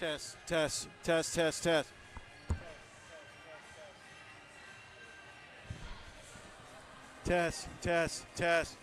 Test, test, test, test, test. Test, test, test.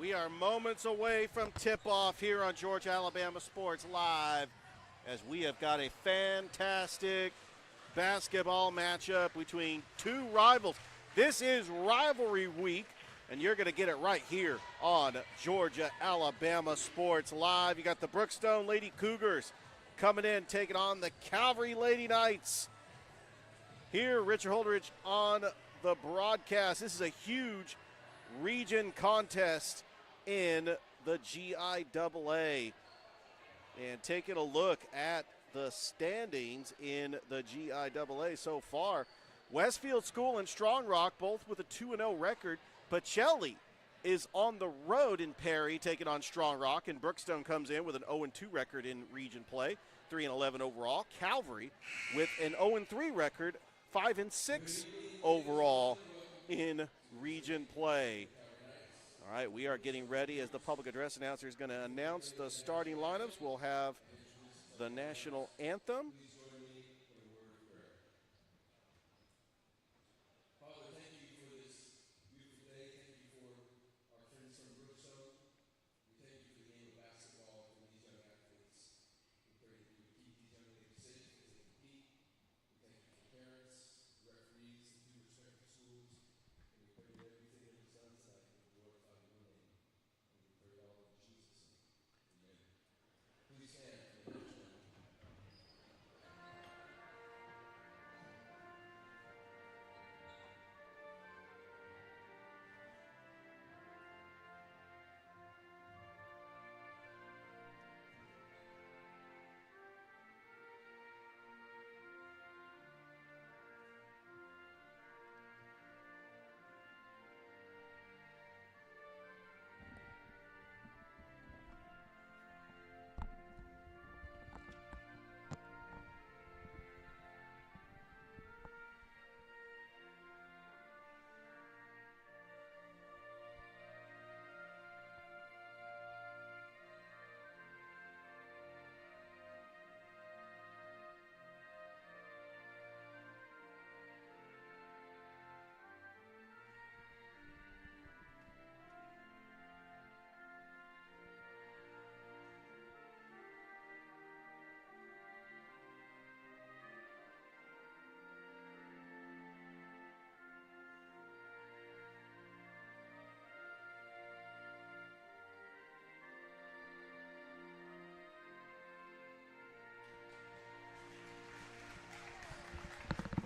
We are moments away from tip-off here on Georgia Alabama Sports Live, as we have got a fantastic basketball matchup between two rivals. This is rivalry week, and you're going to get it right here on Georgia Alabama Sports Live. You got the Brookstone Lady Cougars coming in, taking on the Calvary Lady Knights. Here, Richard Holdridge on the broadcast. This is a huge region contest in the GIAA. And taking a look at the standings in the GIAA so far, Westfield School and Strong Rock both with a 2-0 record. Pacelli is on the road in Perry taking on Strong Rock, and Brookstone comes in with an 0-2 record in region play, 3-11 overall. Calvary with an 0-3 record, 5-6 overall in region play. All right, we are getting ready as the public address announcer is going to announce the starting lineups. We'll have the national anthem. Father, thank you for this beautiful day. Thank you for our friends from Brookstone. We thank you for the game of basketball for these young athletes. We pray that you would keep these young ladies safe as they compete. We thank you for parents, referees, and two respective schools. And we pray that everything that is done tonight will glorify your name. And we pray all in Jesus' name. Amen. Please stand for the national anthem.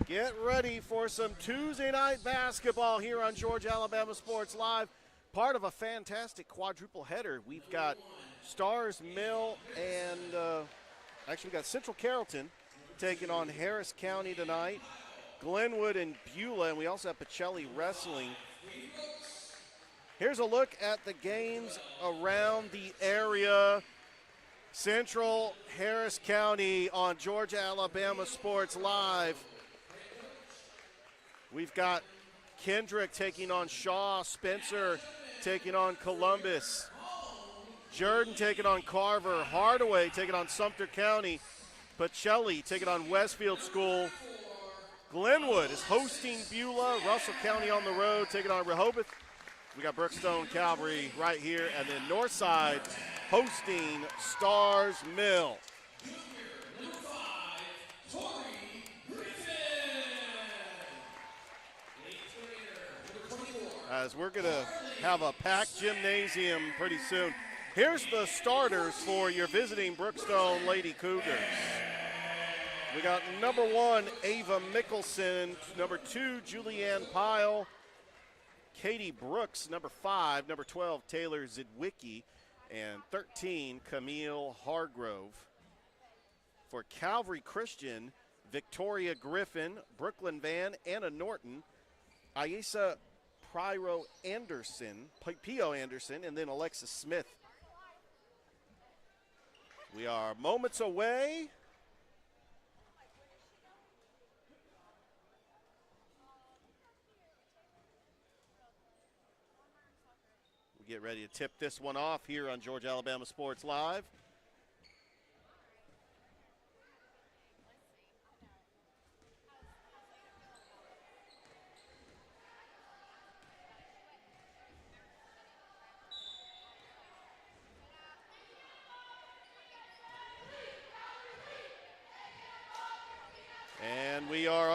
Get ready for some Tuesday night basketball here on Georgia Alabama Sports Live. Part of a fantastic quadruple header. We've got Stars Mill and actually we've got Central Carrollton taking on Harris County tonight. Glenwood and Beulah, and we also have Pacelli wrestling. Here's a look at the games around the area. Central Harris County on Georgia Alabama Sports Live. We've got Kendrick taking on Shaw, Spencer taking on Columbus, Jordan taking on Carver, Hardaway taking on Sumter County, Pacelli taking on Westfield School. Glenwood is hosting Beulah, Russell County on the road taking on Rehoboth. We got Brookstone Calvary right here, and then Northside hosting Stars Mill. As we're going to have a packed gymnasium pretty soon. Here's the starters for your visiting Brookstone Lady Cougars. We got number 1, Ava Mickelson. Number 2, Julianne Pyle. Katie Brooks, number 5. Number 12, Taylor Zidwicki. And 13, Camille Hargrove. For Calvary Christian, Victoria Griffin, Brooklyn Van, Anna Norton, Ayesa P.O. Anderson, and then Alexis Smith. We are moments away. We get ready to tip this one off here on Georgia Alabama Sports Live.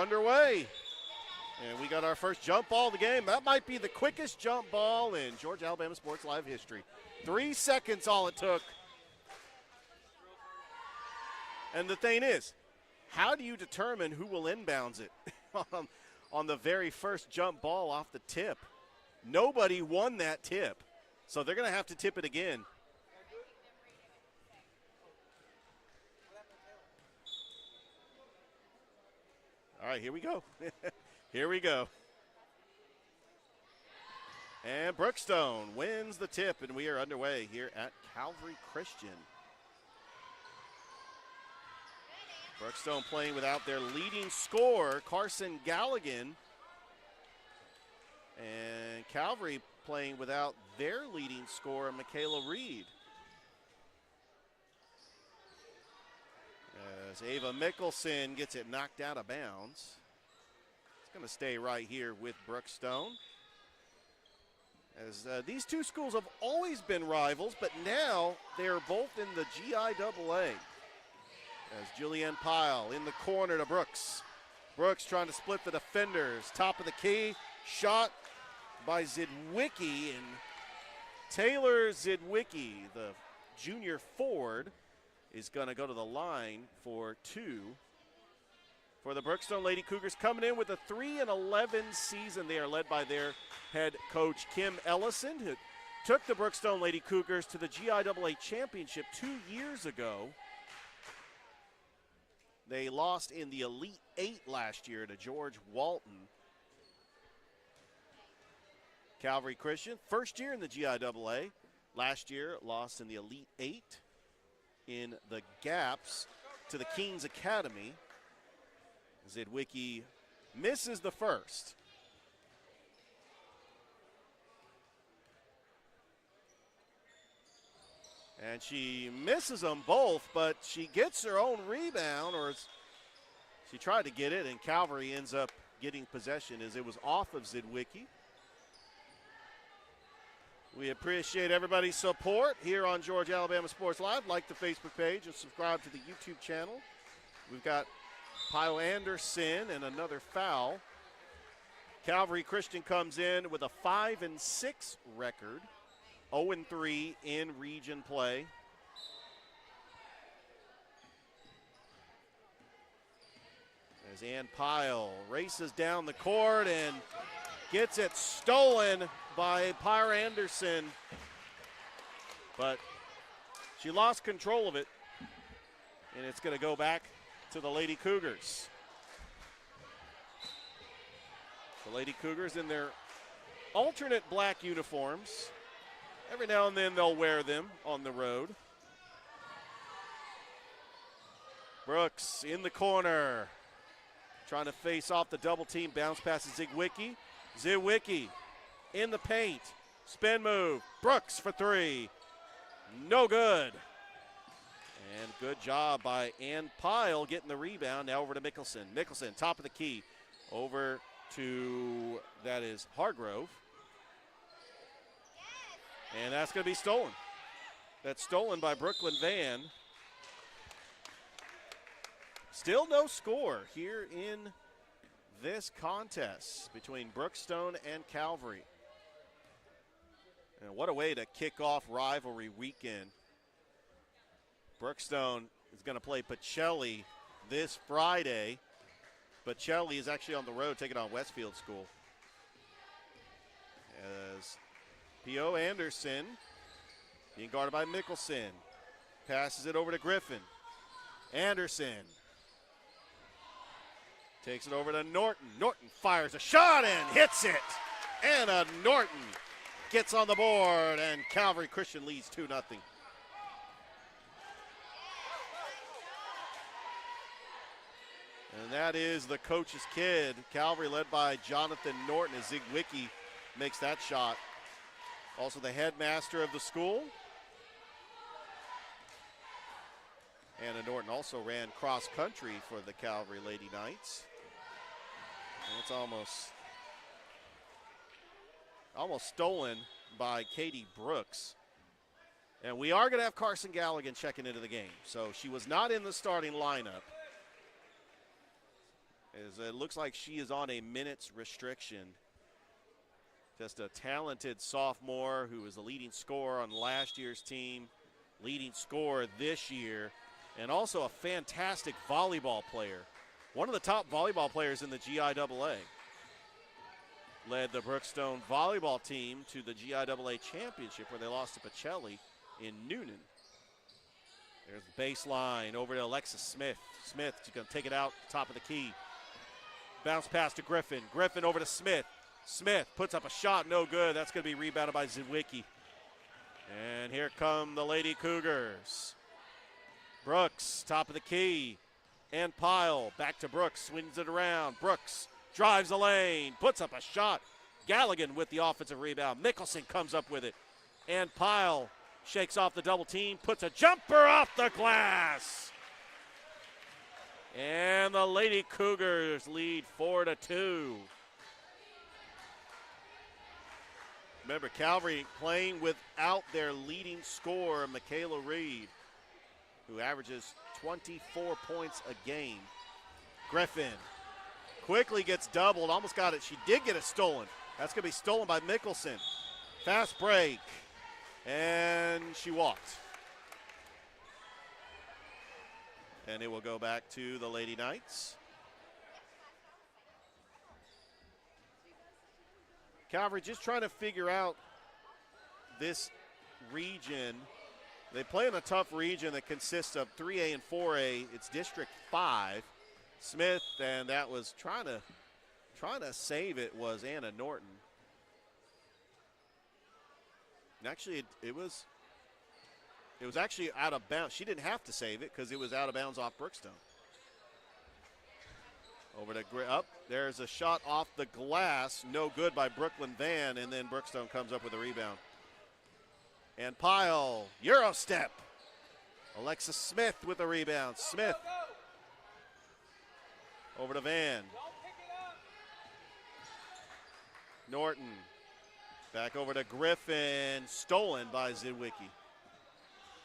underway. And we got our first jump ball of the game. That might be the quickest jump ball in Georgia Alabama Sports Live history. 3 seconds all it took. And the thing is, how do you determine who will inbounds it on the very first jump ball off the tip? Nobody won that tip, so they're going to have to tip it again. All right, here we go. Here we go. And Brookstone wins the tip, and we are underway here at Calvary Christian. Brookstone playing without their leading scorer, Carson Galligan. And Calvary playing without their leading scorer, Michaela Reed. As Ava Mickelson gets it knocked out of bounds. It's going to stay right here with Brookstone. As these two schools have always been rivals, but now they are both in the GIAA. As Julianne Pyle in the corner to Brooks. Brooks trying to split the defenders. Top of the key, shot by Zidwicki, and Taylor Zidwicki, the junior forward, is going to go to the line for 2. For the Brookstone Lady Cougars, coming in with a 3-11 season. They are led by their head coach, Kim Ellison, who took the Brookstone Lady Cougars to the GIAA championship 2 years ago. They lost in the Elite 8 last year to George Walton. Calvary Christian, first year in the GIAA. Last year, lost in the Elite 8 in the Gaps to the Kings Academy. Zidwicki misses the first. And she misses them both, but she gets her own rebound, or she tried to get it, and Calvary ends up getting possession as it was off of Zidwicki. We appreciate everybody's support here on Georgia Alabama Sports Live. Like the Facebook page and subscribe to the YouTube channel. We've got Pyle Anderson and another foul. Calvary Christian comes in with a 5-6 record, 0-3 in region play. As Ann Pyle races down the court and gets it stolen by Pyre Anderson, but she lost control of it, and it's going to go back to the Lady Cougars. The Lady Cougars in their alternate black uniforms. Every now and then they'll wear them on the road. Brooks in the corner, trying to face off the double team. Bounce pass to Zidwicki. Zidwicki in the paint. Spin move. Brooks for 3. No good. And good job by Ann Pyle getting the rebound. Now over to Mickelson. Mickelson, top of the key. Over to, that is Hargrove. And that's going to be stolen. That's stolen by Brooklyn Van. Still no score here in this contest between Brookstone and Calvary. And what a way to kick off rivalry weekend. Brookstone is going to play Pacelli this Friday. Pacelli is actually on the road taking on Westfield School. As P.O. Anderson being guarded by Mickelson. Passes it over to Griffin. Anderson takes it over to Norton. Norton fires a shot and hits it. Anna Norton gets on the board, and Calvary Christian leads 2-0. And that is the coach's kid. Calvary led by Jonathan Norton as Zidwicki makes that shot. Also the headmaster of the school. Anna Norton also ran cross country for the Calvary Lady Knights. And it's almost stolen by Katie Brooks. And we are going to have Carson Galligan checking into the game. So she was not in the starting lineup. As it looks like she is on a minutes restriction. Just a talented sophomore who was the leading scorer on last year's team, leading scorer this year, and also a fantastic volleyball player. One of the top volleyball players in the GIAA. Led the Brookstone volleyball team to the GIAA championship where they lost to Pacelli in Noonan. There's the baseline over to Alexis Smith. Smith, she's going to take it out, top of the key. Bounce pass to Griffin. Griffin over to Smith. Smith puts up a shot, no good. That's going to be rebounded by Zidwicki. And here come the Lady Cougars. Brooks, top of the key. And Pyle, back to Brooks, swings it around. Brooks drives the lane, puts up a shot. Galligan with the offensive rebound. Mickelson comes up with it. And Pyle shakes off the double team, puts a jumper off the glass. And the Lady Cougars lead 4-2. Remember, Calvary playing without their leading scorer, Michaela Reed, who averages 24 points a game. Griffin quickly gets doubled, almost got it. She did get it stolen. That's going to be stolen by Mickelson. Fast break, and she walked. And it will go back to the Lady Knights. Calvary just trying to figure out this region. They play in a tough region that consists of 3A and 4A. It's District 5. Smith, and that was trying to save it was Anna Norton. And actually, it was actually out of bounds. She didn't have to save it because it was out of bounds off Brookstone. Over to up. There's a shot off the glass. No good by Brooklyn Van, and then Brookstone comes up with a rebound. And Pyle, Euro step. Alexis Smith with a rebound. Smith over to Van. Norton back over to Griffin. Stolen by Zidwicki.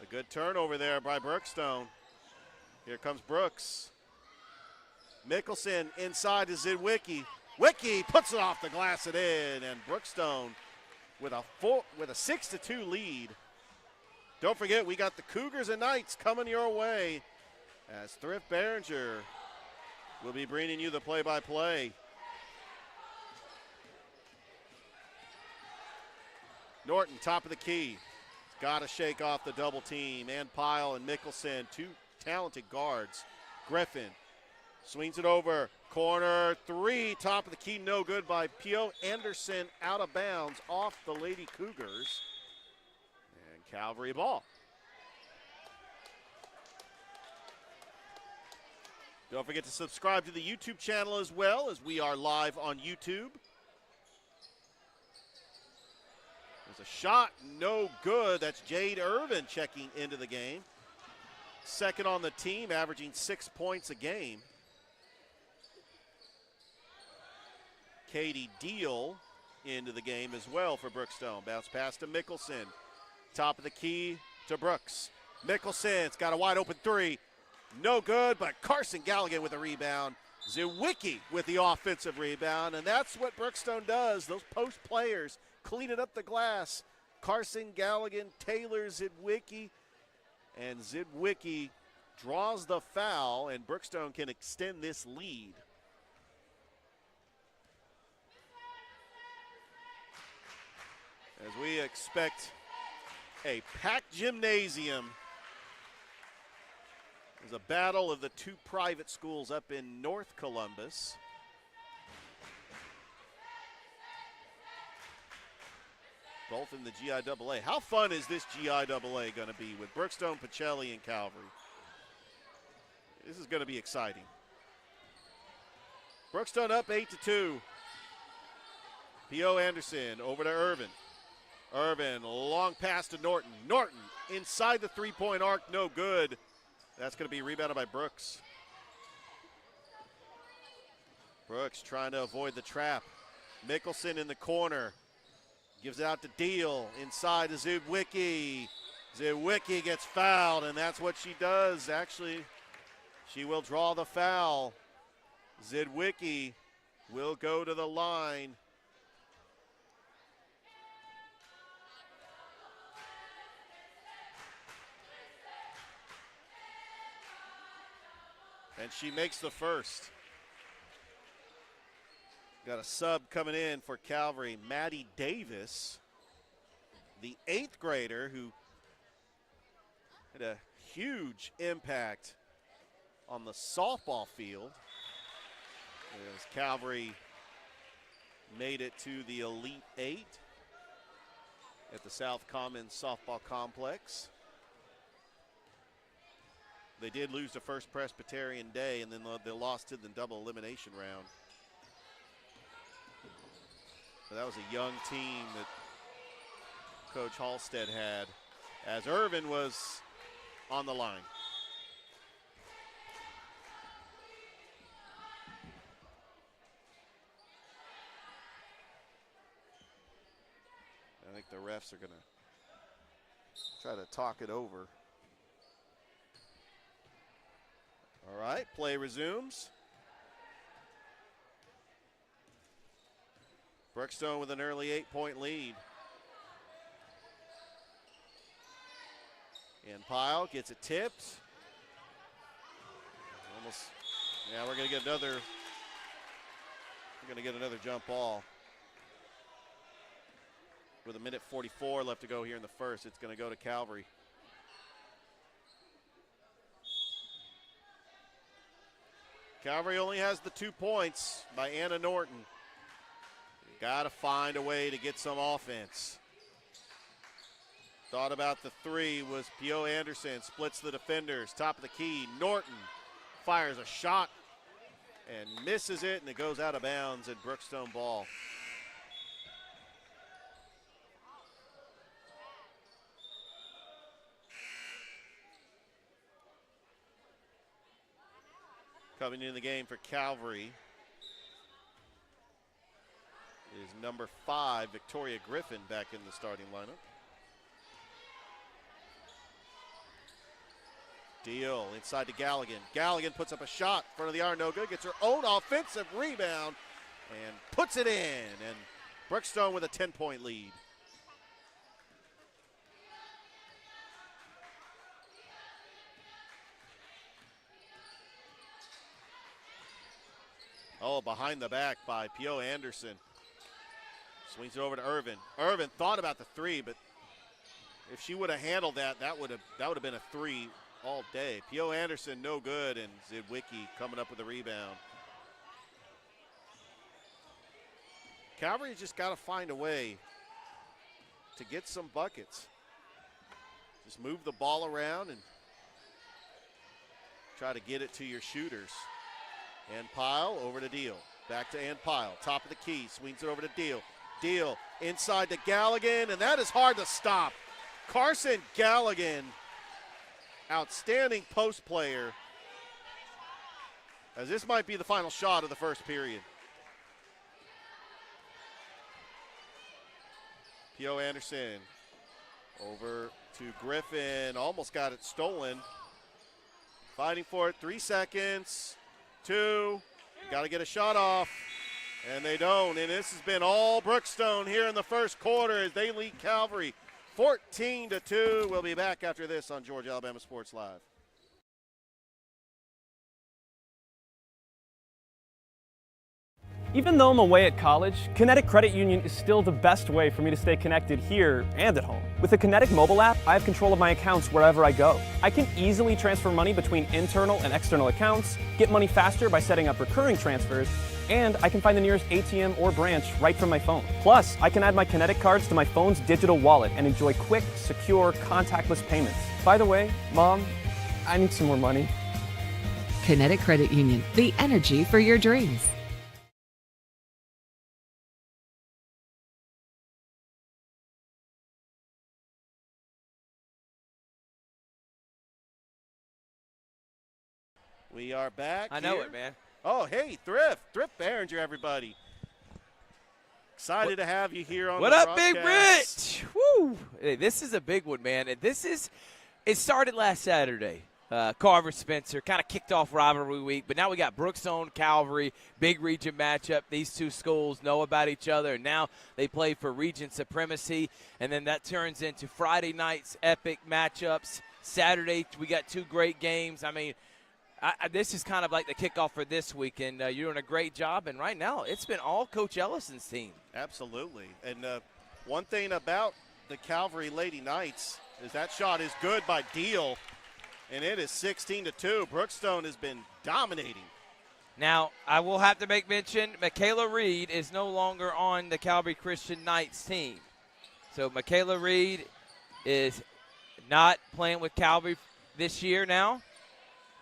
A good turnover there by Brookstone. Here comes Brooks. Mickelson inside to Zidwicki. Wicki puts it off the glass and in, and Brookstone with a 6-2 lead. Don't forget, we got the Cougars and Knights coming your way as Thrift Behringer will be bringing you the play-by-play. Norton, top of the key. Got to shake off the double team. And Pyle and Mickelson, two talented guards. Griffin swings it over. Corner three, top of the key, no good by P.O. Anderson, out of bounds off the Lady Cougars. And Calvary ball. Don't forget to subscribe to the YouTube channel as well, as we are live on YouTube. There's a shot, no good. That's Jade Irvin checking into the game. Second on the team, averaging 6 points a game. Katie Deal into the game as well for Brookstone. Bounce pass to Mickelson. Top of the key to Brooks. Mickelson's got a wide open three. No good, but Carson Galligan with a rebound. Zidwicki with the offensive rebound, and that's what Brookstone does. Those post players cleaning up the glass. Carson Galligan, Taylor Zidwicki, and Zidwicki draws the foul, and Brookstone can extend this lead. As we expect a packed gymnasium. There's a battle of the two private schools up in North Columbus. Both in the GIAA. How fun is this GIAA going to be with Brookstone, Pacelli, and Calvary? This is going to be exciting. Brookstone up 8-2. P.O. Anderson over to Irvin. Irvin, long pass to Norton. Norton inside the three-point arc, no good. That's going to be rebounded by Brooks. Brooks trying to avoid the trap. Mickelson in the corner. Gives it out to Deal. Inside to Zidwicki. Zidwicki gets fouled, and that's what she does. Actually, she will draw the foul. Zidwicki will go to the line. And she makes the first. Got a sub coming in for Calvary, Maddie Davis, the 8th grader who had a huge impact on the softball field as Calvary made it to the Elite 8 at the South Commons Softball Complex. They did lose to First Presbyterian Day, and then they lost to the double elimination round. So that was a young team that Coach Halstead had as Irvin was on the line. I think the refs are going to try to talk it over. All right, play resumes. Brookstone with an early 8-point lead. And Pyle gets it tipped. Almost, yeah, we're going to get another jump ball. With 1:44 left to go here in the first, it's going to go to Calvary. Calvary only has the 2 points by Anna Norton. You got to find a way to get some offense. Thought about the 3 was P.O. Anderson, splits the defenders, top of the key. Norton fires a shot and misses it, and it goes out of bounds at Brookstone ball. Coming into the game for Calvary is number 5, Victoria Griffin, back in the starting lineup. Deal inside to Galligan. Galligan puts up a shot in front of the iron, no good. Gets her own offensive rebound and puts it in. And Brookstone with a 10-point lead. Oh, behind the back by P.O. Anderson. Swings it over to Irvin. Irvin thought about the 3, but if she would have handled that, that would have been a 3 all day. P.O. Anderson no good, and Zidwicki coming up with a rebound. Calvary's just got to find a way to get some buckets. Just move the ball around and try to get it to your shooters. And Pyle over to Deal. Back to Ann Pyle. Top of the key. Swings it over to Deal. Deal inside to Galligan, and that is hard to stop. Carson Galligan, outstanding post player, as this might be the final shot of the first period. P.O. Anderson over to Griffin. Almost got it stolen. Fighting for it. 3 seconds. 2. Got to get a shot off. And they don't. And this has been all Brookstone here in the first quarter as they lead Calvary 14-2. We'll be back after this on Georgia Alabama Sports Live. Even though I'm away at college, Kinetic Credit Union is still the best way for me to stay connected here and at home. With the Kinetic mobile app, I have control of my accounts wherever I go. I can easily transfer money between internal and external accounts, get money faster by setting up recurring transfers, and I can find the nearest ATM or branch right from my phone. Plus, I can add my Kinetic cards to my phone's digital wallet and enjoy quick, secure, contactless payments. By the way, Mom, I need some more money. Kinetic Credit Union, the energy for your dreams. We are back. I know here. it, man. Oh, hey, Thrift Behringer, everybody. Excited to have you here on What the up, Big broadcast. Rich? Woo! Hey, this is a big one, man. And it started last Saturday. Carver Spencer, kind of kicked off rivalry week, but now we got Brookstone, Calvary, big region matchup. These two schools know about each other, and now they play for region supremacy, and then that turns into Friday night's epic matchups. Saturday, we got two great games. I mean, this is kind of like the kickoff for this week, and you're doing a great job, and right now it's been all Coach Ellison's team. Absolutely, and one thing about the Calvary Lady Knights is that shot is good by Deal. And it is 16-2. Brookstone has been dominating. Now, I will have to make mention, Michaela Reed is no longer on the Calvary Christian Knights team. So Michaela Reed is not playing with Calvary this year now.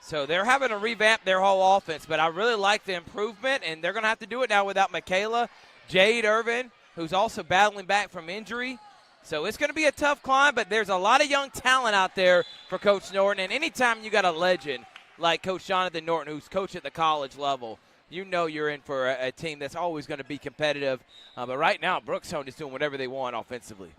So they're having to revamp their whole offense. But I really like the improvement, and they're going to have to do it now without Michaela. Jade Irvin, who's also battling back from injury. So it's going to be a tough climb, but there's a lot of young talent out there for Coach Norton. And anytime you got a legend like Coach Jonathan Norton, who's coach at the college level, you know you're in for a team that's always going to be competitive. But right now, Brookstone is doing whatever they want offensively.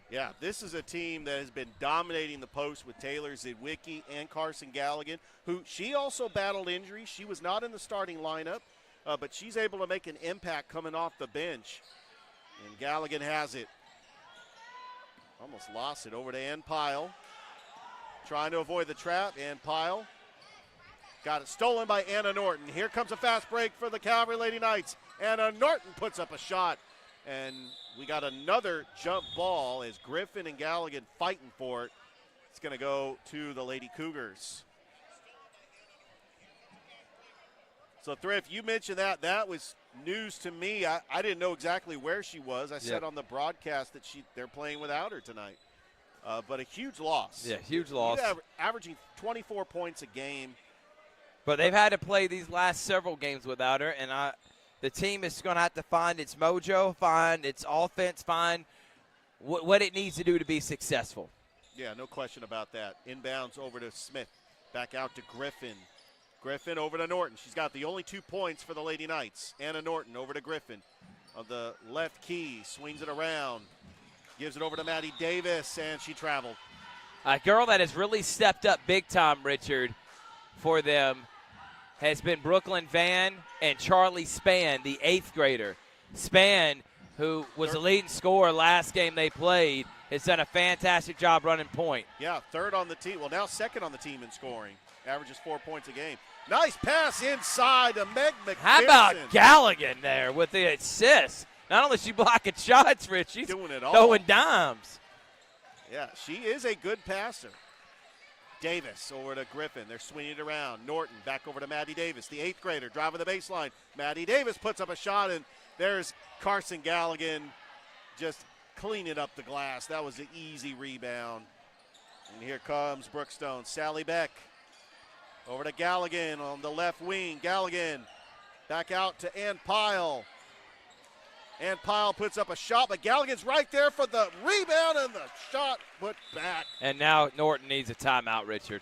Yeah, this is a team that has been dominating the post with Taylor Zidwicki and Carson Galligan, who she also battled injury. She was not in the starting lineup, but she's able to make an impact coming off the bench. And Galligan has it. Almost lost it over to Ann Pyle. Trying to avoid the trap. Ann Pyle got it stolen by Anna Norton. Here comes a fast break for the Calvary Lady Knights. Anna Norton puts up a shot. And we got another jump ball as Griffin and Galligan fighting for it. It's going to go to the Lady Cougars. So, Thrift, you mentioned that. That was news to me. I didn't know exactly where she was. I said on the broadcast that they're playing without her tonight. But a huge loss. Yeah, huge loss. Averaging 24 points a game. But they've had to play these last several games without her, and the team is going to have to find its mojo, find its offense, find what it needs to do to be successful. Yeah, no question about that. Inbounds over to Smith. Back out to Griffin. Griffin over to Norton. She's got the only 2 points for the Lady Knights. Anna Norton over to Griffin. On the left key, swings it around. Gives it over to Maddie Davis, and she traveled. A girl that has really stepped up big time, Richard, for them has been Brooklyn Van and Charlie Spann, the 8th grader. Spann, who was the leading scorer last game they played, has done a fantastic job running point. Yeah, 3rd on the team. Well, now 2nd on the team in scoring. Averages 4 points a game. Nice pass inside to Meg McPherson. How about Galligan there with the assist? Not only is she blocking shots, Rich, she's doing it all. Throwing dimes. Yeah, she is a good passer. Davis over to Griffin. They're swinging it around. Norton back over to Maddie Davis, the 8th grader, driving the baseline. Maddie Davis puts up a shot, and there's Carson Galligan just cleaning up the glass. That was an easy rebound. And here comes Brookstone. Sally Beck over to Galligan on the left wing. Galligan back out to Ann Pyle. Ann Pyle puts up a shot, but Galligan's right there for the rebound, and the shot put back. And now Norton needs a timeout, Richard.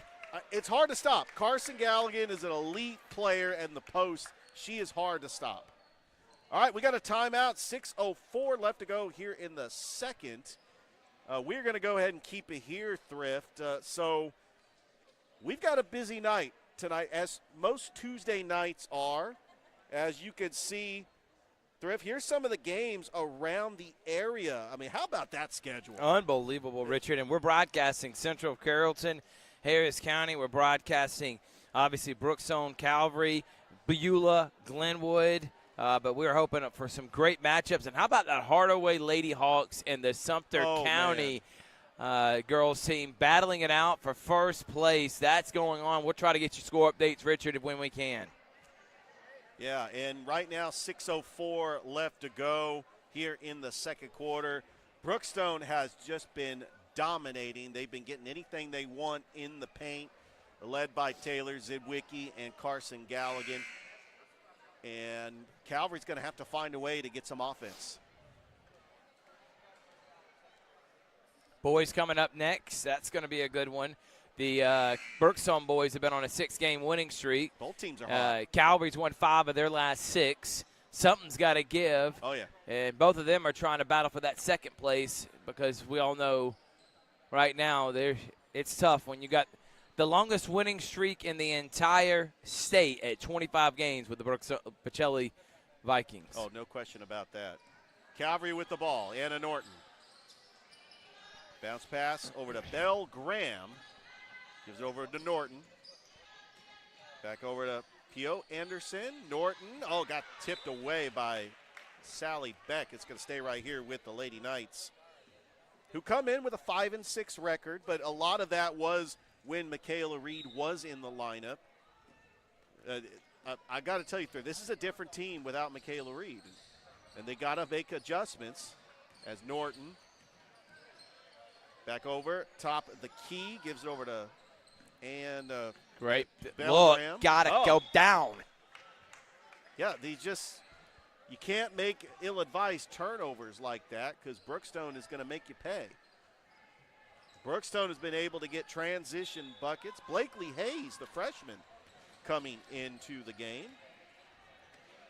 It's hard to stop. Carson Galligan is an elite player in the post. She is hard to stop. All right, we got a timeout. 6:04 left to go here in the second. We're going to go ahead and keep it here, Thrift. So we've got a busy night tonight, as most Tuesday nights are. As you can see, Thrift, here's some of the games around the area. I mean, how about that schedule? Unbelievable, Richard. And we're broadcasting Central Carrollton, Harris County. We're broadcasting, obviously, Brookstone, Calvary, Beulah, Glenwood. But we're hoping for some great matchups. And how about that Hardaway Lady Hawks and the Sumter County girls team battling it out for first place? That's going on. We'll try to get you score updates, Richard, when we can. Yeah, and right now 6:04 left to go here in the second quarter. Brookstone has just been dominating. They've been getting anything they want in the paint, led by Taylor Zidwicki and Carson Galligan. And Calvary's going to have to find a way to get some offense. Boys coming up next. That's going to be a good one. The Brookstone boys have been on a 6-game winning streak. Both teams are hot. Calvary's won 5 of their last 6. Something's got to give. Oh, yeah. And both of them are trying to battle for that second place because we all know right now it's tough when you got the longest winning streak in the entire state at 25 games with the Pacelli Vikings. Oh, no question about that. Calvary with the ball. Anna Norton. Bounce pass over to Belle Graham. Gives it over to Norton. Back over to Pio Anderson. Norton. Oh, got tipped away by Sally Beck. It's going to stay right here with the Lady Knights, who come in with a 5-6 record, but a lot of that was when Michaela Reed was in the lineup. I got to tell you, this is a different team without Michaela Reed, and they got to make adjustments. As Norton back over top of the key, gives it over to great Belle look, Graham. gotta go down. Yeah, you can't make ill-advised turnovers like that because Brookstone is going to make you pay. Brookstone has been able to get transition buckets. Blakely Hayes, the freshman, coming into the game.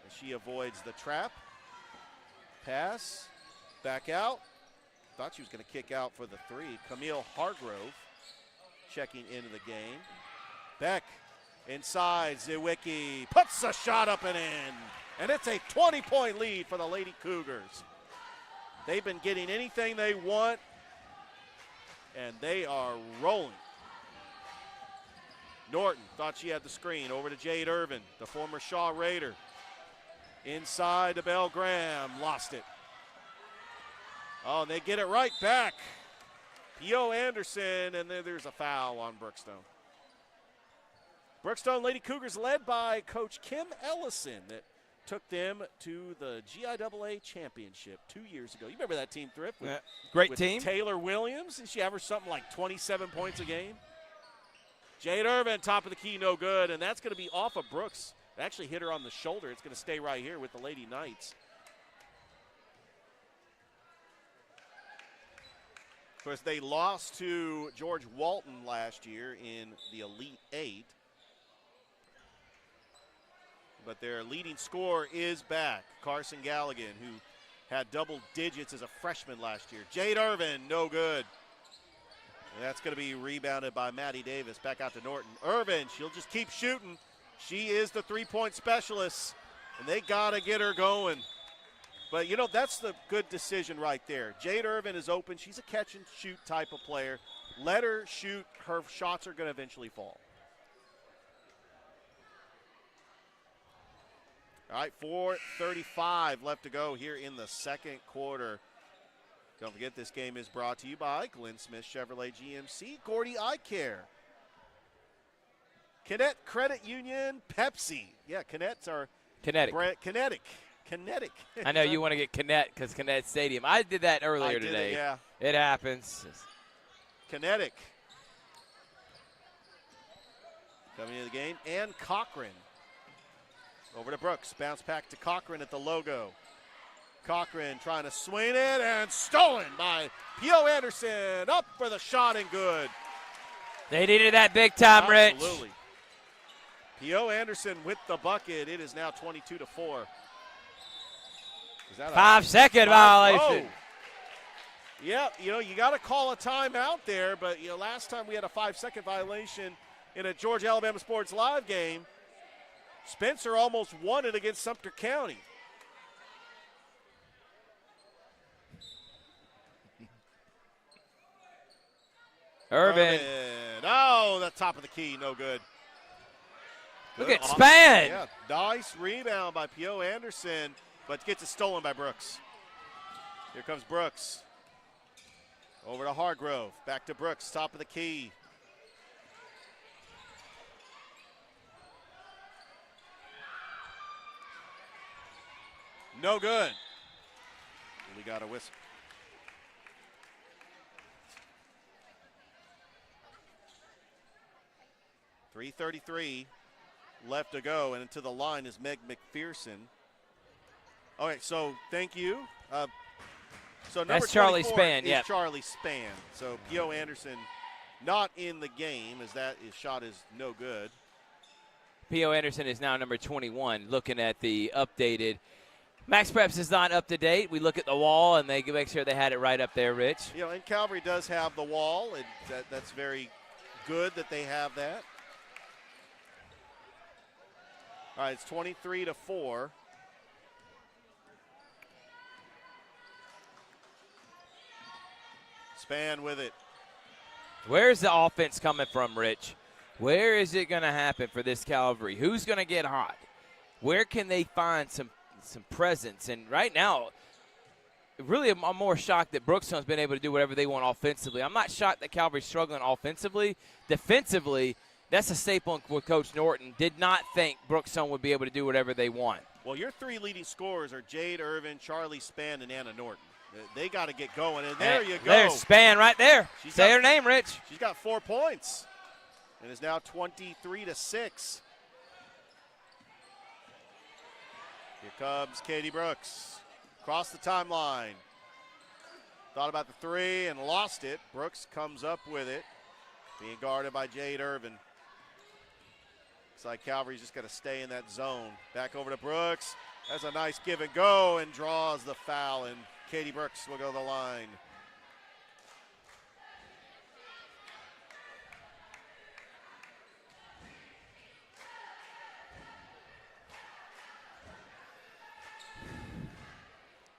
As she avoids the trap. Pass, back out. Thought she was going to kick out for the three. Camille Hargrove checking into the game. Beck inside, Zwicky puts a shot up and in. And it's a 20-point lead for the Lady Cougars. They've been getting anything they want, and they are rolling. Norton thought she had the screen. Over to Jade Irvin, the former Shaw Raider. Inside to Belle Graham, lost it. Oh, and they get it right back. Pio Anderson, and then there's a foul on Brookstone. Brookstone Lady Cougars led by Coach Kim Ellison that took them to the GIAA championship 2 years ago. You remember that team, Thrift? Great team. Taylor Williams. She averaged something like 27 points a game. Jade Irvin, top of the key, no good. And that's going to be off of Brooks. It actually hit her on the shoulder. It's going to stay right here with the Lady Knights. Of course, they lost to George Walton last year in the Elite Eight. But their leading scorer is back, Carson Galligan, who had double digits as a freshman last year. Jade Irvin, no good. And that's going to be rebounded by Maddie Davis. Back out to Norton. Irvin, she'll just keep shooting. She is the three-point specialist, and they got to get her going. But, that's the good decision right there. Jade Irvin is open. She's a catch-and-shoot type of player. Let her shoot. Her shots are going to eventually fall. All right, 4:35 left to go here in the second quarter. Don't forget, this game is brought to you by Glenn Smith Chevrolet GMC, Gordy Eye Care, Kinnett Credit Union, Pepsi. Yeah, Kinnett's our Kinetic. Kinetic. I know you want to get Kinnett because Kinnett Stadium. I did that earlier today. Yeah. It happens. Kinetic. Coming into the game, and Cochran. Over to Brooks, bounce back to Cochran at the logo. Cochran trying to swing it and stolen by Pio Anderson. Up for the shot and good. They needed that big time, Rich. Absolutely. Pio Anderson with the bucket. It is now 22-4. Is that a 5-second violation? Oh. Yeah, you got to call a timeout there, but last time we had a 5-second violation in a Georgia Alabama Sports Live game. Spencer almost won it against Sumter County. Irvin. Oh, the top of the key, no good. Look at Span. Yeah, nice rebound by Pio Anderson, but gets it stolen by Brooks. Here comes Brooks. Over to Hargrove. Back to Brooks, top of the key. No good. We got a whistle. .333 left to go, and into the line is Meg McPherson. All right, so thank you. So number That's Charlie 24 Span, is yeah. Charlie Span. So Pio Anderson not in the game, as that shot is no good. Pio Anderson is now number 21. Looking at the updated. Max Preps is not up to date. We look at the wall, and they make sure they had it right up there, Rich. And Calvary does have the wall, and that's very good that they have that. All right, it's 23-4. Span with it. Where's the offense coming from, Rich? Where is it going to happen for this Calvary? Who's going to get hot? Where can they find some presence? And right now, really, I'm more shocked that Brookstone's been able to do whatever they want offensively. I'm not shocked that Calvary's struggling offensively. Defensively, that's a staple with Coach Norton. Did not think Brookstone would be able to do whatever they want. Well, your three leading scorers are Jade Irvin, Charlie Span, and Anna Norton. They got to get going, and there you go. There's Span right there. Say her name, Rich. She's got 4 points, and is now 23-6. Here comes Katie Brooks. Across the timeline. Thought about the three and lost it. Brooks comes up with it, being guarded by Jade Irvin. Looks like Calvary's just got to stay in that zone. Back over to Brooks. That's a nice give and go, and draws the foul, and Katie Brooks will go to the line.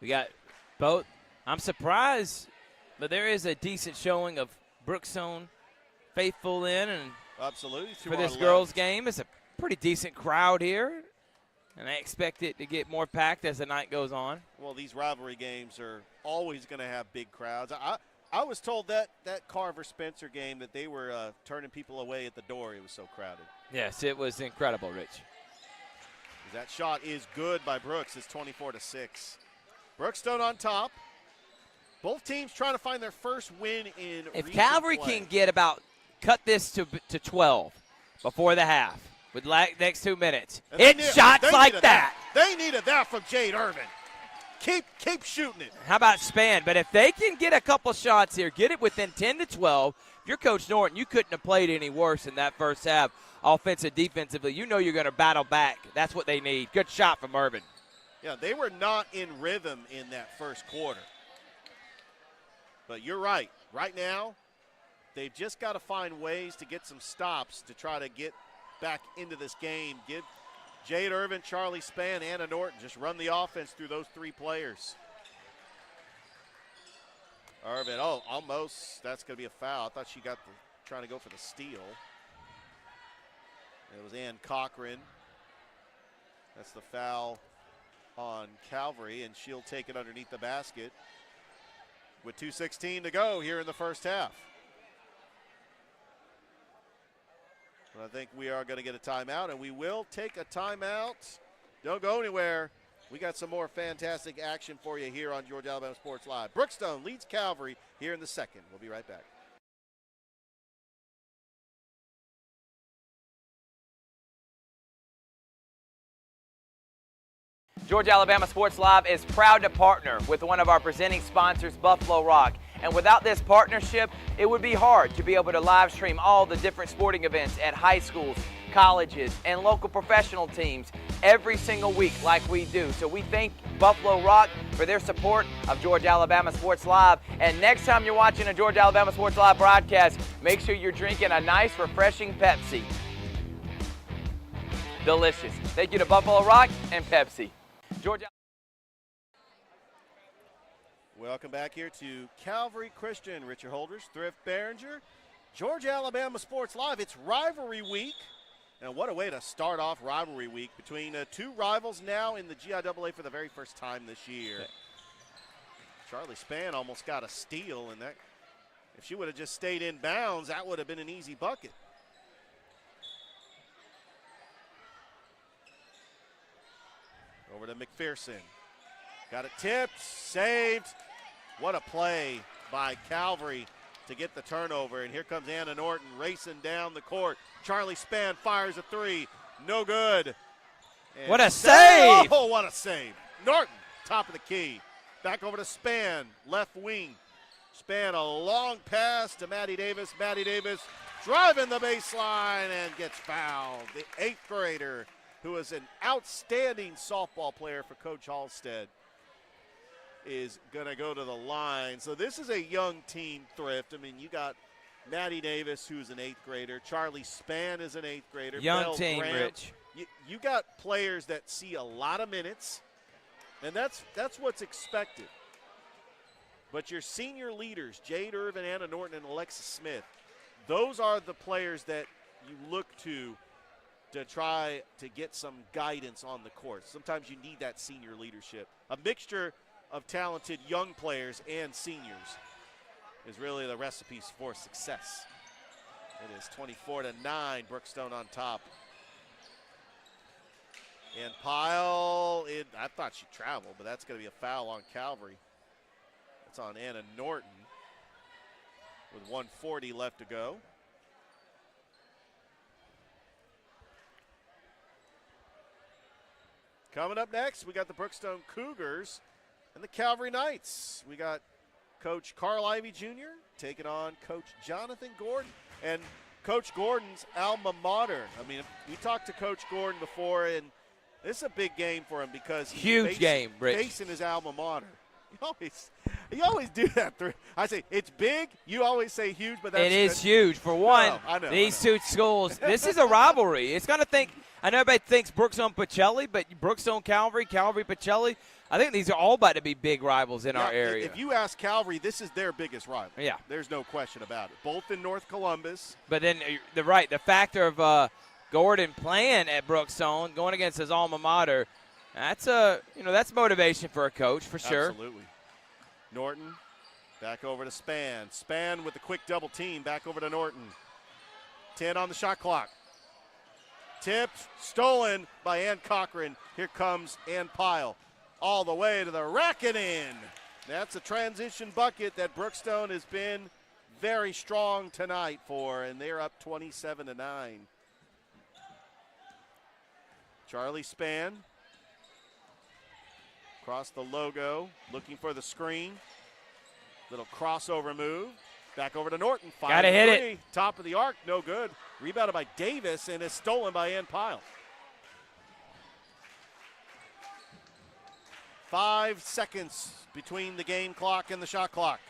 We got both. I'm surprised, but there is a decent showing of Brookstone faithful in, and absolutely for this girls' game, it's a pretty decent crowd here, and I expect it to get more packed as the night goes on. Well, these rivalry games are always going to have big crowds. I was told that Carver-Spencer game that they were turning people away at the door. It was so crowded. Yes, it was incredible, Rich. That shot is good by Brooks. It's 24-6. Brookstone on top. Both teams trying to find their first win in If recent Calvary play. can get cut this to 12 before the half with next 2 minutes, hit shots like that. They needed that from Jade Irvin. Keep shooting it. How about Span? But if they can get a couple shots here, get it within 10 to 12, if you're Coach Norton, you couldn't have played any worse in that first half, offensive, defensively. You know you're going to battle back. That's what they need. Good shot from Irvin. Yeah, they were not in rhythm in that first quarter. But you're right. Right now, they've just got to find ways to get some stops to try to get back into this game. Give Jade Irvin, Charlie Span, Anna Norton, just run the offense through those three players. Irvin, almost. That's going to be a foul. I thought she got trying to go for the steal. It was Ann Cochran. That's the foul on Calvary, and she'll take it underneath the basket with 2:16 to go here in the first half. But I think we are going to get a timeout, and we will take a timeout. Don't go anywhere. We got some more fantastic action for you here on Georgia Alabama Sports Live. Brookstone leads Calvary here in the second. We'll be right back. Georgia Alabama Sports Live is proud to partner with one of our presenting sponsors, Buffalo Rock. And without this partnership, it would be hard to be able to live stream all the different sporting events at high schools, colleges, and local professional teams every single week like we do. So we thank Buffalo Rock for their support of Georgia Alabama Sports Live. And next time you're watching a Georgia Alabama Sports Live broadcast, make sure you're drinking a nice, refreshing Pepsi. Delicious. Thank you to Buffalo Rock and Pepsi. Georgia. Welcome back here to Calvary Christian. Richard Holders, Thrift Behringer, Georgia Alabama Sports Live. It's rivalry week, and what a way to start off rivalry week between two rivals now in the GIAA for the very first time this year. Charlie Span almost got a steal, and that, if she would have just stayed in bounds, that would have been an easy bucket. Over to McPherson. Got it tipped, saved. What a play by Calvary to get the turnover. And here comes Anna Norton racing down the court. Charlie Span fires a three. No good. And what a save! Oh, what a save. Norton, top of the key. Back over to Span, left wing. Span, a long pass to Maddie Davis. Maddie Davis driving the baseline and gets fouled. The eighth grader, who is an outstanding softball player for Coach Halstead, is going to go to the line. So this is a young team, Thrift. I mean, you got Maddie Davis, who's an 8th grader. Charlie Spann is an 8th grader. Young Belle team, Graham. Rich. You got players that see a lot of minutes, and that's what's expected. But your senior leaders, Jade Irvin, Anna Norton, and Alexis Smith, those are the players that you look to try to get some guidance on the court. Sometimes you need that senior leadership. A mixture of talented young players and seniors is really the recipe for success. It is 24-9, Brookstone on top. And Pyle, I thought she traveled, but that's going to be a foul on Calvary. That's on Anna Norton with 1:40 left to go. Coming up next, we got the Brookstone Cougars and the Calvary Knights. We got Coach Carl Ivy Jr. taking on Coach Jonathan Gordon. And Coach Gordon's alma mater. I mean, we talked to Coach Gordon before, and this is a big game for him because Huge game, Rich. Facing his alma mater. You always do that. I say it's big. You always say huge, but that's it is huge. For one, I know, these two schools, this is a rivalry. It's going to think, I know everybody thinks Brookstone Pacelli, but Brookstone Calvary, Calvary Pacelli, I think these are all about to be big rivals in our area. If you ask Calvary, this is their biggest rival. Yeah. There's no question about it. Both in North Columbus. But then the factor of Gordon playing at Brookstone, going against his alma mater, that's motivation for a coach for sure. Absolutely. Norton back over to Spann. Spann with the quick double team back over to Norton. 10 on the shot clock. Tipped, stolen by Ann Cochran. Here comes Ann Pyle. All the way to the rack and in. That's a transition bucket that Brookstone has been very strong tonight for, and they're up 27-9. Charlie Spann across the logo, looking for the screen. Little crossover move. Back over to Norton. Gotta hit it. Top of the arc, no good. Rebounded by Davis and is stolen by Ann Pyle. 5 seconds between the game clock and the shot clock.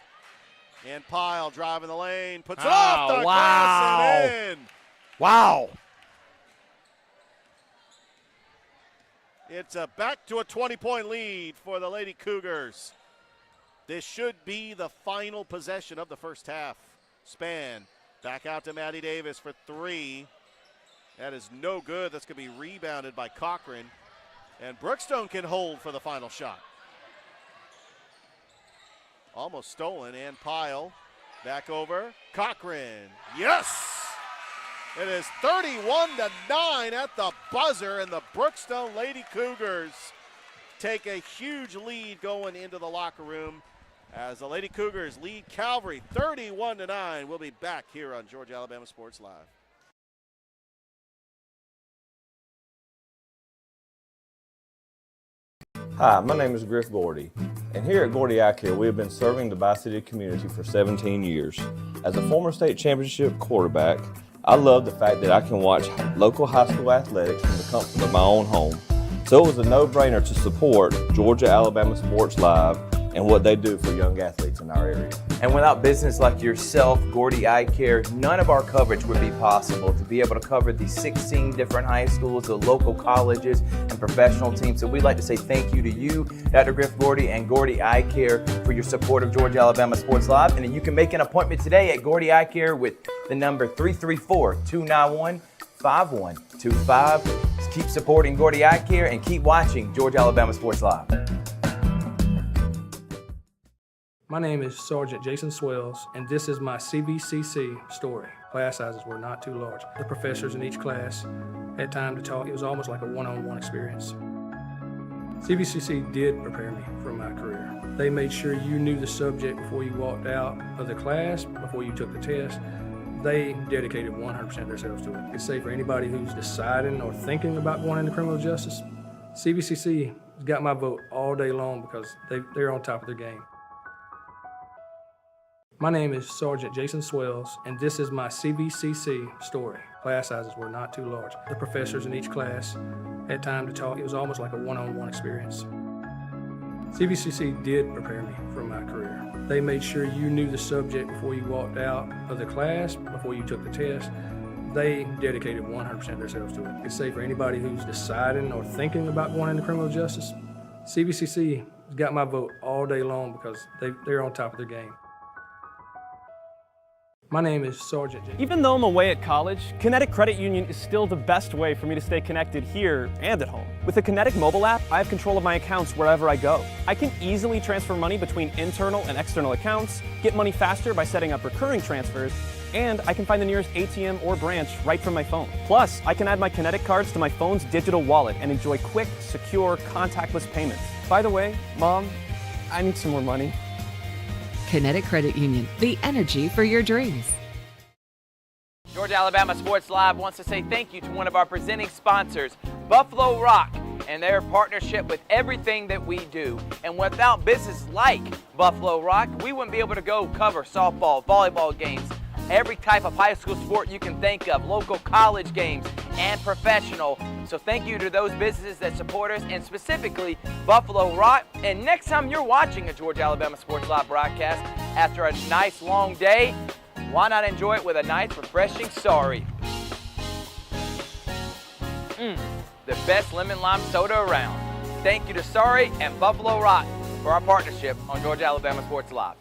And Pyle driving the lane, puts it off the glass and in. Wow. It's back to a 20-point lead for the Lady Cougars. This should be the final possession of the first half. Spann back out to Maddie Davis for 3. That is no good. That's going to be rebounded by Cochran. And Brookstone can hold for the final shot. Almost stolen. And Pyle back over. Cochran. Yes! It is 31-9 at the buzzer, and the Brookstone Lady Cougars take a huge lead going into the locker room as the Lady Cougars lead Calvary 31-9. We'll be back here on Georgia Alabama Sports Live. Hi, my name is Griff Gordy, and here at Gordy Eye Care, we have been serving the Bi-City community for 17 years. As a former state championship quarterback, I love the fact that I can watch local high school athletics from the comfort of my own home. So it was a no-brainer to support Georgia Alabama Sports Live and what they do for young athletes in our area. And without business like yourself, Gordy Eye Care, none of our coverage would be possible to be able to cover the 16 different high schools, the local colleges, and professional teams. So we'd like to say thank you to you, Dr. Griff Gordy, and Gordy Eye Care for your support of Georgia Alabama Sports Live. And you can make an appointment today at Gordy Eye Care with the number 334-291-5125. Just keep supporting Gordy Eye Care and keep watching Georgia Alabama Sports Live. My name is Sergeant Jason Swells, and this is my CVCC story. Class sizes were not too large. The professors in each class had time to talk. It was almost like a one-on-one experience. CVCC did prepare me for my career. They made sure you knew the subject before you walked out of the class, before you took the test. They dedicated 100% of themselves to it. I can say for anybody who's deciding or thinking about going into criminal justice, CVCC has got my vote all day long because they're on top of their game. My name is Sergeant Jason Swells, and this is my CVCC story. Class sizes were not too large. The professors in each class had time to talk. It was almost like a one-on-one experience. CVCC did prepare me for my career. They made sure you knew the subject before you walked out of the class, before you took the test. They dedicated 100% of themselves to it. I could say for anybody who's deciding or thinking about going into criminal justice, CVCC has got my vote all day long because they're on top of their game. My name is Sergeant Jason. Even though I'm away at college, Kinetic Credit Union is still the best way for me to stay connected here and at home. With the Kinetic mobile app, I have control of my accounts wherever I go. I can easily transfer money between internal and external accounts, get money faster by setting up recurring transfers, and I can find the nearest ATM or branch right from my phone. Plus, I can add my Kinetic cards to my phone's digital wallet and enjoy quick, secure, contactless payments. By the way, Mom, I need some more money. Kinetic Credit Union, the energy for your dreams. Georgia Alabama Sports Live wants to say thank you to one of our presenting sponsors, Buffalo Rock, and their partnership with everything that we do. And without businesses like Buffalo Rock, we wouldn't be able to go cover softball, volleyball games, every type of high school sport you can think of, local college games, and professional. So thank you to those businesses that support us, and specifically Buffalo Rock. And next time you're watching a Georgia Alabama Sports Live broadcast after a nice long day, why not enjoy it with a nice refreshing sorry? The best lemon lime soda around. Thank you to Sorry and Buffalo Rock for our partnership on Georgia Alabama Sports Live.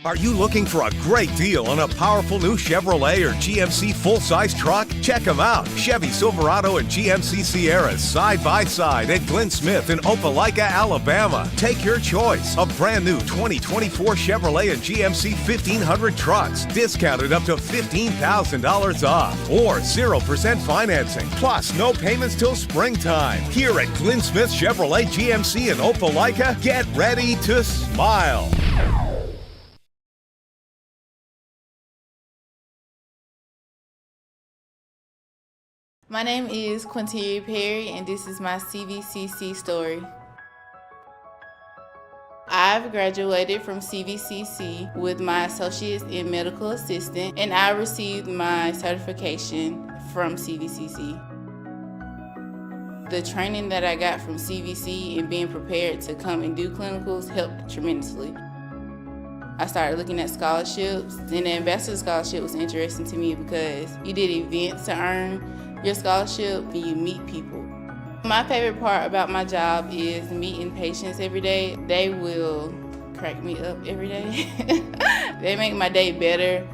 Are you looking for a great deal on a powerful new Chevrolet or GMC full-size truck? Check them out. Chevy Silverado and GMC Sierras side by side at Glenn Smith in Opelika, Alabama. Take your choice of brand new 2024 Chevrolet and GMC 1500 trucks, discounted up to $15,000 off, or 0% financing, plus no payments till springtime. Here at Glenn Smith Chevrolet GMC in Opelika, get ready to smile. My name is Quinteria Perry, and this is my CVCC story. I've graduated from CVCC with my associates in medical assistant, and I received my certification from CVCC. The training that I got from CVC and being prepared to come and do clinicals helped tremendously. I started looking at scholarships, and the Ambassador Scholarship was interesting to me because you did events to earn your scholarship and you meet people. My favorite part about my job is meeting patients every day. They will crack me up every day. They make my day better.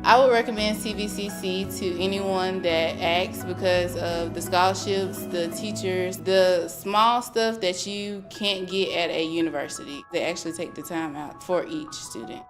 I would recommend CVCC to anyone that asks because of the scholarships, the teachers, the small stuff that you can't get at a university. They actually take the time out for each student.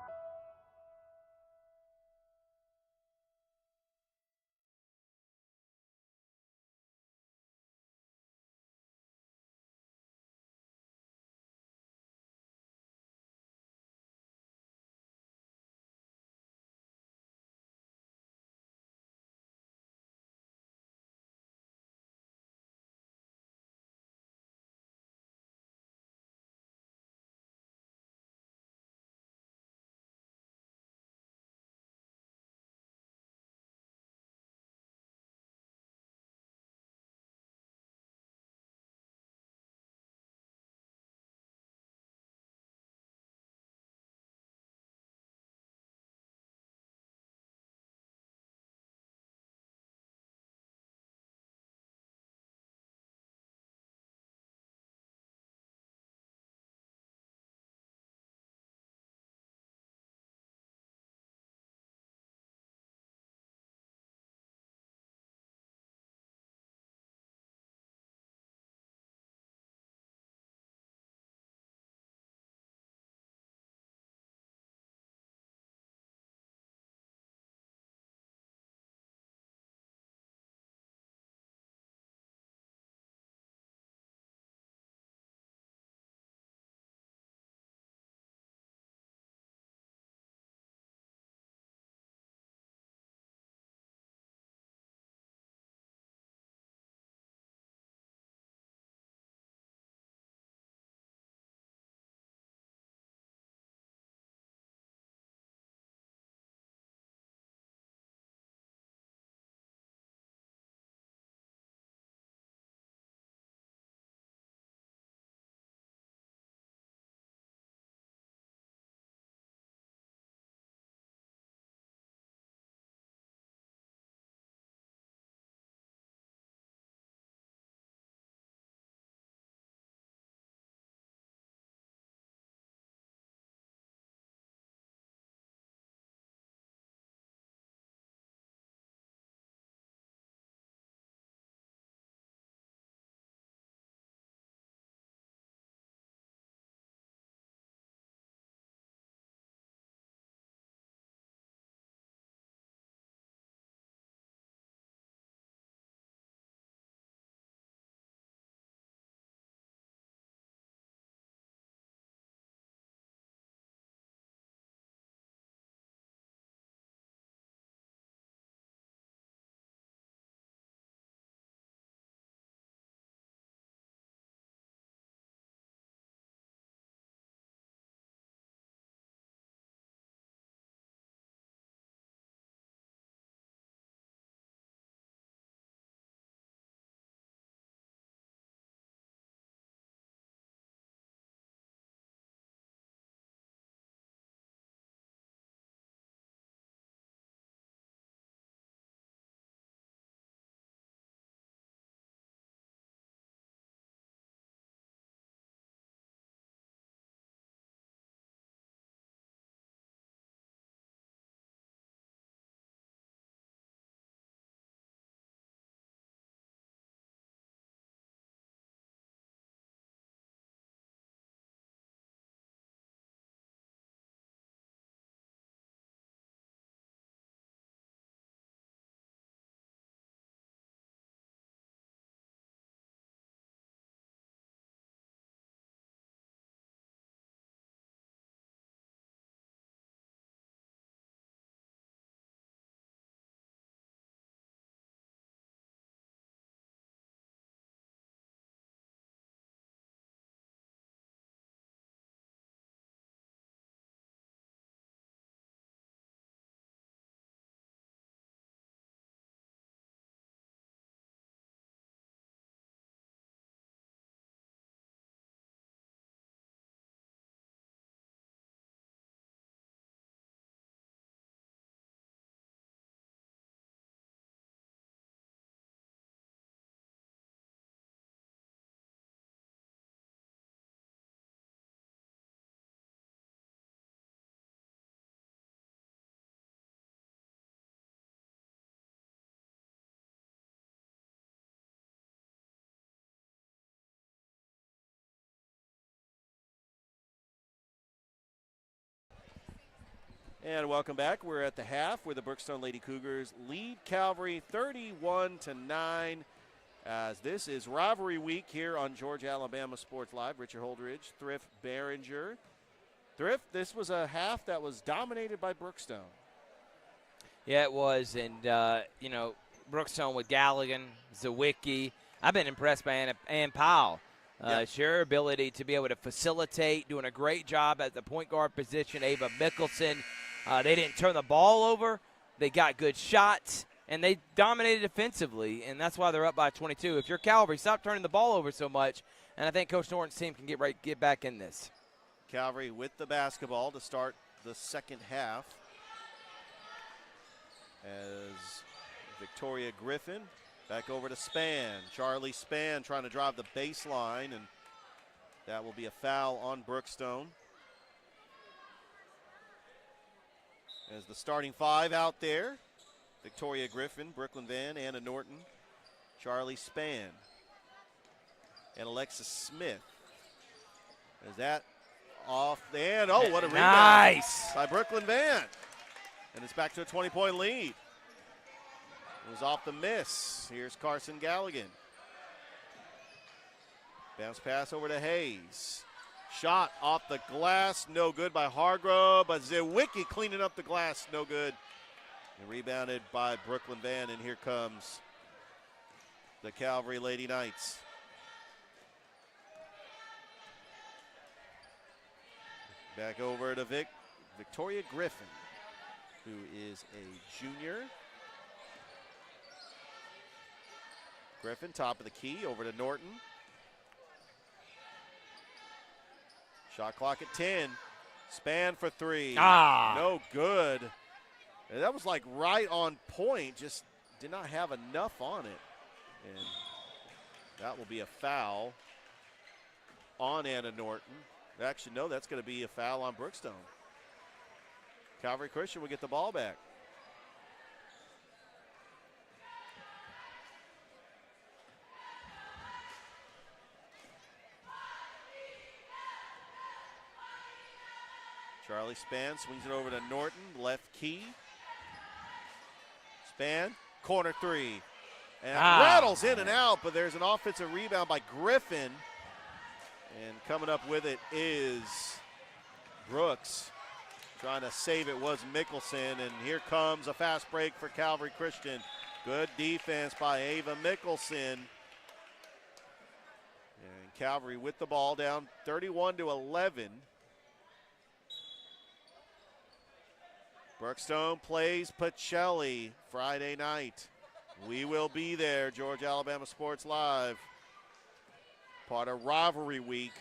And welcome back. We're at the half where the Brookstone Lady Cougars lead Calvary 31-9. As this is rivalry week here on Georgia Alabama Sports Live. Richard Holdridge, Thrift Behringer. Thrift, this was a half that was dominated by Brookstone. Yeah, it was. And, Brookstone with Galligan, Zawicki. I've been impressed by Ann Powell. It's her ability to be able to facilitate, doing a great job at the point guard position. Ava Mickelson, they didn't turn the ball over. They got good shots, and they dominated defensively, and that's why they're up by 22. If you're Calvary, stop turning the ball over so much, and I think Coach Norton's team can get back in this. Calvary with the basketball to start the second half as Victoria Griffin back over to Spann. Charlie Spann trying to drive the baseline, and that will be a foul on Brookstone. As the starting five out there, Victoria Griffin, Brooklyn Van, Anna Norton, Charlie Spann, and Alexis Smith. Is that off the end? Oh, what a rebound. Nice. By Brooklyn Van. And it's back to a 20-point lead. It was off the miss. Here's Carson Galligan. Bounce pass over to Hayes. Shot off the glass, no good by Hargrove, but Zawicki cleaning up the glass, no good. And rebounded by Brooklyn Van, and here comes the Calvary Lady Knights. Back over to Victoria Griffin, who is a junior. Griffin, top of the key, over to Norton. Shot clock at 10. Span for three. No good. And that was like right on point, just did not have enough on it. And that will be a foul on Anna Norton. Actually, no, that's going to be a foul on Brookstone. Calvary Christian will get the ball back. Charlie Spann swings it over to Norton, left key. Spann, corner three. And rattles in and out, but there's an offensive rebound by Griffin. And coming up with it is Brooks. Trying to save it was Mickelson, and here comes a fast break for Calvary Christian. Good defense by Ava Mickelson. And Calvary with the ball down 31-11. Brookstone plays Pacelli Friday night. We will be there, Georgia Alabama Sports Live. Part of rivalry week.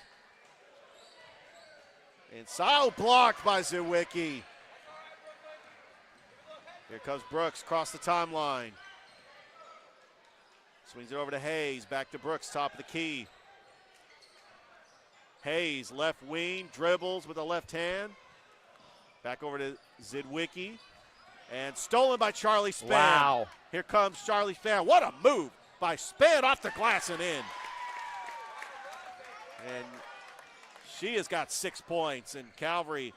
Inside blocked by Zawicki. Here comes Brooks across the timeline. Swings it over to Hayes, back to Brooks, top of the key. Hayes, left wing, dribbles with the left hand. Back over to Zawicki. And stolen by Charlie Spann. Wow. Here comes Charlie Spann. What a move by Spann off the glass and in. And she has got 6 points, and Calvary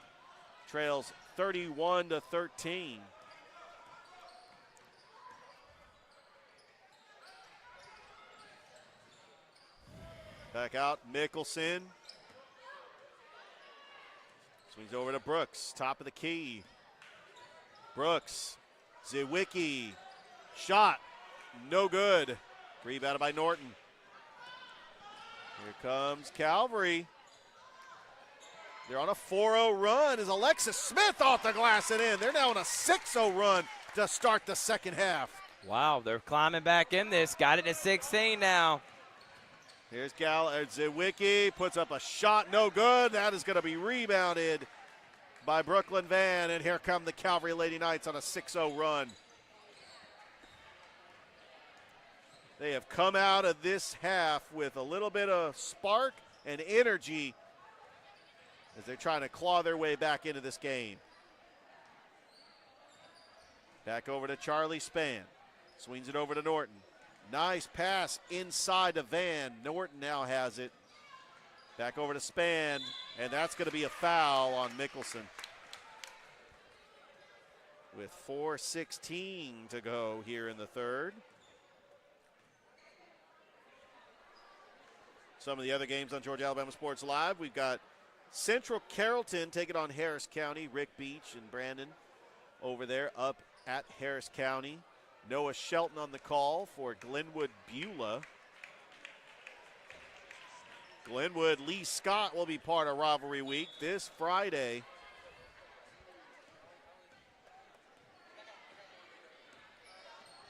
trails 31-13. Back out, Mickelson. Swings over to Brooks, top of the key. Brooks, Zawicki, shot, no good. Rebounded by Norton. Here comes Calvary. They're on a 4-0 run as Alexis Smith off the glass and in. They're now on a 6-0 run to start the second half. Wow, they're climbing back in this. Got it at 16 now. Here's Zawicki, puts up a shot, no good. That is going to be rebounded by Brooklyn Van, and here come the Calvary Lady Knights on a 6-0 run. They have come out of this half with a little bit of spark and energy as they're trying to claw their way back into this game. Back over to Charlie Spann. Swings it over to Norton. Nice pass inside to Van. Norton now has it. Back over to Spann, and that's going to be a foul on Mickelson. with 4:16 to go here in the third. Some of the other games on Georgia Alabama Sports Live, we've got Central Carrollton taking on Harris County. Rick Beach and Brandon over there up at Harris County. Noah Shelton on the call for Glenwood Beulah. Glenwood Lee Scott will be part of Rivalry Week this Friday.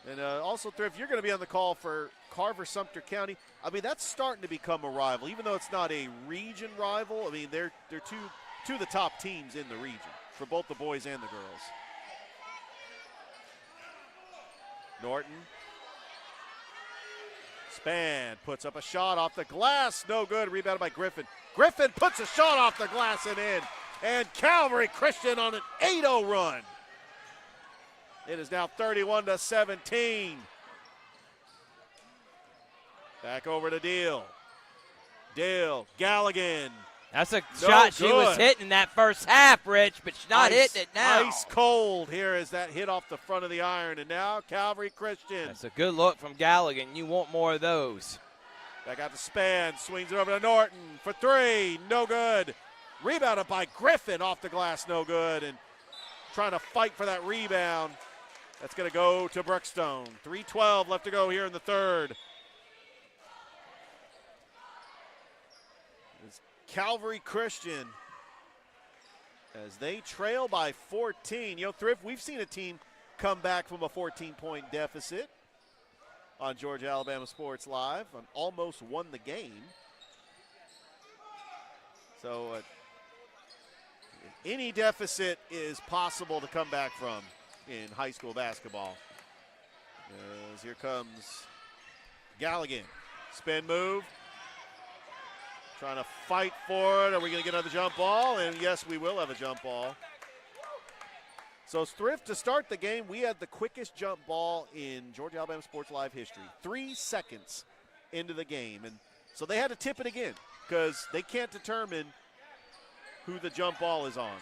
And also, Thrift, you're going to be on the call for Carver Sumter County. I mean, that's starting to become a rival, even though it's not a region rival. I mean, they're two of the top teams in the region for both the boys and the girls. Norton. Span puts up a shot off the glass. No good. Rebounded by Griffin. Griffin puts a shot off the glass and in. And Calvary Christian on an 8-0 run. It is now 31-17. Back over to Deal. Deal. Galligan. That's a shot she was hitting that first half, Rich, but she's not hitting it now. Ice cold here as that hit off the front of the iron. And now Calvary Christian. That's a good look from Galligan. You want more of those. Back out to Span. Swings it over to Norton for three. No good. Rebounded by Griffin off the glass. No good. And trying to fight for that rebound. That's going to go to Brookstone. 3:12 left to go here in the third. It's Calvary Christian as they trail by 14. You know, Thrift, we've seen a team come back from a 14-point deficit on Georgia Alabama Sports Live and almost won the game. So any deficit is possible to come back from in high school basketball. As here comes Galligan. Spin move. Trying to fight for it. Are we going to get another jump ball? And yes, we will have a jump ball. So Thrift, to start the game, we had the quickest jump ball in Georgia Alabama Sports Live history. 3 seconds into the game. And so they had to tip it again because they can't determine who the jump ball is on.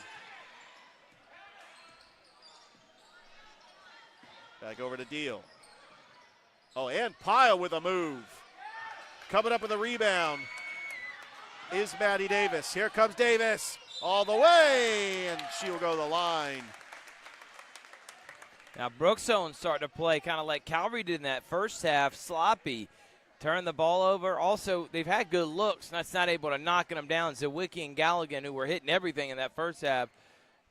Back over to Deal. Oh, and Pyle with a move. Coming up with a rebound is Maddie Davis. Here comes Davis all the way, and she'll go to the line. Now Brookstone starting to play kind of like Calvary did in that first half, sloppy. Turn the ball over. Also, they've had good looks, and that's not able to knocking them down. Zawicki and Galligan, who were hitting everything in that first half,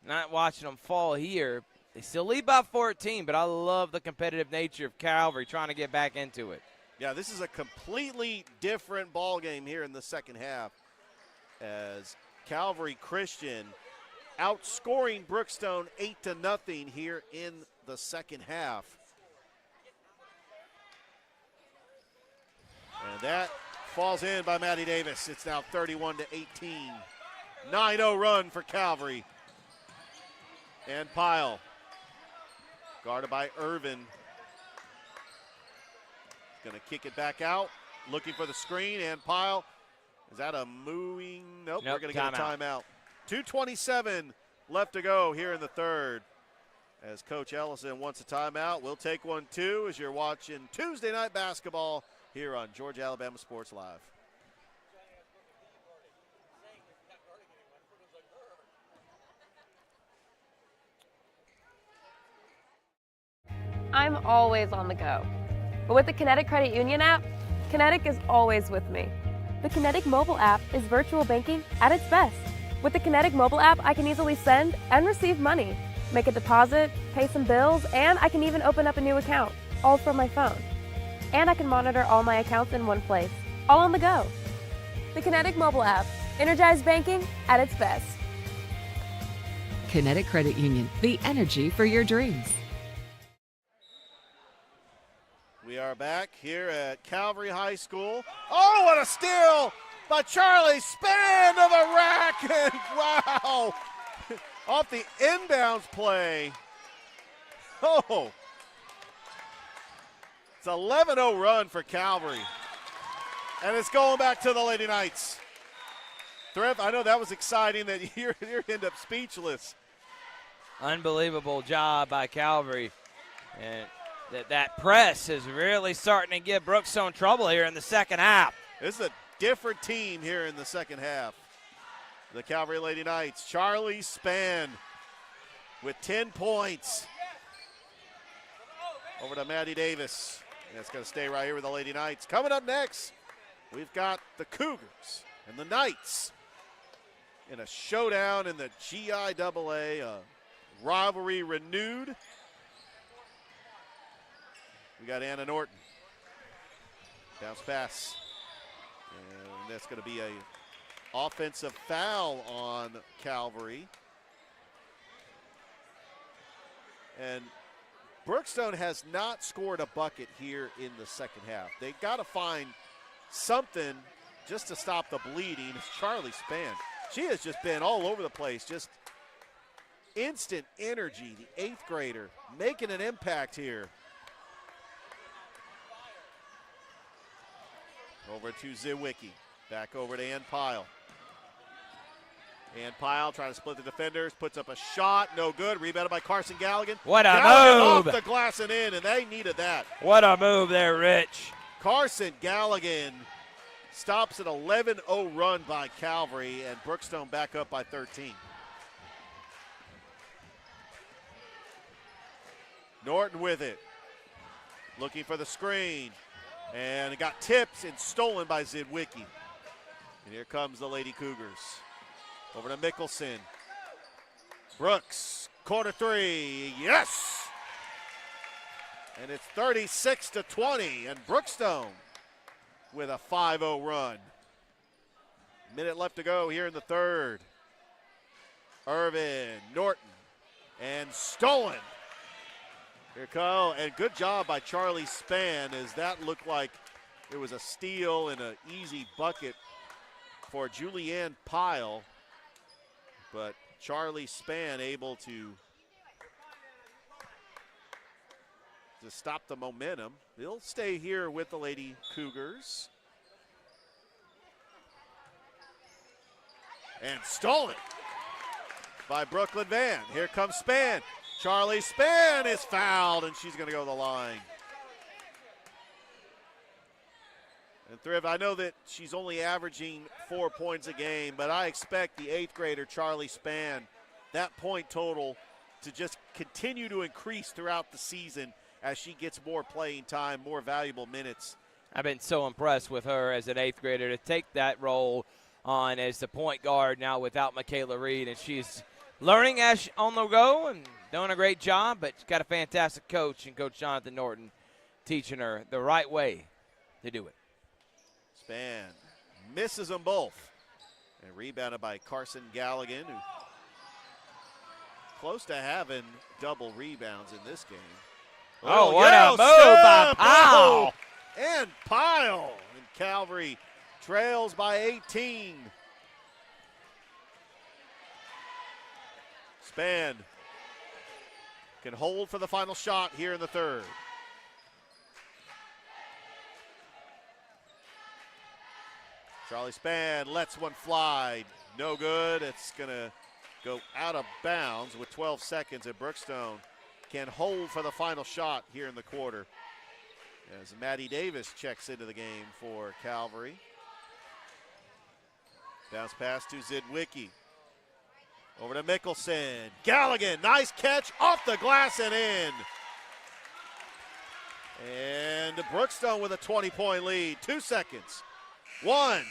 not watching them fall here. They still lead by 14, but I love the competitive nature of Calvary trying to get back into it. Yeah, this is a completely different ball game here in the second half as Calvary Christian outscoring Brookstone 8-0 here in the second half. And that falls in by Maddie Davis. It's now 31-18. 9-0 run for Calvary. And Pyle. Guarded by Irvin. Going to kick it back out. Looking for the screen. And Pyle. Is that a moving? Nope, we're going to get a timeout. 2:27 left to go here in the third. As Coach Ellison wants a timeout, we'll take one too as you're watching Tuesday night basketball here on Georgia Alabama Sports Live. I'm always on the go. But with the Kinetic Credit Union app, Kinetic is always with me. The Kinetic mobile app is virtual banking at its best. With the Kinetic mobile app, I can easily send and receive money, make a deposit, pay some bills, and I can even open up a new account, all from my phone. And I can monitor all my accounts in one place, all on the go. The Kinetic mobile app, energized banking at its best. Kinetic Credit Union, the energy for your dreams. We are back here at Calvary High School. Oh, what a steal by Charlie. Span to the rack, and wow, off the inbounds play. Oh, it's an 11-0 run for Calvary. And it's going back to the Lady Knights. Thrift, I know that was exciting that you end up speechless. Unbelievable job by Calvary. And that press is really starting to give Brookstone trouble here in the second half. This is a different team here in the second half. The Calvary Lady Knights. Charlie Spann with 10 points. Over to Maddie Davis. And it's going to stay right here with the Lady Knights. Coming up next, we've got the Cougars and the Knights in a showdown in the GIAA. Rivalry renewed. We got Anna Norton. Bounce pass. And that's going to be a offensive foul on Calvary. And Brookstone has not scored a bucket here in the second half. They got to find something just to stop the bleeding. It's Charlie Spann. She has just been all over the place, just instant energy. The 8th grader making an impact here. Over to Zywicki. Back over to Ann Pyle. Ann Pyle trying to split the defenders. Puts up a shot. No good. Rebounded by Carson Galligan. What a Galligan move. Off the glass and in, and they needed that. What a move there, Rich. Carson Galligan stops an 11-0 run by Calvary, and Brookstone back up by 13. Norton with it. Looking for the screen. And it got tipped and stolen by Zywicki. And here comes the Lady Cougars. Over to Mickelson. Brooks, corner three, yes! And it's 36-20, and Brookstone with a 5-0 run. Minute left to go here in the third. Irvin, Norton, and stolen. Here go, and good job by Charlie Spann, as that looked like it was a steal and an easy bucket for Julianne Pyle. But Charlie Spann able to stop the momentum. He'll stay here with the Lady Cougars. And stolen by Brooklyn Van. Here comes Spann. Charlie Spann is fouled, and she's going to go to the line. And Thriv, I know that she's only averaging 4 points a game, but I expect the 8th grader, Charlie Spann, that point total to just continue to increase throughout the season as she gets more playing time, more valuable minutes. I've been so impressed with her as an 8th grader to take that role on as the point guard now without Michaela Reed, and she's learning as on the go and doing a great job, but she's got a fantastic coach, and Coach Jonathan Norton teaching her the right way to do it. Spann misses them both. And rebounded by Carson Galligan, who close to having double rebounds in this game. Oh, what a move by Pyle. And Pyle. And Calvary trails by 18. Spann can hold for the final shot here in the third. Charlie Spann lets one fly. No good. It's going to go out of bounds with 12 seconds, and Brookstone can hold for the final shot here in the quarter as Maddie Davis checks into the game for Calvary. Bounce pass to Zywicki. Over to Mickelson. Galligan, nice catch off the glass and in. And Brookstone with a 20-point lead. 2 seconds. 1.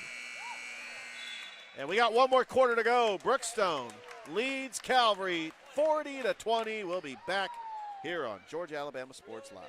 And we got one more quarter to go. Brookstone leads Calvary 40-20. We'll be back here on Georgia Alabama Sports Live.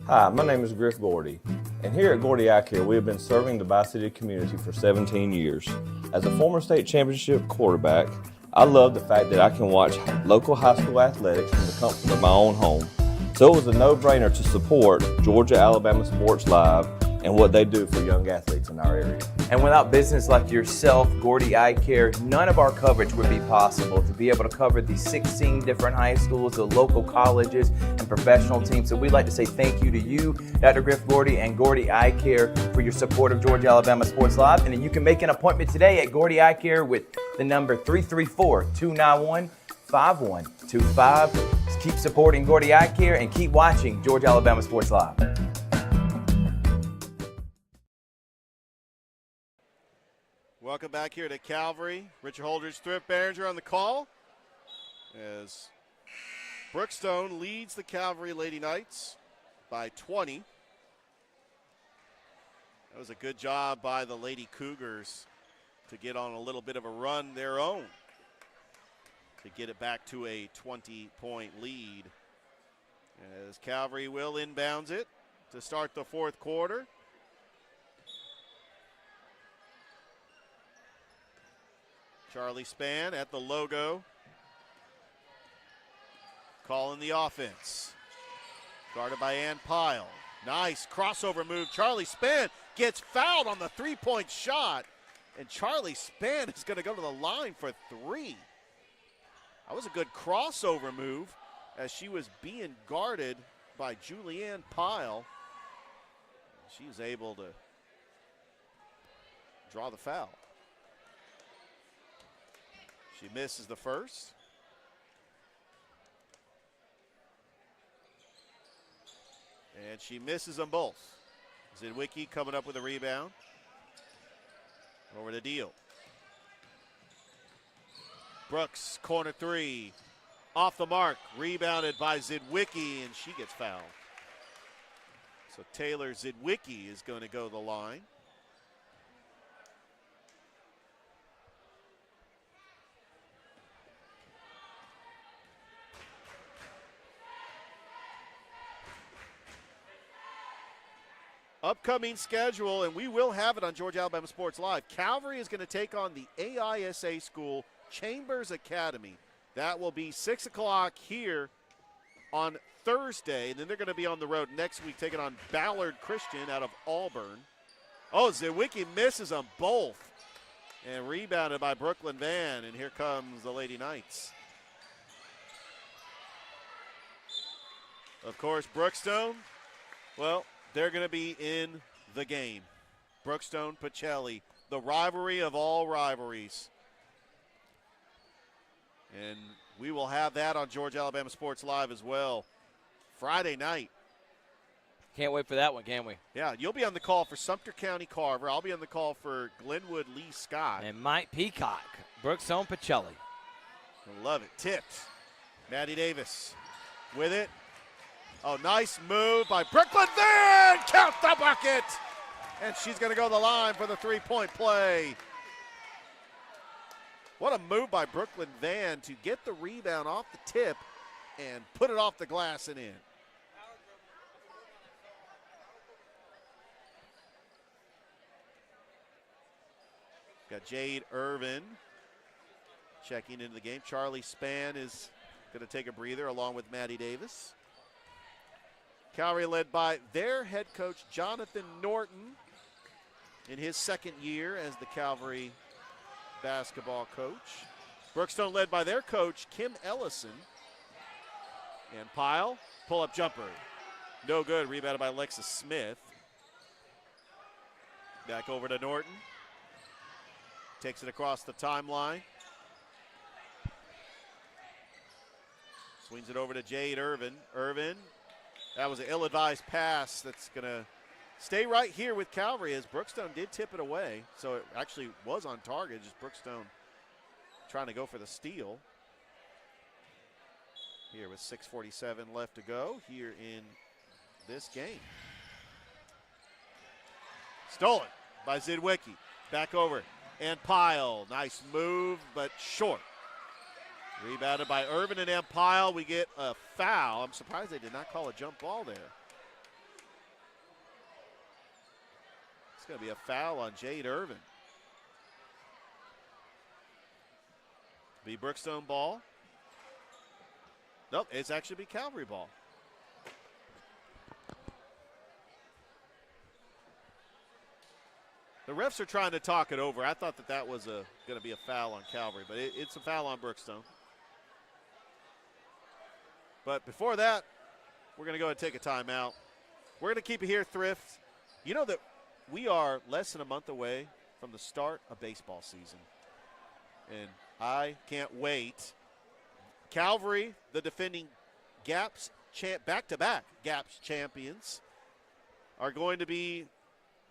Hi, my name is Griff Gordy, and here at Gordy Eye Care, we have been serving the Bi-City community for 17 years. As a former state championship quarterback, I love the fact that I can watch local high school athletics from the comfort of my own home. So it was a no-brainer to support Georgia Alabama Sports Live and what they do for young athletes in our area. And without business like yourself, Gordy Eye Care, none of our coverage would be possible to be able to cover the 16 different high schools, the local colleges, and professional teams. So we'd like to say thank you to you, Dr. Griff Gordy, and Gordy Eye Care for your support of Georgia Alabama Sports Live. And then you can make an appointment today at Gordy Eye Care with the number 334-291-5125. Keep supporting Gordy Eye Care and keep watching Georgia Alabama Sports Live. Welcome back here to Calvary. Richard Holdridge, Thrift Behringer on the call as Brookstone leads the Calvary Lady Knights by 20. That was a good job by the Lady Cougars to get on a little bit of a run their own to get it back to a 20-point lead. As Calvary will inbounds it to start the fourth quarter. Charlie Spann at the logo, calling the offense. Guarded by Ann Pyle. Nice crossover move. Charlie Spann gets fouled on the three-point shot, and Charlie Spann is going to go to the line for three. That was a good crossover move as she was being guarded by Julianne Pyle. She was able to draw the foul. She misses the first. And she misses them both. Zidwicki coming up with a rebound. Over to Deal. Brooks, corner three. Off the mark. Rebounded by Zidwicki, and she gets fouled. So Taylor Zidwicki is going to go to the line. Upcoming schedule, and we will have it on Georgia Alabama Sports Live. Calvary is going to take on the AISA school, Chambers Academy. That will be 6 o'clock here on Thursday, and then they're going to be on the road next week taking on Ballard Christian out of Auburn. Oh, Zewicki misses them both, and rebounded by Brooklyn Van, and here comes the Lady Knights. Of course, Brookstone, well, they're going to be in the game. Brookstone, Pacelli, the rivalry of all rivalries. And we will have that on Georgia Alabama Sports Live as well. Friday night. Can't wait for that one, can we? Yeah, you'll be on the call for Sumter County Carver. I'll be on the call for Glenwood Lee Scott. And Mike Peacock, Brookstone Pacelli. I love it. Tipped. Maddie Davis with it. Oh, nice move by Brooklyn Van. Count the bucket. And she's going to go to the line for the three-point play. What a move by Brooklyn Van to get the rebound off the tip and put it off the glass and in. Got Jade Irvin checking into the game. Charlie Spann is going to take a breather along with Maddie Davis. Calvary led by their head coach, Jonathan Norton, in his second year as the Calvary basketball coach. Brookstone led by their coach, Kim Ellison. And Pyle, pull-up jumper. No good, rebounded by Alexis Smith. Back over to Norton. Takes it across the timeline. Swings it over to Jade Irvin. Irvin. That was an ill-advised pass that's going to stay right here with Calvary as Brookstone did tip it away. So it actually was on target, just Brookstone trying to go for the steal. Here with 6:47 left to go here in this game. Stolen by Zidwicki. Back over. And Pyle. Nice move, but short. Rebounded by Irvin and Empile. We get a foul. I'm surprised they did not call a jump ball there. It's going to be a foul on Jade Irvin. Be Brookstone ball. Nope, it's actually be Calvary ball. The refs are trying to talk it over. I thought that was going to be a foul on Calvary, but it's a foul on Brookstone. But before that, we're going to go ahead and take a timeout. We're going to keep it here, Thrift. You know that we are less than a month away from the start of baseball season. And I can't wait. Calvary, the defending back-to-back GAPS champions, are going to be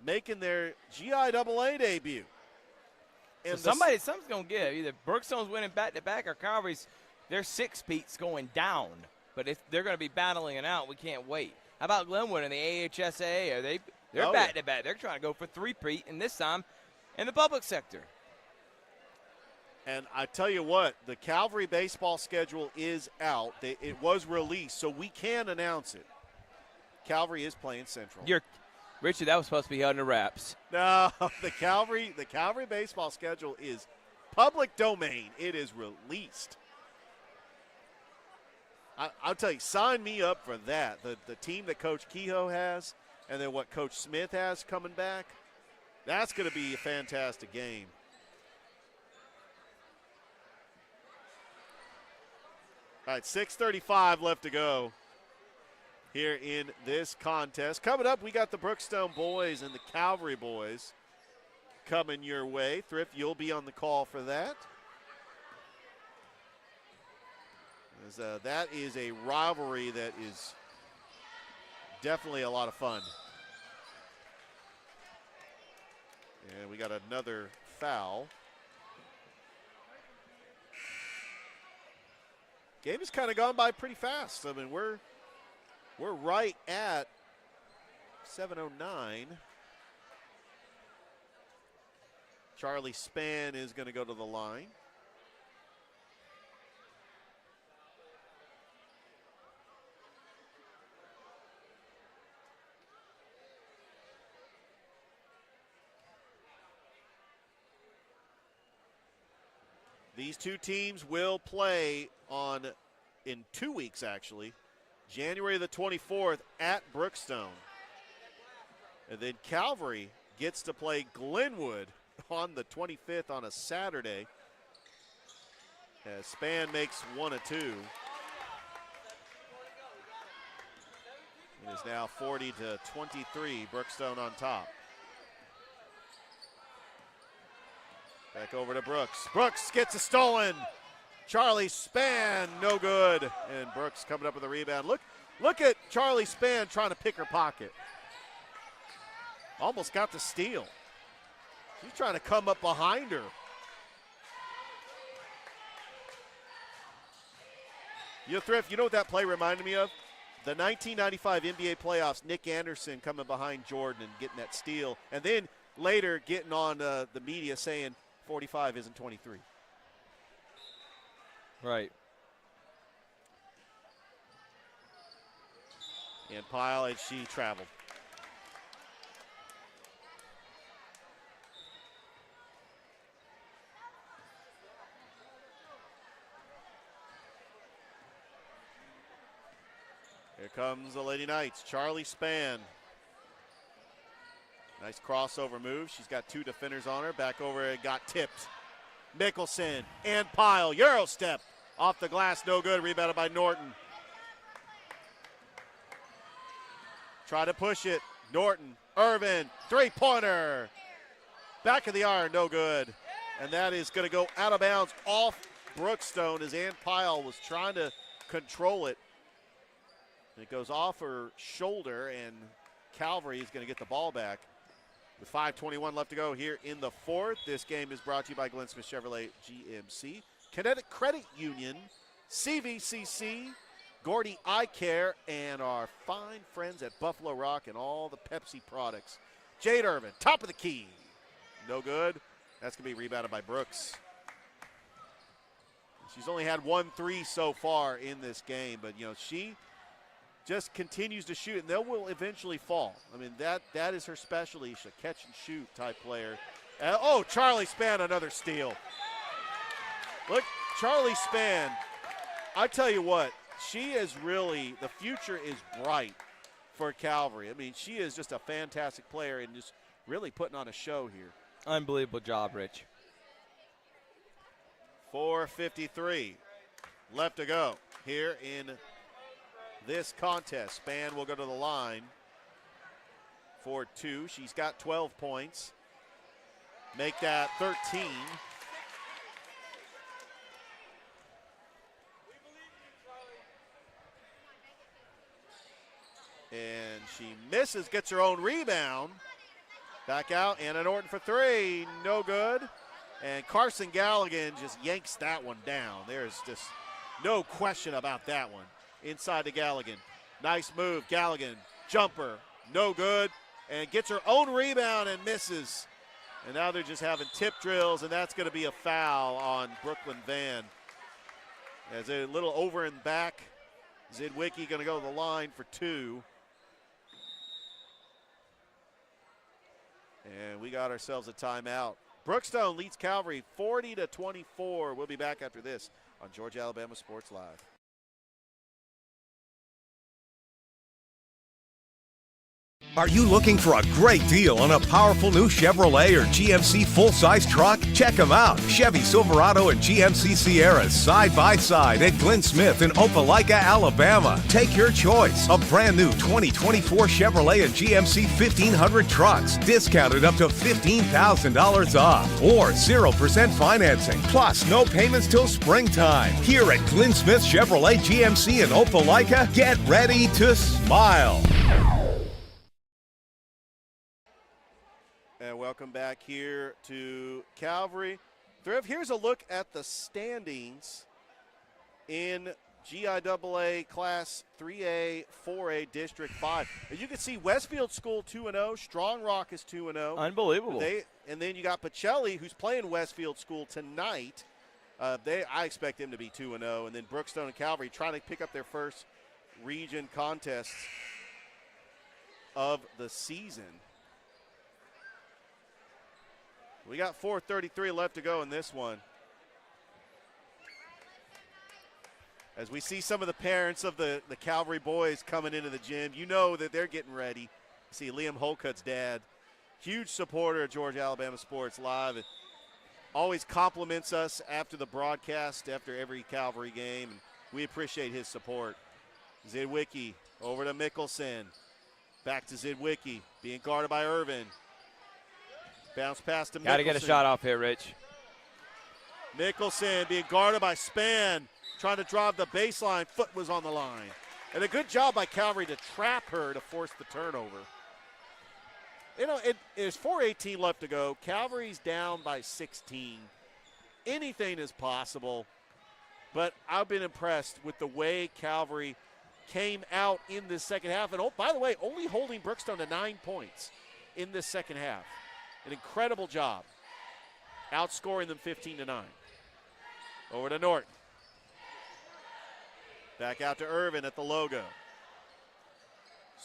making their GIAA debut. And so something's going to give. Either Brookstone's winning back-to-back or Calvary's, their six-peat's going down. But if they're going to be battling it out, we can't wait. How about Glenwood in the AHSAA? They're back-to-back. They're trying to go for three-peat, and this time in the public sector. And I tell you what, the Calvary baseball schedule is out. It was released, so we can announce it. Calvary is playing Central. Richard, that was supposed to be under wraps. No, the Calvary baseball schedule is public domain. It is released. I'll tell you, sign me up for that. The team that Coach Kehoe has, and then what Coach Smith has coming back, that's going to be a fantastic game. All right, 6:35 left to go here in this contest. Coming up, we got the Brookstone boys and the Calvary boys coming your way. Thrift, you'll be on the call for that. That is a rivalry that is definitely a lot of fun. And we got another foul. Game has kind of gone by pretty fast. I mean, we're right at 7:09. Charlie Spann is going to go to the line. These two teams will play in 2 weeks, actually. January the 24th at Brookstone. And then Calvary gets to play Glenwood on the 25th on a Saturday. As Spann makes 1 of 2. It is now 40-23, Brookstone on top. Back over to Brooks. Brooks gets a stolen. Charlie Spann, no good. And Brooks coming up with a rebound. Look at Charlie Spann trying to pick her pocket. Almost got the steal. She's trying to come up behind her. Thrift, you know what that play reminded me of? The 1995 NBA playoffs, Nick Anderson coming behind Jordan and getting that steal. And then later getting on the media saying 45 isn't 23. Right. And Pyle, and she traveled. Here comes the Lady Knights. Charlie Spann. Nice crossover move. She's got two defenders on her. Back over it, got tipped. Mickelson and Pyle. Euro step off the glass, no good. Rebounded by Norton. Try to push it. Norton, Irvin, three-pointer. Back of the iron, no good. And that is going to go out of bounds off Brookstone as Ann Pyle was trying to control it. It goes off her shoulder, and Calvary is going to get the ball back. With 5:21 left to go here in the fourth. This game is brought to you by Glenn Smith Chevrolet GMC, Kinetic Credit Union, CVCC, Gordy Eye Care, and our fine friends at Buffalo Rock and all the Pepsi products. Jade Irvin, top of the key. No good. That's going to be rebounded by Brooks. She's only had 1 3 so far in this game, but, she just continues to shoot, and they will eventually fall. I mean, that is her specialty. She's a catch-and-shoot type player. Charlie Spann, another steal. Look, Charlie Spann, I tell you what, she is really, the future is bright for Calvary. I mean, she is just a fantastic player, and just really putting on a show here. Unbelievable job, Rich. 4:53 left to go here in this contest. Span will go to the line for 2. She's got 12 points. Make that 13. And she misses, gets her own rebound. Back out, Anna Norton for 3, no good. And Carson Galligan just yanks that one down. There's just no question about that one. Inside to Galligan. Nice move, Galligan. Jumper, no good. And gets her own rebound and misses. And now they're just having tip drills, and that's going to be a foul on Brooklyn Van. As a little over and back, Zidwicki going to go to the line for 2. And we got ourselves a timeout. Brookstone leads Calvary 40-24. We'll be back after this on Georgia Alabama Sports Live. Are you looking for a great deal on a powerful new Chevrolet or GMC full-size truck? Check them out. Chevy Silverado and GMC Sierras side by side at Glenn Smith in Opelika, Alabama. Take your choice of brand new 2024 Chevrolet and GMC 1500 trucks, discounted up to $15,000 off, or 0% financing, plus no payments till springtime. Here at Glenn Smith Chevrolet GMC in Opelika, get ready to smile. And welcome back here to Calvary. Thrift, here's a look at the standings in GIAA Class 3A, 4A District 5. As you can see, Westfield School 2-0, Strong Rock is 2-0. Unbelievable. And then you got Pacelli, who's playing Westfield School tonight. I expect them to be 2-0. And then Brookstone and Calvary trying to pick up their first region contests of the season. We got 4:33 left to go in this one. As we see some of the parents of the Calvary boys coming into the gym, you know that they're getting ready. See Liam Holcutt's dad, huge supporter of Georgia Alabama Sports Live. It always compliments us after the broadcast, after every Calvary game, and we appreciate his support. Zidwicki over to Mickelson. Back to Zidwicki, being guarded by Irvin. Bounce pass to Mickelson. Got to get a shot off here, Rich. Mickelson being guarded by Span, trying to drive the baseline. Foot was on the line. And a good job by Calvary to trap her to force the turnover. You know, there's 4:18 left to go. Calvary's down by 16. Anything is possible. But I've been impressed with the way Calvary came out in this second half. And, oh, by the way, only holding Brookstone to 9 points in this second half. An incredible job, outscoring them 15-9. Over to Norton. Back out to Irvin at the logo.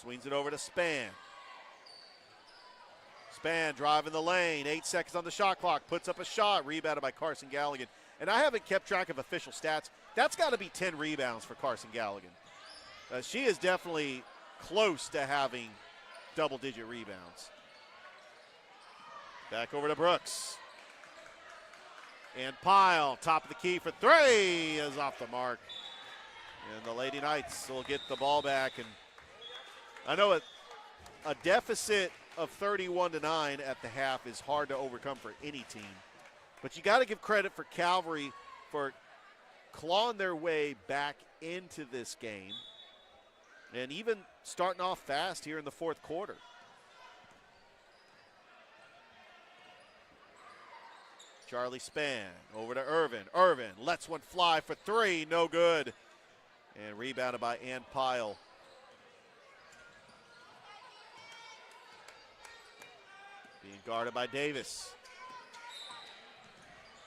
Swings it over to Span. Span driving the lane, 8 seconds on the shot clock, puts up a shot, rebounded by Carson Galligan. And I haven't kept track of official stats. That's got to be 10 rebounds for Carson Galligan. She is definitely close to having double-digit rebounds. Back over to Brooks. And Pyle, top of the key for 3, is off the mark. And the Lady Knights will get the ball back. And I know a deficit of 31-9 at the half is hard to overcome for any team. But you got to give credit for Calvary for clawing their way back into this game. And even starting off fast here in the fourth quarter. Charlie Span over to Irvin. Irvin lets one fly for 3, no good. And rebounded by Ann Pyle. Being guarded by Davis.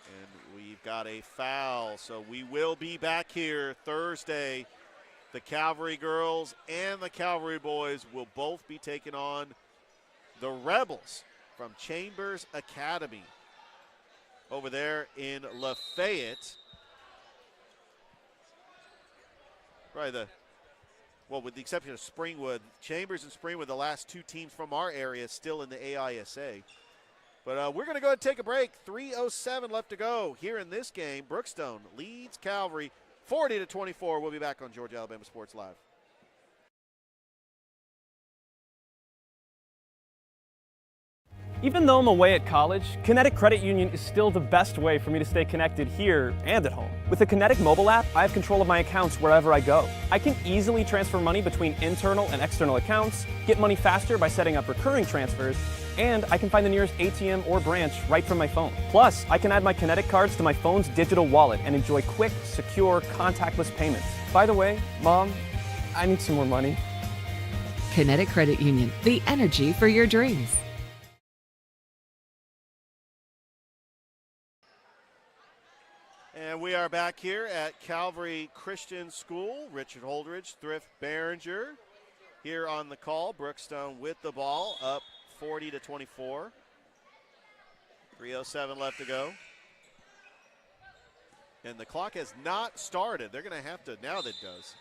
And we've got a foul, so we will be back here Thursday. The Calvary girls and the Calvary boys will both be taking on the Rebels from Chambers Academy over there in Lafayette. Probably well, with the exception of Springwood, Chambers and Springwood, the last two teams from our area still in the AISA. But we're going to go ahead and take a break. 3:07 left to go here in this game. Brookstone leads Calvary 40-24. We'll be back on Georgia Alabama Sports Live. Even though I'm away at college, Kinetic Credit Union is still the best way for me to stay connected here and at home. With the Kinetic mobile app, I have control of my accounts wherever I go. I can easily transfer money between internal and external accounts, get money faster by setting up recurring transfers, and I can find the nearest ATM or branch right from my phone. Plus, I can add my Kinetic cards to my phone's digital wallet and enjoy quick, secure, contactless payments. By the way, Mom, I need some more money. Kinetic Credit Union, the energy for your dreams. And we are back here at Calvary Christian School. Richard Holdridge, Thrift Behringer here on the call. Brookstone with the ball, up 40-24. 3:07 left to go. And the clock has not started. They're going to have to, now that it does.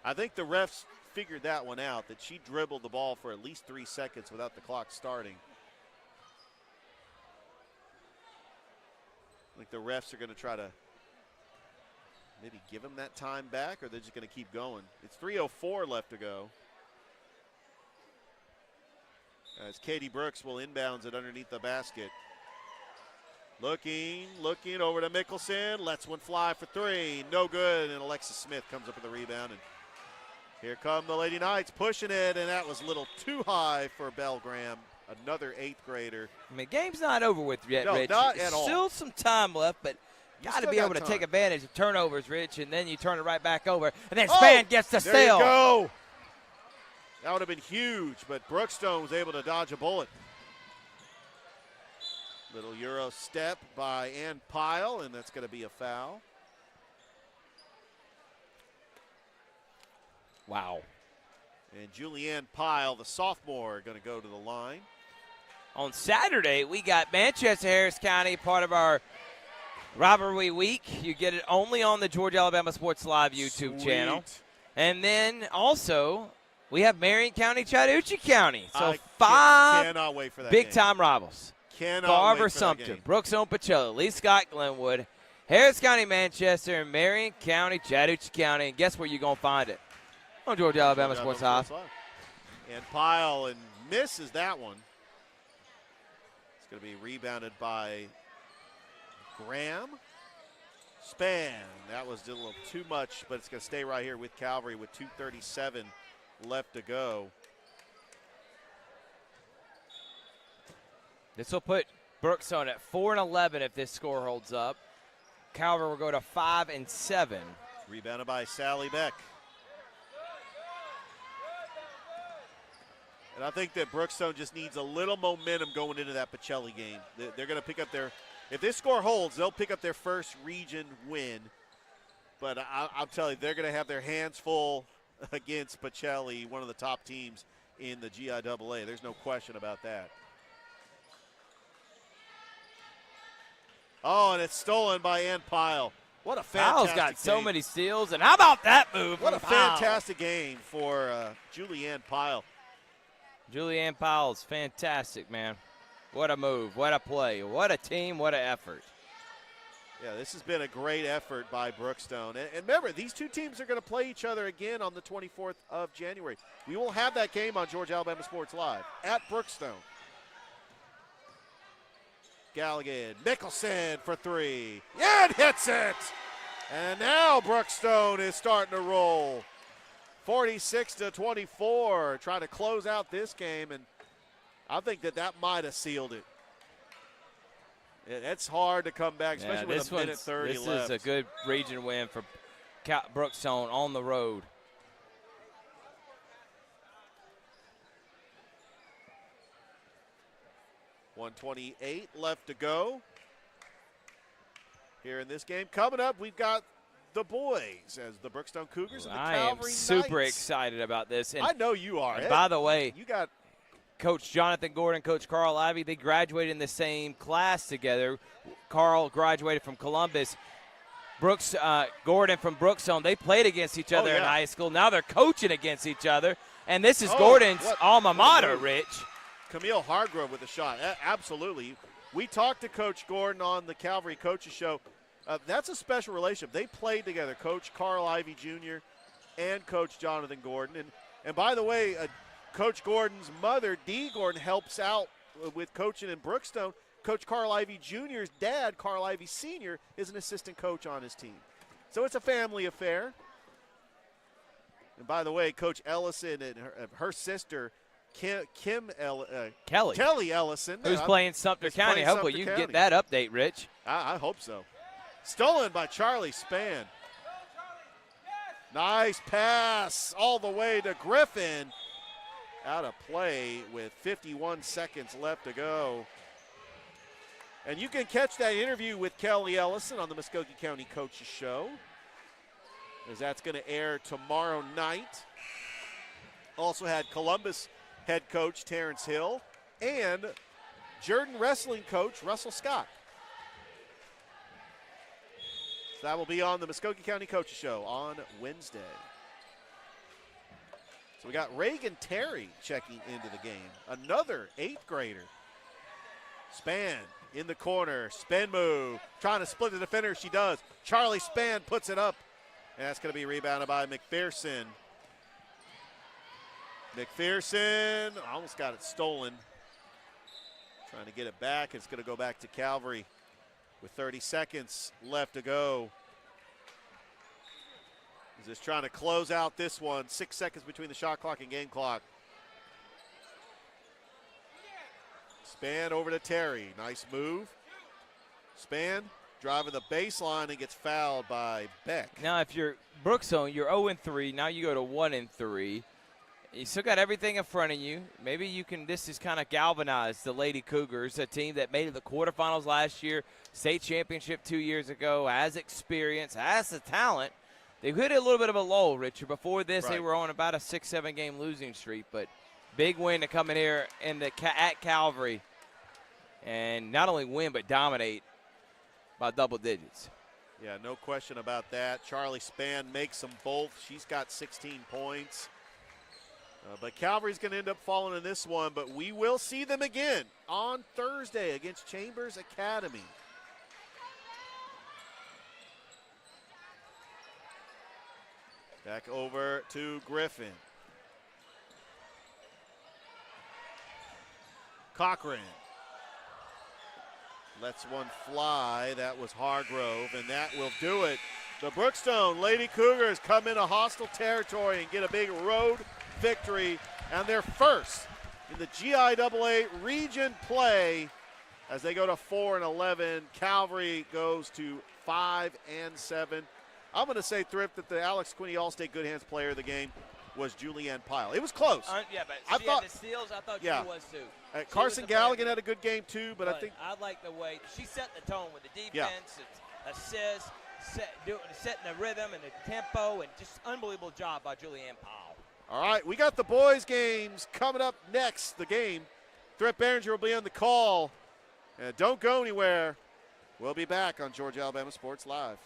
I think the refs figured that one out, that she dribbled the ball for at least 3 seconds without the clock starting. I think the refs are going to try to maybe give him that time back, or they're just going to keep going. It's 3:04 left to go. As Katie Brooks will inbounds it underneath the basket. Looking over to Mickelson. Lets one fly for three. No good, and Alexis Smith comes up with the rebound. And here come the Lady Knights pushing it, and that was a little too high for Belle Graham, another 8th grader. I mean, game's not over with yet, No, Rich. not at all. Still some time left, but got to be able to take advantage of turnovers, Rich, and then you turn it right back over. And then Span gets the steal. There you go. That would have been huge, but Brookstone was able to dodge a bullet. Little Euro step by Ann Pyle, and that's going to be a foul. Wow. And Julianne Pyle, the sophomore, going to go to the line. On Saturday, we got Manchester-Harris County, part of our rivalry week. You get it only on the Georgia Alabama Sports Live YouTube channel. And then also, we have Marion County, Chattahoochee County. So cannot wait for that big-time rivals. Carver Sumter, Brookstone, Pacello, Lee Scott, Glenwood, Harris County, Manchester, and Marion County, Chattahoochee County. And guess where you're going to find it? On Georgia Alabama Sports Live. And Pyle and misses that one. It's going to be rebounded by Graham. Span. That was a little too much, but it's going to stay right here with Calvary with 2:37 left to go. This will put Brookstone at 4-11 if this score holds up. Calvary will go to 5-7. Rebounded by Sally Beck. And I think that Brookstone just needs a little momentum going into that Pacelli game. They're going to pick up their, if this score holds, they'll pick up their first region win. But I'll tell you, they're going to have their hands full against Pacelli, one of the top teams in the GIAA. There's no question about that. Oh, and it's stolen by Ann Pyle. What a fantastic Pyle's got game. so many steals, and how about that move? What a Pyle? fantastic game for Julianne Pyle. Julianne Pyle's fantastic, man. What a move, what a play, what a team, what an effort. Yeah, this has been a great effort by Brookstone. And remember, these two teams are going to play each other again on the 24th of January. We will have that game on Georgia Alabama Sports Live at Brookstone. Galligan, Mickelson for three. Yeah, it hits it! And now Brookstone is starting to roll. 46-24, trying to close out this game, and I think that might have sealed it. It's hard to come back, especially with a minute 30 left. This is a good region win for Brookstone on the road. .128 left to go here in this game. Coming up, we've got the boys as the Brookstone Cougars and the Calvary Knights. I am super excited about this. And I know you are. And by the way, you got Coach Jonathan Gordon, Coach Carl Ivey, they graduated in the same class together. Carl graduated from Columbus. Gordon from Brookstone. They played against each other in yeah. high school. Now they're coaching against each other. And this is Oh, Gordon's what- alma mater, what a move. Rich. Camille Hargrove with a shot. Absolutely. We talked to Coach Gordon on the Calvary Coaches Show. That's a special relationship. They played together, Coach Carl Ivy Jr. and Coach Jonathan Gordon. And by the way, Coach Gordon's mother, Dee Gordon, helps out with coaching in Brookstone. Coach Carl Ivy Jr.'s dad, Carl Ivy Sr., is an assistant coach on his team. So it's a family affair. And by the way, Coach Ellison and her sister, Kelly Ellison, Who's playing Sumter County. Hopefully you can get that update, Rich. I hope so. Stolen by Charlie Spann. Nice pass all the way to Griffin. Out of play with 51 seconds left to go. And you can catch that interview with Kelly Ellison on the Muskogee County Coaches Show, as that's going to air tomorrow night. Also had Columbus head coach Terrence Hill and Jordan wrestling coach Russell Scott. So that will be on the Muskogee County Coaches Show on Wednesday. So we got Reagan Terry checking into the game, another 8th grader. Spann in the corner, spin move, trying to split the defender. She does. Charlie Spann puts it up, and that's going to be rebounded by McPherson. McPherson almost got it stolen. Trying to get it back. It's going to go back to Calvary with 30 seconds left to go. He's just trying to close out this one. 6 seconds between the shot clock and game clock. Spann over to Terry. Nice move. Spann driving the baseline and gets fouled by Beck. Now, if you're Brookstone, you're 0-3. Now you go to 1-3. You still got everything in front of you. Maybe you can. This is kind of galvanized the Lady Cougars, a team that made it the quarterfinals last year, state championship 2 years ago, has experience, has the talent. They hit a little bit of a lull, Richard. Before this, They were on about a 6-7 game losing streak, but big win to come in here at Calvary and not only win but dominate by double digits. Yeah, no question about that. Charlie Spann makes them both. She's got 16 points. But Calvary's going to end up falling in this one, but we will see them again on Thursday against Chambers Academy. Back over to Griffin. Cochran lets one fly. That was Hargrove, and that will do it. The Brookstone Lady Cougars come into hostile territory and get a big road victory, and they're first in the GIAA region play as they go to 4-11. Calvary goes to 5-7. I'm going to say, Thrift, that the Alex Quinney All-State Good Hands player of the game was Julianne Pyle. It was close. Yeah, but she had the steals. I thought she was too. Carson Galligan had a good game too, but I think I like the way she set the tone with the defense, assists, setting the rhythm and the tempo, and just unbelievable job by Julianne Powell. All right, we got the boys' games coming up next. The game. Thrift Behringer will be on the call. Don't go anywhere. We'll be back on Georgia Alabama Sports Live.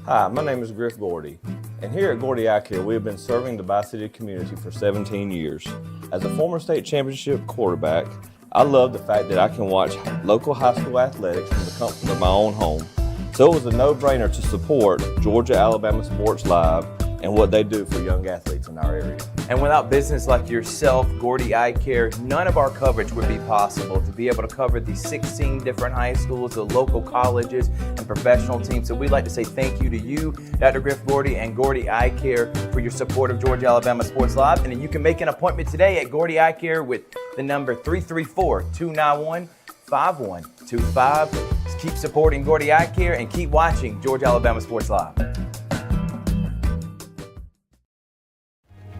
Hi, my name is Griff Gordy, and here at Gordy Eye Care, we have been serving the Bi-City community for 17 years. As a former state championship quarterback, I love the fact that I can watch local high school athletics from the comfort of my own home. So it was a no-brainer to support Georgia Alabama Sports Live and what they do for young athletes in our area. And without business like yourself, Gordy Eye Care, none of our coverage would be possible to be able to cover the 16 different high schools, the local colleges, and professional teams. So we'd like to say thank you to you, Dr. Griff Gordy, and Gordy Eye Care for your support of Georgia Alabama Sports Live. And you can make an appointment today at Gordy Eye Care with the number 334-291-5125. Keep supporting Gordy Eye Care and keep watching Georgia Alabama Sports Live.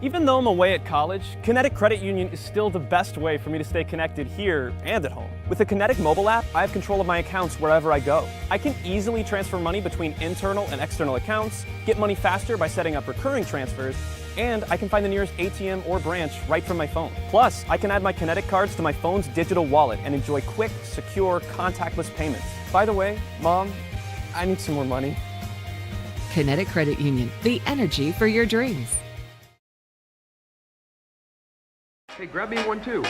Even though I'm away at college, Kinetic Credit Union is still the best way for me to stay connected here and at home. With the Kinetic mobile app, I have control of my accounts wherever I go. I can easily transfer money between internal and external accounts, get money faster by setting up recurring transfers, And I can find the nearest ATM or branch right from my phone. Plus, I can add my Kinetic cards to my phone's digital wallet and enjoy quick, secure, contactless payments. By the way, Mom, I need some more money. Kinetic Credit Union, the energy for your dreams. Hey, grab me one too.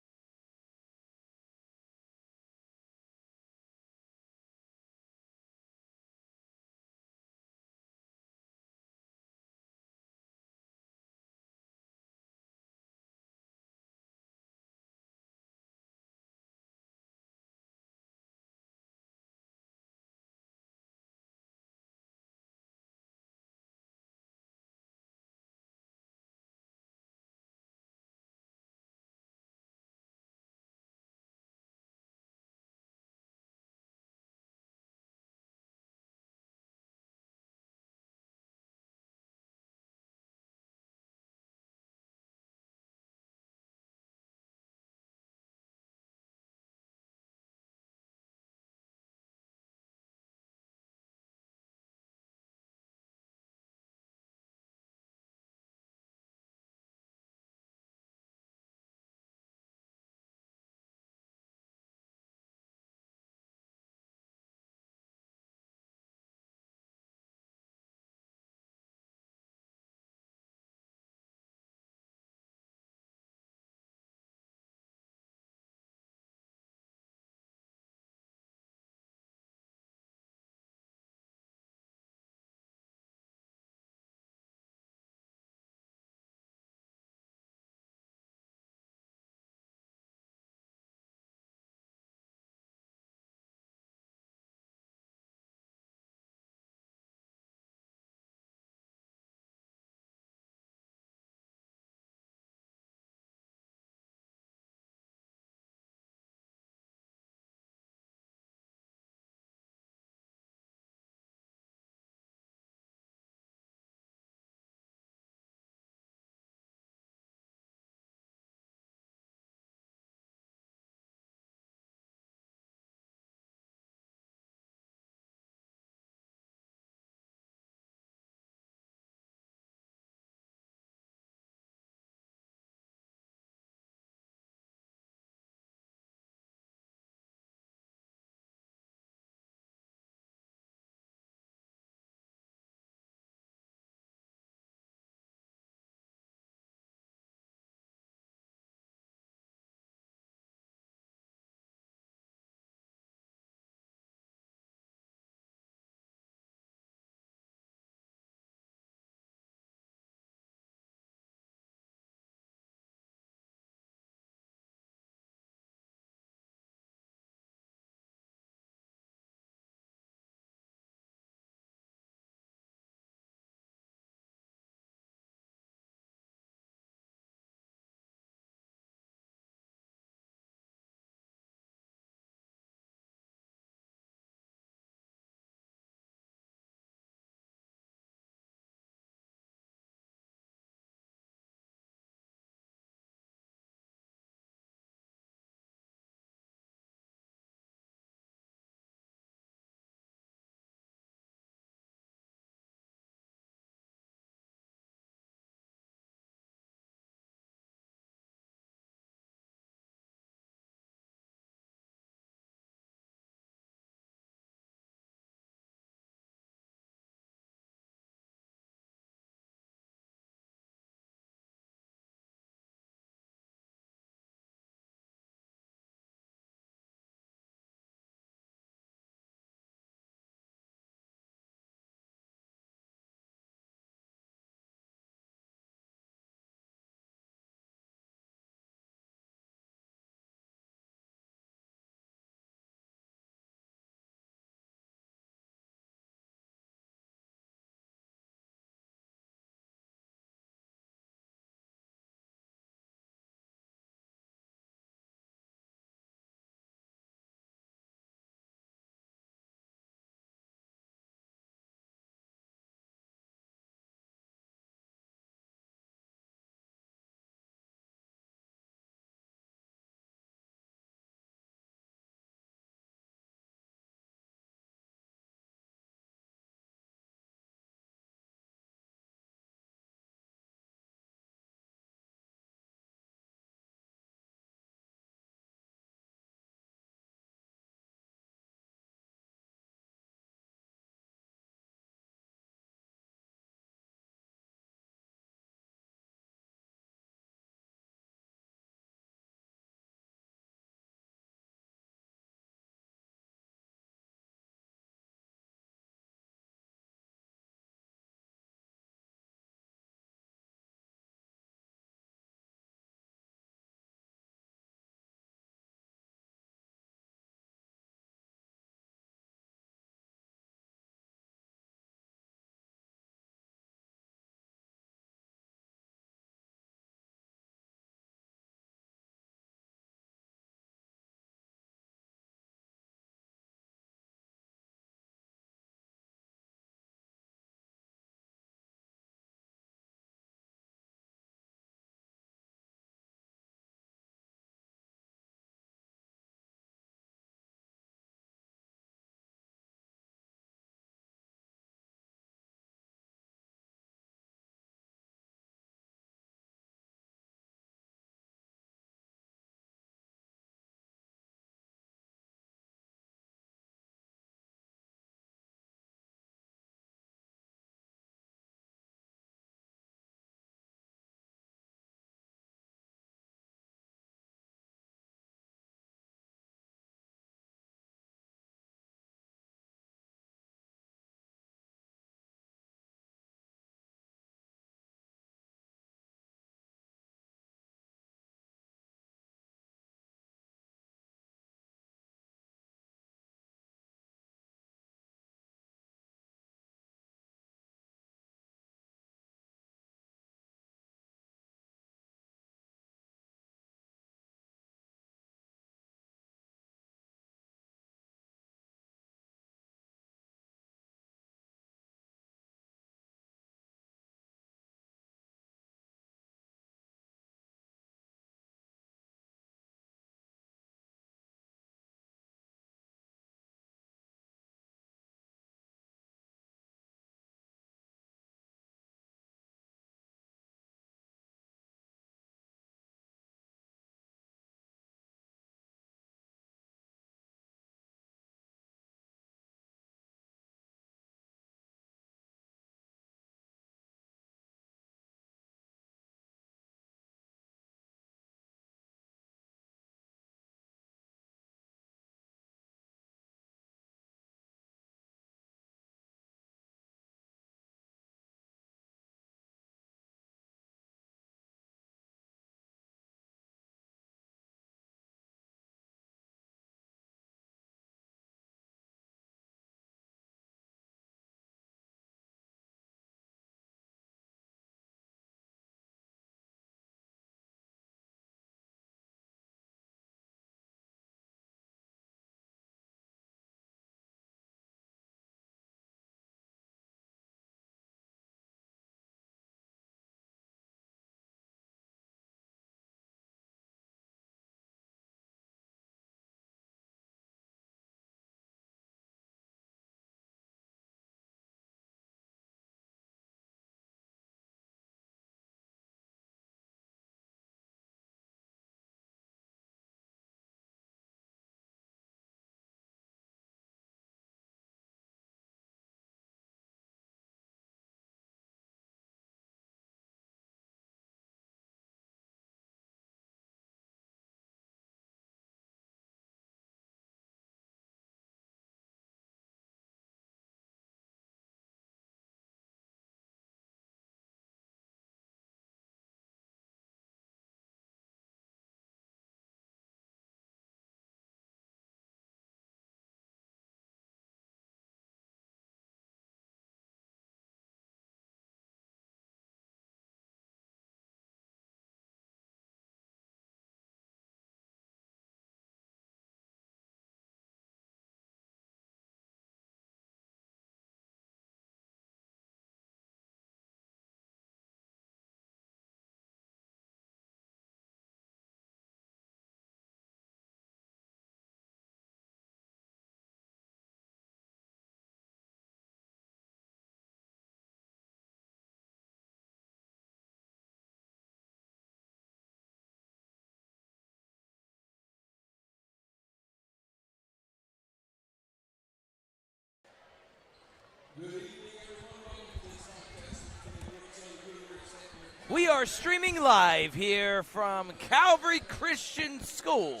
We are streaming live here from Calvary Christian School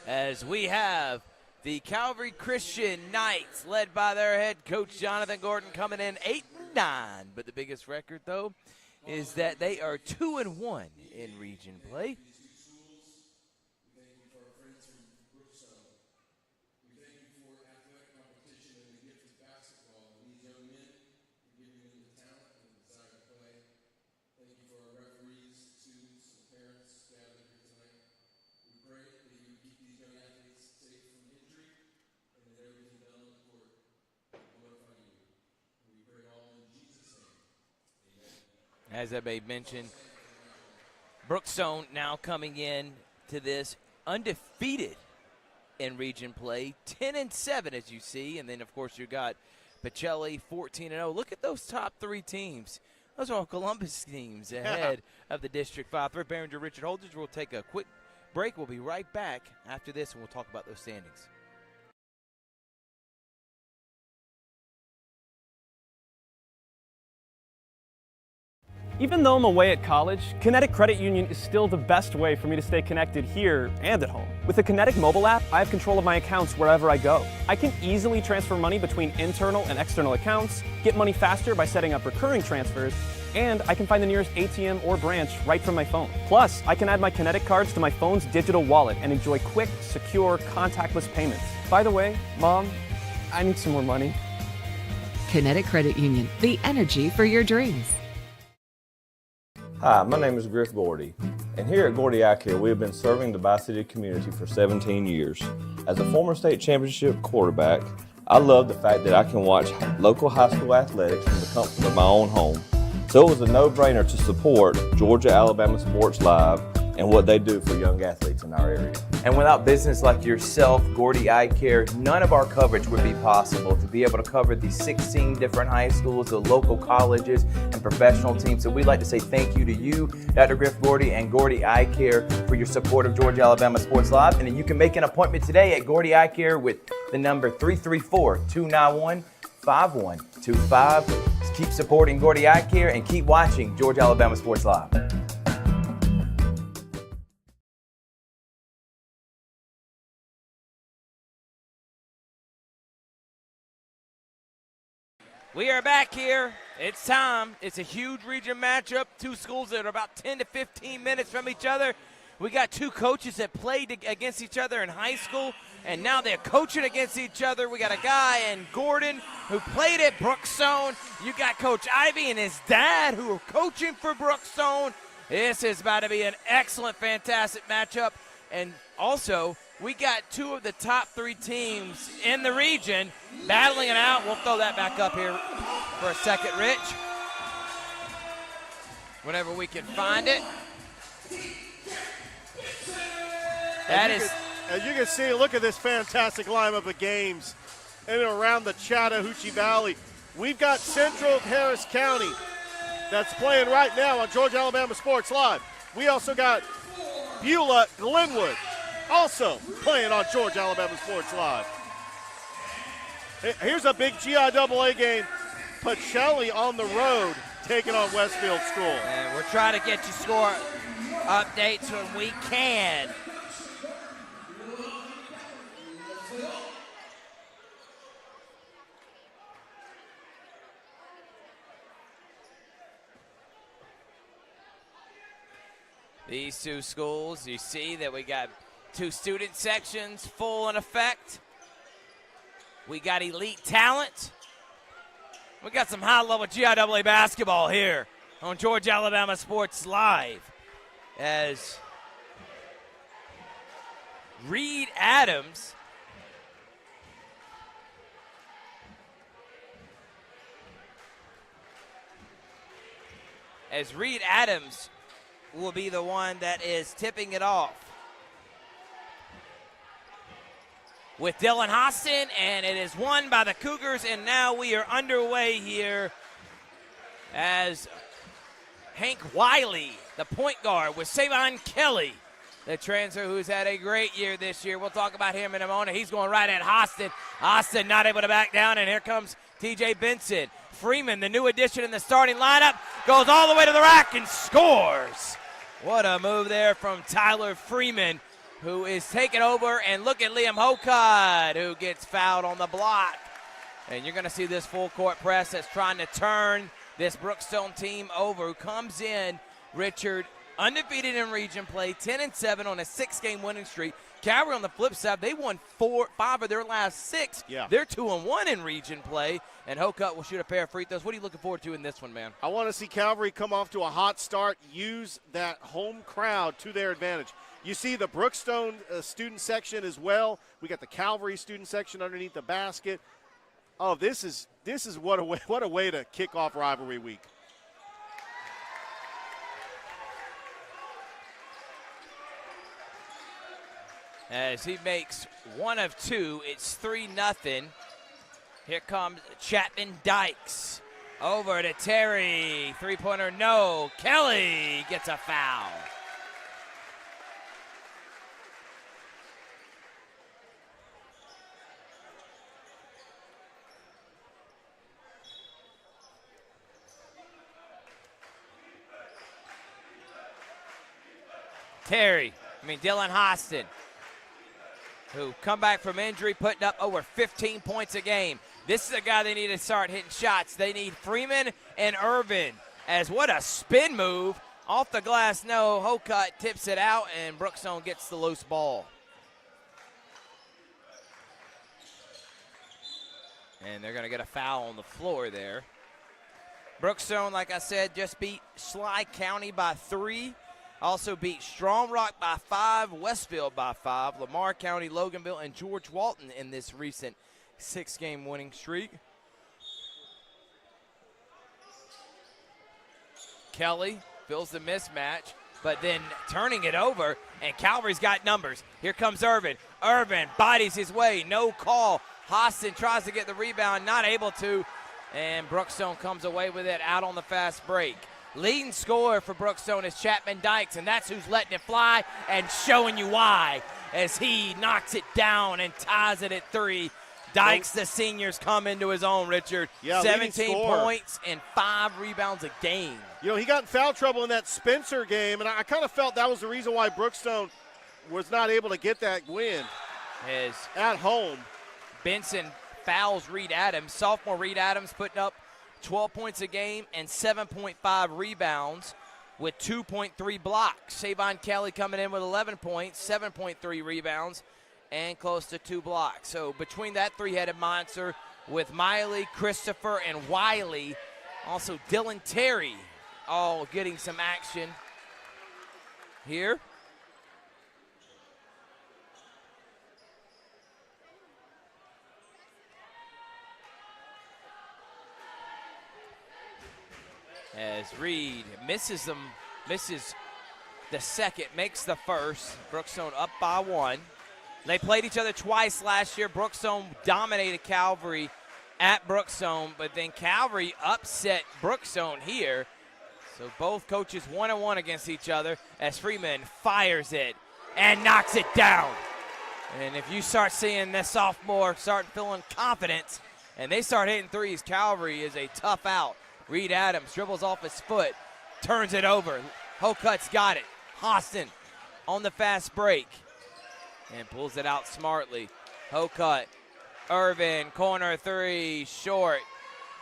as we have the Calvary Christian Knights led by their head coach Jonathan Gordon coming in 8-9. But the biggest record, though, is that they are 2-1 in region play. We thank you for our friends from Brookstone. We thank you for athletic competition and the gift of basketball and these young men for giving them the talent and the desire to play. Thank you for our referees, students, and parents gathered here tonight. We pray that you keep these young athletes safe from injury and that everything done on the court will glorify you. We pray all in Jesus' name. Amen. As I made mention, Brookstone now coming in to this undefeated in region play, 10-7 as you see, and then of course you got Pacelli 14-0. Look at those top three teams. Those are all Columbus teams ahead of the District 5. Third Behringer Richard Holdridge. We'll take a quick break. We'll be right back after this, and we'll talk about those standings. Even though I'm away at college, Kinetic Credit Union is still the best way for me to stay connected here and at home. With the Kinetic mobile app, I have control of my accounts wherever I go. I can easily transfer money between internal and external accounts, get money faster by setting up recurring transfers, and I can find the nearest ATM or branch right from my phone. Plus, I can add my Kinetic cards to my phone's digital wallet and enjoy quick, secure, contactless payments. By the way, Mom, I need some more money. Kinetic Credit Union, the energy for your dreams. Hi, my name is Griff Gordy, and here at Gordy Eye Care, we have been serving the Bi-City community for 17 years. As a former state championship quarterback, I love the fact that I can watch local high school athletics from the comfort of my own home. So it was a no-brainer to support Georgia-Alabama Sports Live and what they do for young athletes in our area. And without business like yourself, Gordy Eye Care, none of our coverage would be possible to be able to cover the 16 different high schools, the local colleges, and professional teams. So we'd like to say thank you to you, Dr. Griff Gordy and Gordy Eye Care, for your support of Georgia-Alabama Sports Live. And then you can make an appointment today at Gordy Eye Care with the number 334-291-5125. Keep supporting Gordy Eye Care and keep watching Georgia-Alabama Sports Live. We are back here. It's time. It's a huge region matchup. Two schools that are about 10 to 15 minutes from each other. We got two coaches that played against each other in high school, and now they're coaching against each other. We got a guy in Gordon who played at Brookstone. You got Coach Ivy and his dad who are coaching for Brookstone. This is about to be an excellent, fantastic matchup. And also, we got two of the top three teams in the region battling it out. We'll throw that back up here for a second, Rich, whenever we can find it. As you can see, look at this fantastic lineup of games in and around the Chattahoochee Valley. We've got Central Harris County that's playing right now on Georgia-Alabama Sports Live. We also got Beulah Glenwood also playing on Georgia-Alabama Sports Live. Here's a big GIAA game. Pacelli on the road taking on Westfield School. And we're trying to get you score updates when we can. These two schools, you see that we got two student sections full in effect. We got elite talent. We got some high-level GIAA basketball here on Georgia-Alabama Sports Live as Reed Adams will be the one that is tipping it off with Dylan Hostin, and it is won by the Cougars, and now we are underway here as Hank Wiley, the point guard, with Savon Kelly, the transfer who's had a great year this year. We'll talk about him in a moment. He's going right at Hostin. Hostin not able to back down, and here comes TJ Benson. Freeman, the new addition in the starting lineup, goes all the way to the rack and scores. What a move there from Tyler Freeman, who is taking over. And look at Liam Hokad, who gets fouled on the block. And you're going to see this full court press that's trying to turn this Brookstone team over. Who comes in, Richard, undefeated in region play, 10-7 on a 6-game winning streak. Calvary on the flip side, they won 5 of their last 6. Yeah. They're 2-1 in region play, and Hokut will shoot a pair of free throws. What are you looking forward to in this one, man? I want to see Calvary come off to a hot start, use that home crowd to their advantage. You see the Brookstone student section as well. We got the Calvary student section underneath the basket. Oh, this is what a way to kick off rivalry week. As he makes 1 of 2, it's 3-0. Here comes Chapman Dykes. Over to Terry. Three-pointer, no. Kelly gets a foul. Dylan Hostin, who come back from injury, putting up over 15 points a game. This is a guy they need to start hitting shots. They need Freeman and Irvin. As what a spin move. Off the glass, no. Hokut tips it out, and Brookstone gets the loose ball. And they're going to get a foul on the floor there. Brookstone, like I said, just beat Sly County by 3. Also beat Strong Rock by 5, Westfield by 5, Lamar County, Loganville, and George Walton in this recent 6-game winning streak. Kelly fills the mismatch, but then turning it over, and Calvary's got numbers. Here comes Irvin. Irvin bodies his way, no call. Hostin tries to get the rebound, not able to, and Brookstone comes away with it out on the fast break. Leading scorer for Brookstone is Chapman Dykes, and that's who's letting it fly and showing you why as he knocks it down and ties it at 3. Dykes, the seniors, come into his own, Richard. Yeah, 17 points and 5 rebounds a game. You know, he got in foul trouble in that Spencer game, and I kind of felt that was the reason why Brookstone was not able to get that win at home. Benson fouls Reed Adams. Sophomore Reed Adams putting up 12 points a game and 7.5 rebounds with 2.3 blocks. Savon Kelly coming in with 11 points, 7.3 rebounds, and close to 2 blocks. So between that three-headed monster with Miley, Christopher, and Wiley, also Dylan Terry, all getting some action here. As Reed misses the second, makes the first. Brookstone up by 1. They played each other twice last year. Brookstone dominated Calvary at Brookstone, but then Calvary upset Brookstone here. So both coaches 1-1 against each other as Freeman fires it and knocks it down. And if you start seeing this sophomore start feeling confidence and they start hitting threes, Calvary is a tough out. Reed Adams dribbles off his foot, turns it over. Hokut's got it. Hostin on the fast break and pulls it out smartly. Hokut, Irvin, corner 3, short.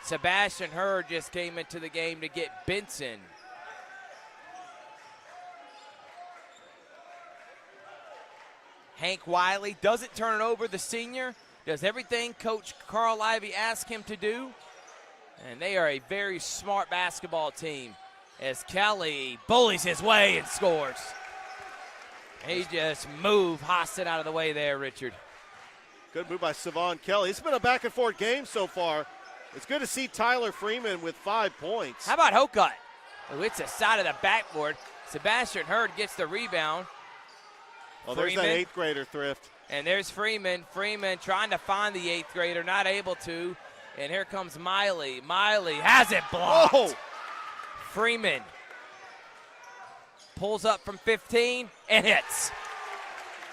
Sebastian Hurd just came into the game to get Benson. Hank Wiley doesn't turn it over. The senior does everything Coach Carl Ivey asked him to do. And they are a very smart basketball team as Kelly bullies his way and scores. He just moved Hostin out of the way there, Richard. Good move by Savon Kelly. It's been a back-and-forth game so far. It's good to see Tyler Freeman with 5 points. How about Hokut? Oh, it's the side of the backboard. Sebastian Hurd gets the rebound. Oh, there's that 8th grader thrift. And there's Freeman. Freeman trying to find the 8th grader, not able to. And here comes Miley. Miley has it blocked. Oh. Freeman pulls up from 15 and hits.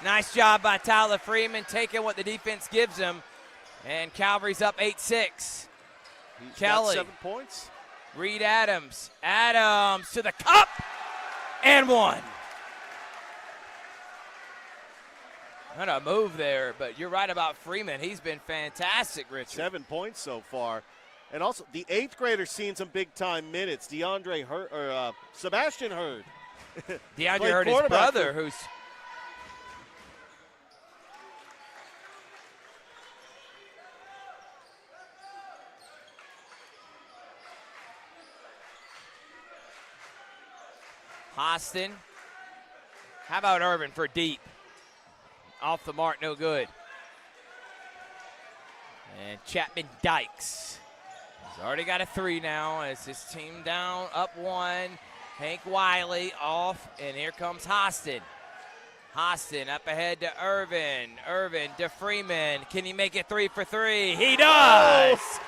Nice job by Tyler Freeman taking what the defense gives him. And Calvary's up 8-6. He's Kelly. got 7 points. Reed Adams. Adams to the cup and one. Not a move there, but you're right about Freeman. He's been fantastic, Richard. 7 points so far. And also, the 8th grader's seen some big-time minutes. Sebastian Hurd. DeAndre Hurd, his brother, who's Austin. How about Irvin for deep? Off the mark, no good. And Chapman Dykes. He's already got a 3 now as his team down, up 1. Hank Wiley off, and here comes Hostin. Hostin up ahead to Irvin. Irvin to Freeman. Can he make it 3 for 3? He does! Oh.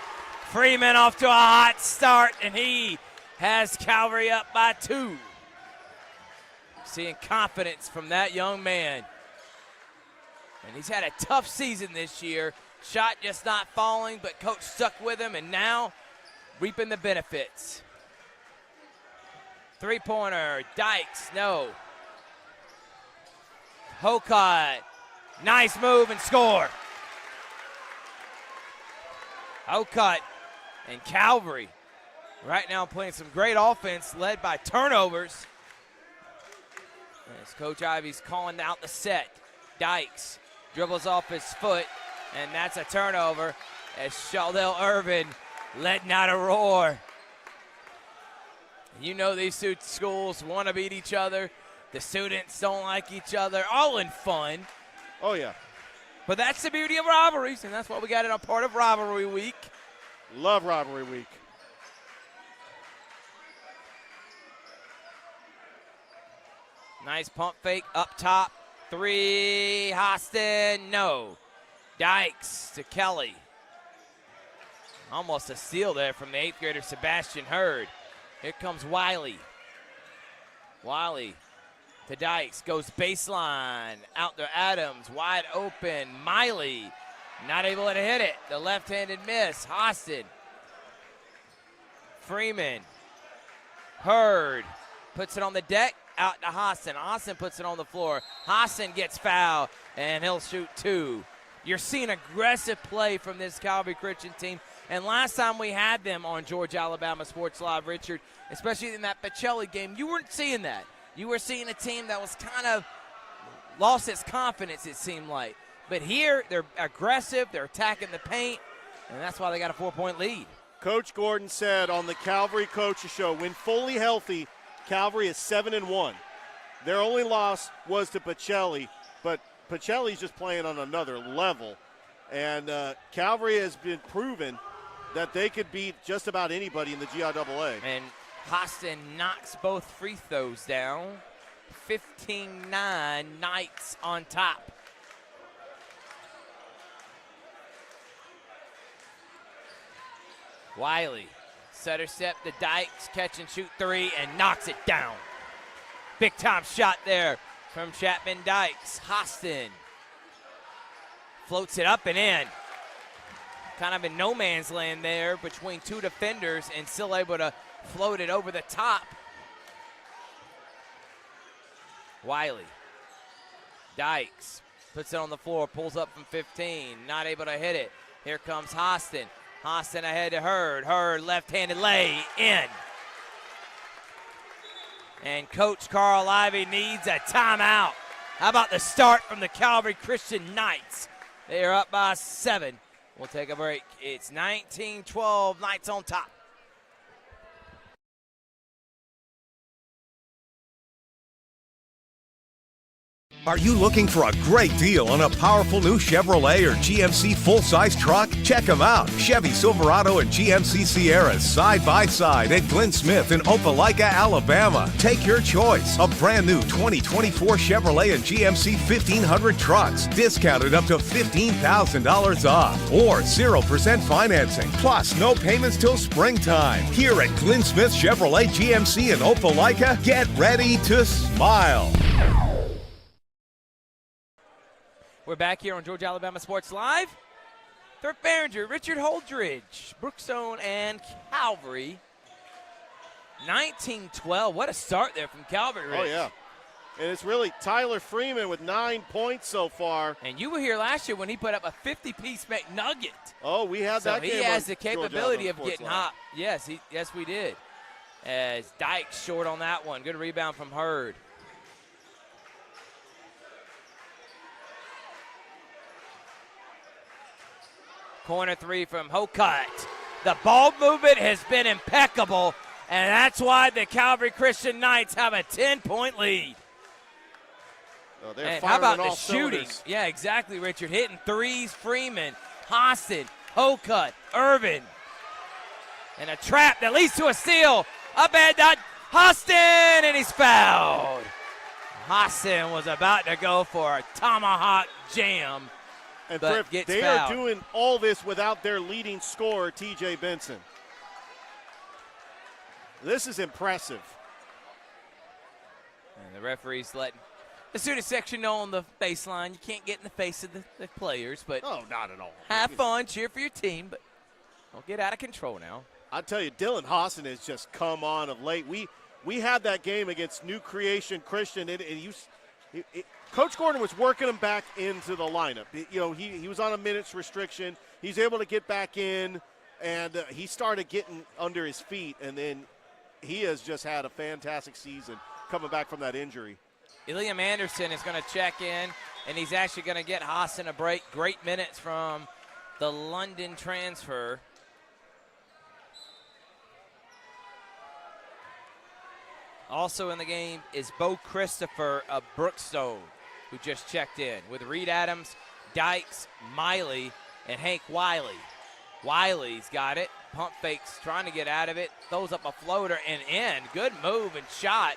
Freeman off to a hot start, and he has Calvary up by 2. Seeing confidence from that young man. And he's had a tough season this year. Shot just not falling, but coach stuck with him, and now reaping the benefits. 3-pointer, Dykes, no. Hokut, nice move and score. Hokut and Calvary right now playing some great offense led by turnovers. As Coach Ivy's calling out the set. Dykes dribbles off his foot, and that's a turnover as Sheldell Irvin letting out a roar. You know these two schools want to beat each other. The students don't like each other, all in fun. Oh, yeah. But that's the beauty of rivalries, and that's why we got it on part of Rivalry Week. Love Rivalry Week. Nice pump fake up top. 3, Hostin, no. Dykes to Kelly. Almost a steal there from the 8th grader Sebastian Hurd. Here comes Wiley. Wiley to Dykes, goes baseline. Out to Adams, wide open. Miley not able to hit it. The left-handed miss. Hostin. Freeman. Hurd puts it on the deck. Out to Hostin. Hostin puts it on the floor. Hostin gets fouled, and he'll shoot 2. You're seeing aggressive play from this Calvary Christian team. And last time we had them on Georgia Alabama Sports Live, Richard, especially in that Pacelli game, you weren't seeing that. You were seeing a team that was kind of lost its confidence, it seemed like. But here, they're aggressive, they're attacking the paint, and that's why they got a 4-point lead. Coach Gordon said on the Calvary Coaches Show, when fully healthy, Calvary is 7-1. Their only loss was to Pacelli, but Pacelli's just playing on another level. And Calvary has been proven that they could beat just about anybody in the GIAA. And Hostin knocks both free throws down. 15-9, Knights on top. Wiley, setter step to Dykes, catch and shoot 3, and knocks it down. Big time shot there from Chapman Dykes. Hostin floats it up and in. Kind of in no man's land there between 2 defenders, and still able to float it over the top. Wiley. Dykes puts it on the floor, pulls up from 15, not able to hit it. Here comes Hostin. Hostin ahead to Hurd. Hurd left-handed lay in. And Coach Carl Ivy needs a timeout. How about the start from the Calvary Christian Knights? They are up by 7. We'll take a break. It's 19-12, Knights on top. Are you looking for a great deal on a powerful new Chevrolet or GMC full-size truck? Check them out. Chevy Silverado and GMC Sierras side by side at Glenn Smith in Opelika, Alabama. Take your choice. A brand new 2024 Chevrolet and GMC 1500 trucks, discounted up to $15,000 off, or 0% financing. Plus, no payments till springtime. Here at Glenn Smith Chevrolet GMC in Opelika, get ready to smile. We're back here on Georgia Alabama Sports Live. Third Behringer, Richard Holdridge, Brookstone, and Calvary. 19-12. What a start there from Calvary, Rich. Oh, yeah. And it's really Tyler Freeman with 9 points so far. And you were here last year when he put up a 50-piece McNugget. Oh, we had that game. So he has the on Georgia capability of Sports getting Live. hot. Yes, yes, we did. As Dykes short on that one. Good rebound from Hurd. Corner three from Hokut. The ball movement has been impeccable, and that's why the Calvary Christian Knights have a 10-point lead. Oh, they're And firing how about on the all shooting? cylinders. Yeah, exactly, Richard. Hitting threes, Freeman, Hostin, Hokut, Irvin. And a trap that leads to a steal. Up and dot, Hostin, and he's fouled. Hostin was about to go for a tomahawk jam, And but Thrift, gets they fouled. are doing all this without their leading scorer, TJ Benson. This is impressive. And the referee's letting the student section know on the baseline you can't get in the face of the players, but Oh, not at all. have fun, cheer for your team, but don't get out of control now. I tell you, Dylan Hostin has just come on of late. We had that game against New Creation Christian, and Coach Gordon was working him back into the lineup. He was on a minutes restriction. He's able to get back in, and he started getting under his feet, and then he has just had a fantastic season coming back from that injury. Eliam Anderson is going to check in, and he's actually going to get Hostin a break. Great minutes from the London transfer. Also in the game is Bo Christopher of Brookstone, who just checked in, with Reed Adams, Dykes, Miley, and Hank Wiley. Wiley's got it. Pump fakes, trying to get out of it. Throws up a floater and in. Good move and shot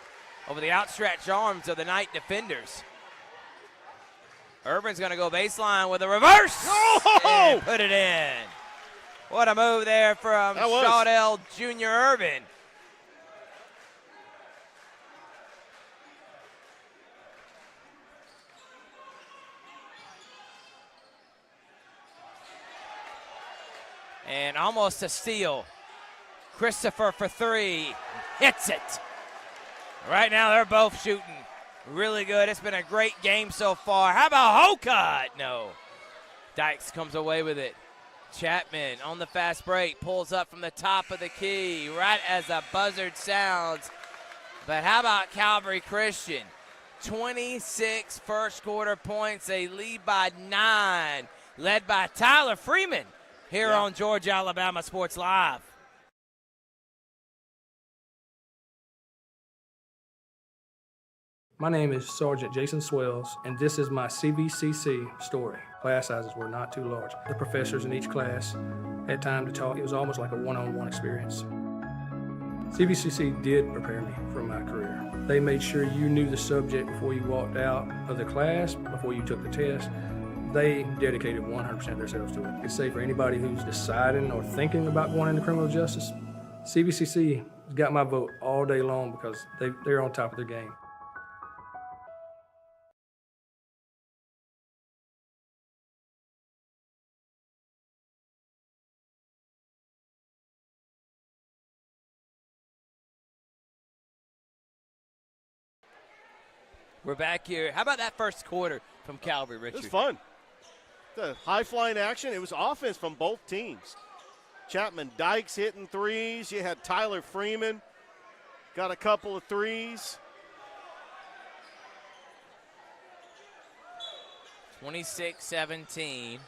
over the outstretched arms of the Knight defenders. Urban's going to go baseline with a reverse. And put it in. What a move there from Shaudell Jr. Urban. And almost a steal. Christopher for three. Hits it. Right now they're both shooting really good. It's been a great game so far. How about Hokut? No. Dykes comes away with it. Chapman on the fast break. Pulls up from the top of the key right as the buzzard sounds. But how about Calvary Christian? 26 first quarter points. They lead by 9. Led by Tyler Freeman. Here on Georgia Alabama Sports Live. My name is Sergeant Jason Swells, and this is my CVCC story. Class sizes were not too large. The professors in each class had time to talk. It was almost like a one-on-one experience. CVCC did prepare me for my career. They made sure you knew the subject before you walked out of the class, before you took the test. They dedicated 100% of themselves to it. I could say for anybody who's deciding or thinking about going into criminal justice, CVCC has got my vote all day long because they're on top of their game. We're back here. How about that first quarter from Calvary, Richard? It was fun. The high-flying action. It was offense from both teams. Chapman Dykes hitting threes. You had Tyler Freeman got a couple of threes. 26-17.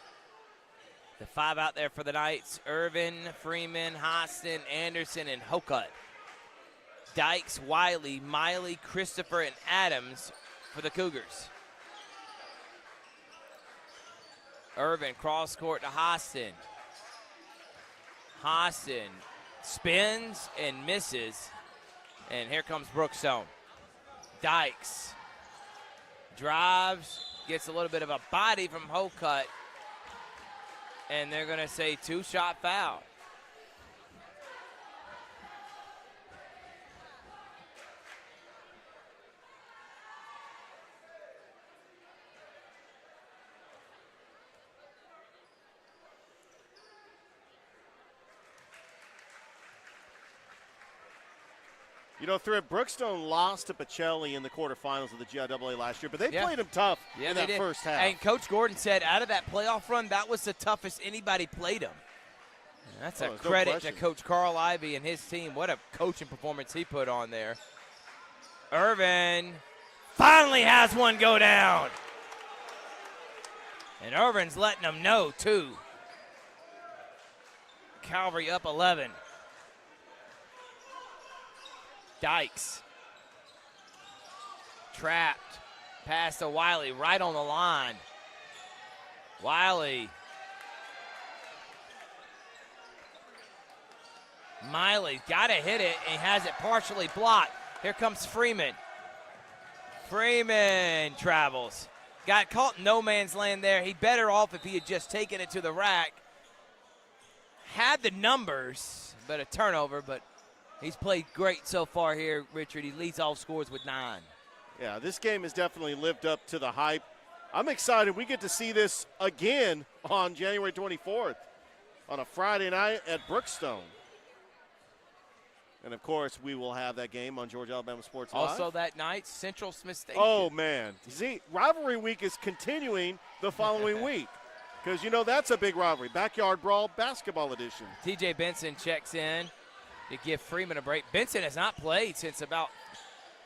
The 5 out there for the Knights. Irvin, Freeman, Hostin, Anderson, and Hokut. Dykes, Wiley, Miley, Christopher, and Adams for the Cougars. Irvin, cross court to Hostin. Hostin spins and misses. And here comes Brookstone. Dykes drives, gets a little bit of a body from Hokut. And they're going to say 2-shot foul. You know, Thrift, Brookstone lost to Pacelli in the quarterfinals of the GIAA last year, but they Yeah. played him tough Yeah, in they that did. first half. And Coach Gordon said out of that playoff run, that was the toughest anybody played him. And that's a there's no credit to question. Coach Carl Ivy and his team. What a coaching performance he put on there. Irvin finally has one go down. And Irvin's letting them know, too. Calvary up 11. Dykes. Trapped. Pass to Wiley right on the line. Wiley. Miley's got to hit it, and he has it partially blocked. Here comes Freeman. Freeman travels. Got caught in no man's land there. He better off if he had just taken it to the rack. Had the numbers, but a turnover, but he's played great so far here, Richard. He leads all scores with 9. Yeah, this game has definitely lived up to the hype. I'm excited we get to see this again on January 24th on a Friday night at Brookstone. And, of course, we will have that game on Georgia Alabama Sports Live. Also that night, Central Smith Station. Oh, man. See, rivalry week is continuing the following week because, you know, that's a big rivalry. Backyard Brawl Basketball Edition. TJ Benson checks in to give Freeman a break. Benson has not played since about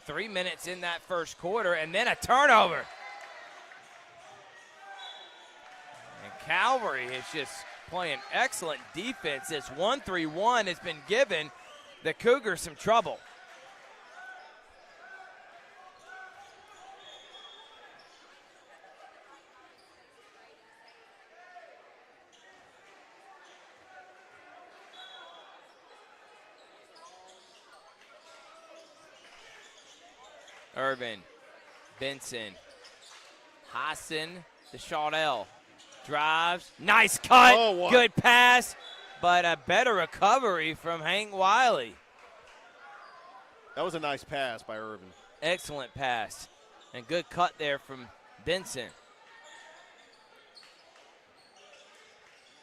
3 minutes in that first quarter, and then a turnover. And Calvary is just playing excellent defense. This 1-3-1 has been given the Cougars some trouble. Irvin, Benson, Hassan to Shaudell. Drives, nice cut, Oh, good pass, but a better recovery from Hank Wiley. That was a nice pass by Irvin. Excellent pass, and good cut there from Benson.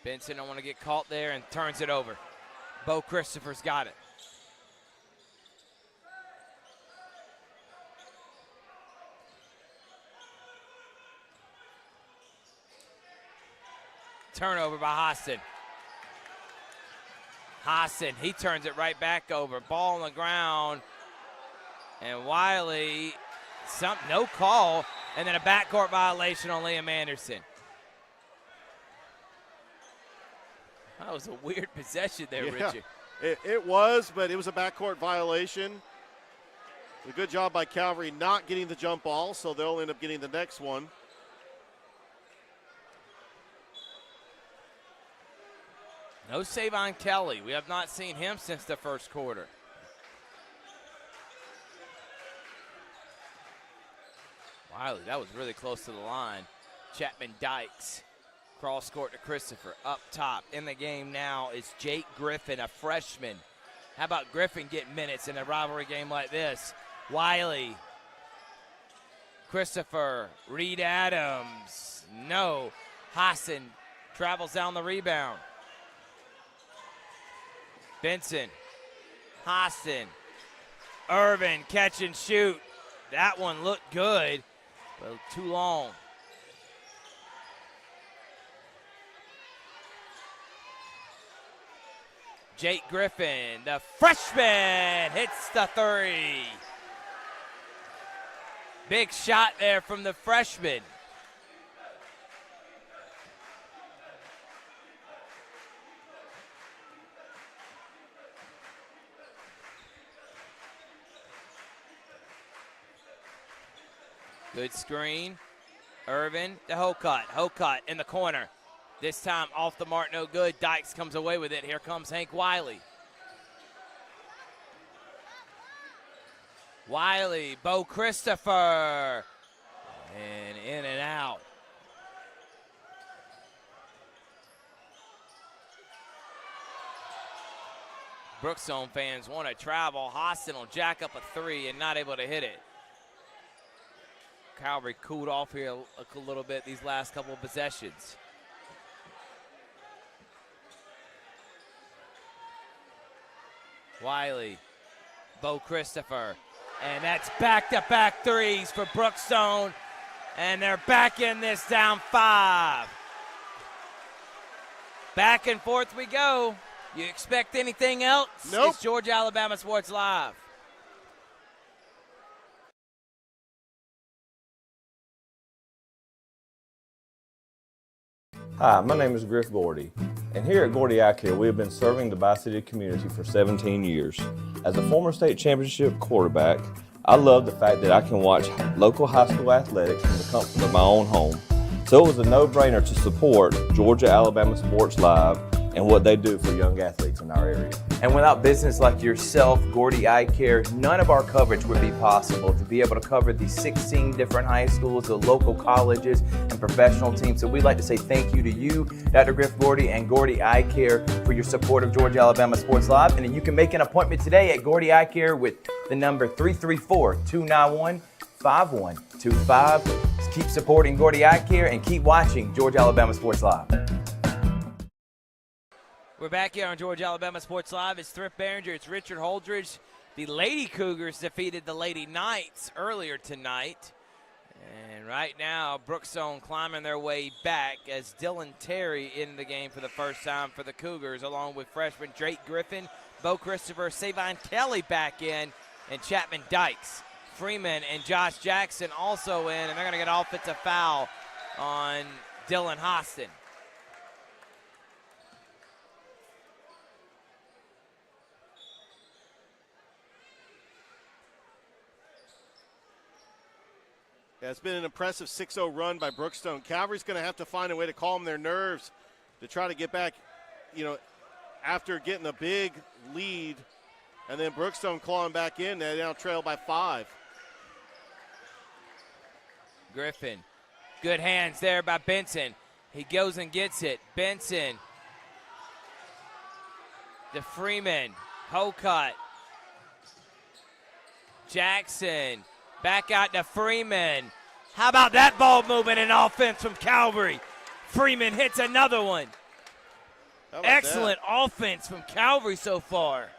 Benson don't want to get caught there and turns it over. Bo Christopher's got it. Turnover by Hassan. Hassan, he turns it right back over. Ball on the ground. And Wiley, no call. And then a backcourt violation on Liam Anderson. That was a weird possession there, Yeah, Richard. it was, but it was a backcourt violation. A good job by Calvary not getting the jump ball, so they'll end up getting the next one. No save on Kelly. We have not seen him since the first quarter. Wiley, that was really close to the line. Chapman Dykes. Cross court to Christopher. Up top in the game now is Jake Griffin, a freshman. How about Griffin getting minutes in a rivalry game like this? Wiley. Christopher. Reed Adams. No. Hassan travels down the rebound. Benson, Hassan, Irvin, catch and shoot. That one looked good, but too long. Jake Griffin, the freshman, hits the three. Big shot there from the freshman. Good screen. Irvin to Hokut. Hokut in the corner. This time off the mark, no good. Dykes comes away with it. Here comes Hank Wiley. Wiley, Bo Christopher. And in and out. Brookstone fans want to travel. Hassan will jack up a three and not able to hit it. Calvary cooled off here a little bit these last couple of possessions. Wiley Bo Christopher. And that's back-to-back threes for Brookstone. And they're back in this down 5. Back and forth we go. You expect anything else? Nope. It's Georgia Alabama Sports Live. Hi, my name is Griff Gordy, and here at Gordy Eye Care, we have been serving the Bi-City community for 17 years. As a former state championship quarterback, I love the fact that I can watch local high school athletics from the comfort of my own home. So it was a no-brainer to support Georgia Alabama Sports Live and what they do for young athletes in our area. And without business like yourself, Gordy Eye Care, none of our coverage would be possible to be able to cover the 16 different high schools, the local colleges, and professional teams. So we'd like to say thank you to you, Dr. Griff Gordy and Gordy Eye Care, for your support of Georgia Alabama Sports Live. And you can make an appointment today at Gordy Eye Care with the number 334-291-5125. Keep supporting Gordy Eye Care and keep watching Georgia Alabama Sports Live. We're back here on Georgia Alabama Sports Live. It's Thrift Behringer. It's Richard Holdridge. The Lady Cougars defeated the Lady Knights earlier tonight. And right now, Brookstone climbing their way back as Dylan Terry in the game for the first time for the Cougars, along with freshman Drake Griffin, Bo Christopher, Savon Kelly back in, and Chapman Dykes. Freeman and Josh Jackson also in, and they're going to get an offensive foul on Dylan Hostin. Yeah, it's been an impressive 6-0 run by Brookstone. Calvary's going to have to find a way to calm their nerves to try to get back, after getting a big lead, and then Brookstone clawing back in. They now trail by 5. Griffin, good hands there by Benson. He goes and gets it. Benson to Freeman, Hocutt, Jackson. Back out to Freeman. How about that ball movement and offense from Calvary? Freeman hits another one. Excellent offense from Calvary so far.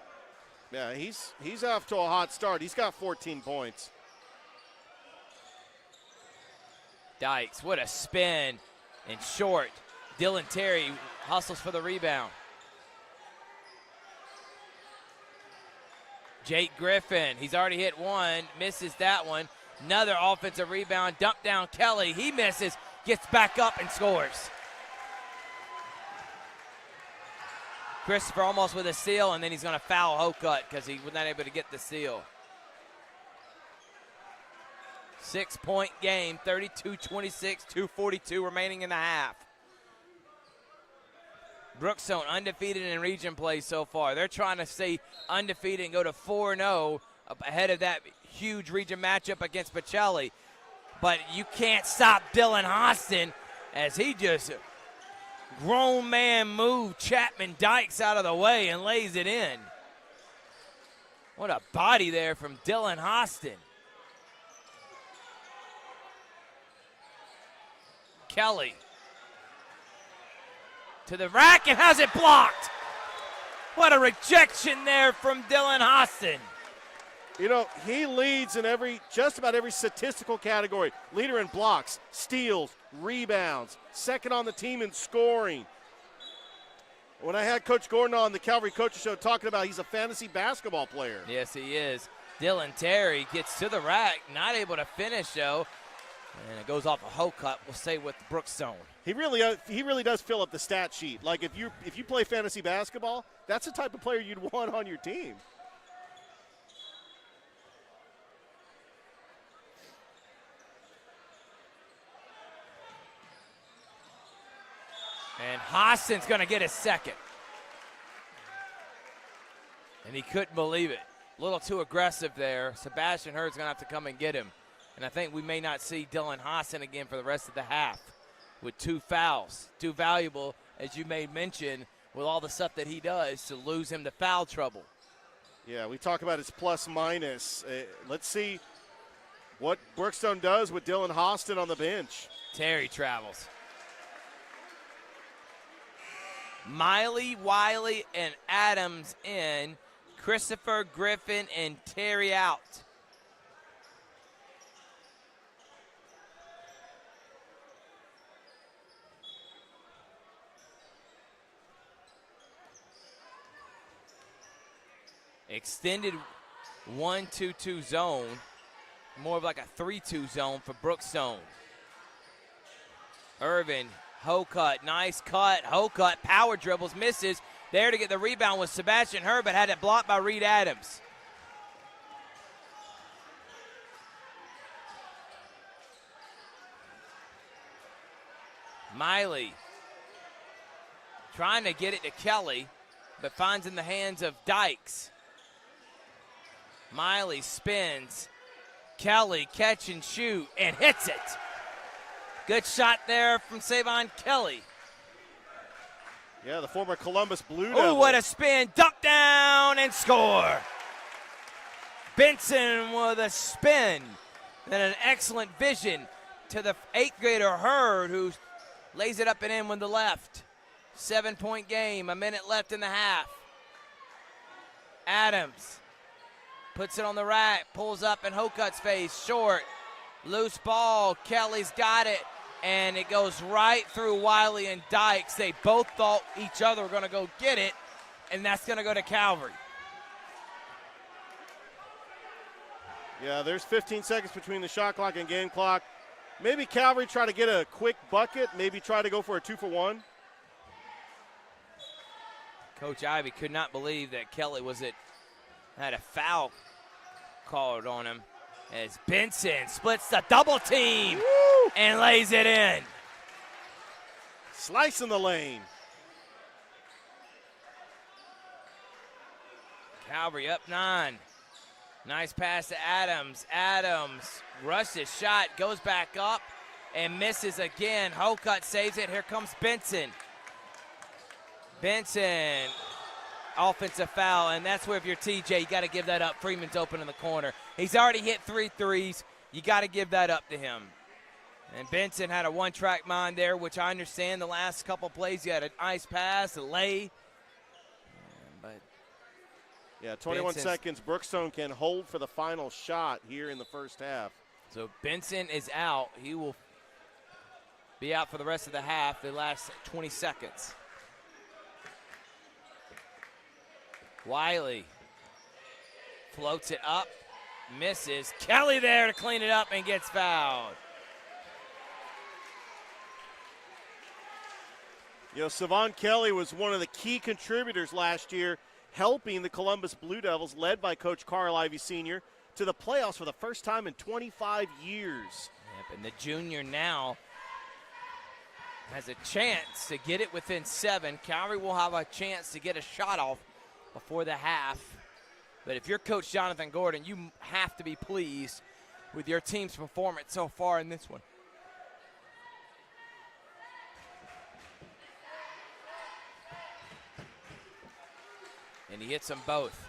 Yeah, he's off to a hot start. He's got 14 points. Dykes, what a spin and short. Dylan Terry hustles for the rebound. Jake Griffin, he's already hit one, misses that one. Another offensive rebound, dump down Kelly. He misses, gets back up and scores. Christopher almost with a steal, and then he's going to foul Hocutt because he was not able to get the steal. 6-point game, 32-26, 2:42 remaining in the half. Brookstone undefeated in region play so far. They're trying to stay undefeated and go to 4-0 ahead of that huge region matchup against Pacelli. But you can't stop Dylan Hostin as he just grown man move Chapman Dykes out of the way and lays it in. What a body there from Dylan Hostin. Kelly to the rack and has it blocked. What a rejection there from Dylan Hostin. He leads in just about every statistical category. Leader in blocks, steals, rebounds, second on the team in scoring. When I had Coach Gordon on the Calvary Coaches Show talking about he's a fantasy basketball player. Yes, he is. Dylan Terry gets to the rack, not able to finish though. And it goes off a Hocutt, we'll say, with Brookstone. He really does fill up the stat sheet. Like if you play fantasy basketball, that's the type of player you'd want on your team. And Hostin's going to get his second. And he couldn't believe it. A little too aggressive there. Sebastian Hurd's going to have to come and get him. And I think we may not see Dylan Hostin again for the rest of the half with 2 fouls. Too valuable, as you may mention, with all the stuff that he does, to lose him to foul trouble. Yeah, we talk about his plus minus. Let's see what Brookstone does with Dylan Hostin on the bench. Terry travels. Miley, Wiley, and Adams in. Christopher, Griffin, and Terry out. Extended 1-2-2 zone, more of like a 3-2 zone for Brookstone. Irvin, Hocutt, nice cut. Hocutt, power dribbles, misses. There to get the rebound was Sebastian Hurd, but had it blocked by Reed Adams. Miley trying to get it to Kelly, but finds in the hands of Dykes. Miley spins. Kelly catch and shoot and hits it. Good shot there from Savon Kelly. Yeah, the former Columbus Blue Devil. Oh, what a spin. Dunk down and score. Benson with a spin. Then an excellent vision to the 8th grader Hurd, who lays it up and in with the left. 7-point game, a minute left in the half. Adams puts it on the rack, pulls up in Hocutt's face, short. Loose ball, Kelly's got it, and it goes right through Wiley and Dykes. They both thought each other were going to go get it, and that's going to go to Calvary. Yeah, there's 15 seconds between the shot clock and game clock. Maybe Calvary try to get a quick bucket, maybe try to go for a 2-for-1. Coach Ivey could not believe that Kelly had a foul called on him as Benson splits the double team. Woo! And lays it in. Slice in the lane. Calvary up 9. Nice pass to Adams. Adams rushes shot, goes back up, and misses again. Hocutt saves it. Here comes Benson. Benson, offensive foul, and that's where if you're TJ, you got to give that up. Freeman's open in the corner. He's already hit 3 threes. You got to give that up to him. And Benson had a one-track mind there, which I understand the last couple plays. He had a nice pass, a lay. But yeah, 21 seconds. Brookstone can hold for the final shot here in the first half. So Benson is out. He will be out for the rest of the half, the last 20 seconds. Wiley floats it up, misses. Kelly there to clean it up and gets fouled. You know, Savon Kelly was one of the key contributors last year, helping the Columbus Blue Devils, led by Coach Carl Ivey Sr., to the playoffs for the first time in 25 years. Yep, and the junior now has a chance to get it within 7. Calvary will have a chance to get a shot off before the half. But if you're Coach Jonathan Gordon, you have to be pleased with your team's performance so far in this one. And he hits them both.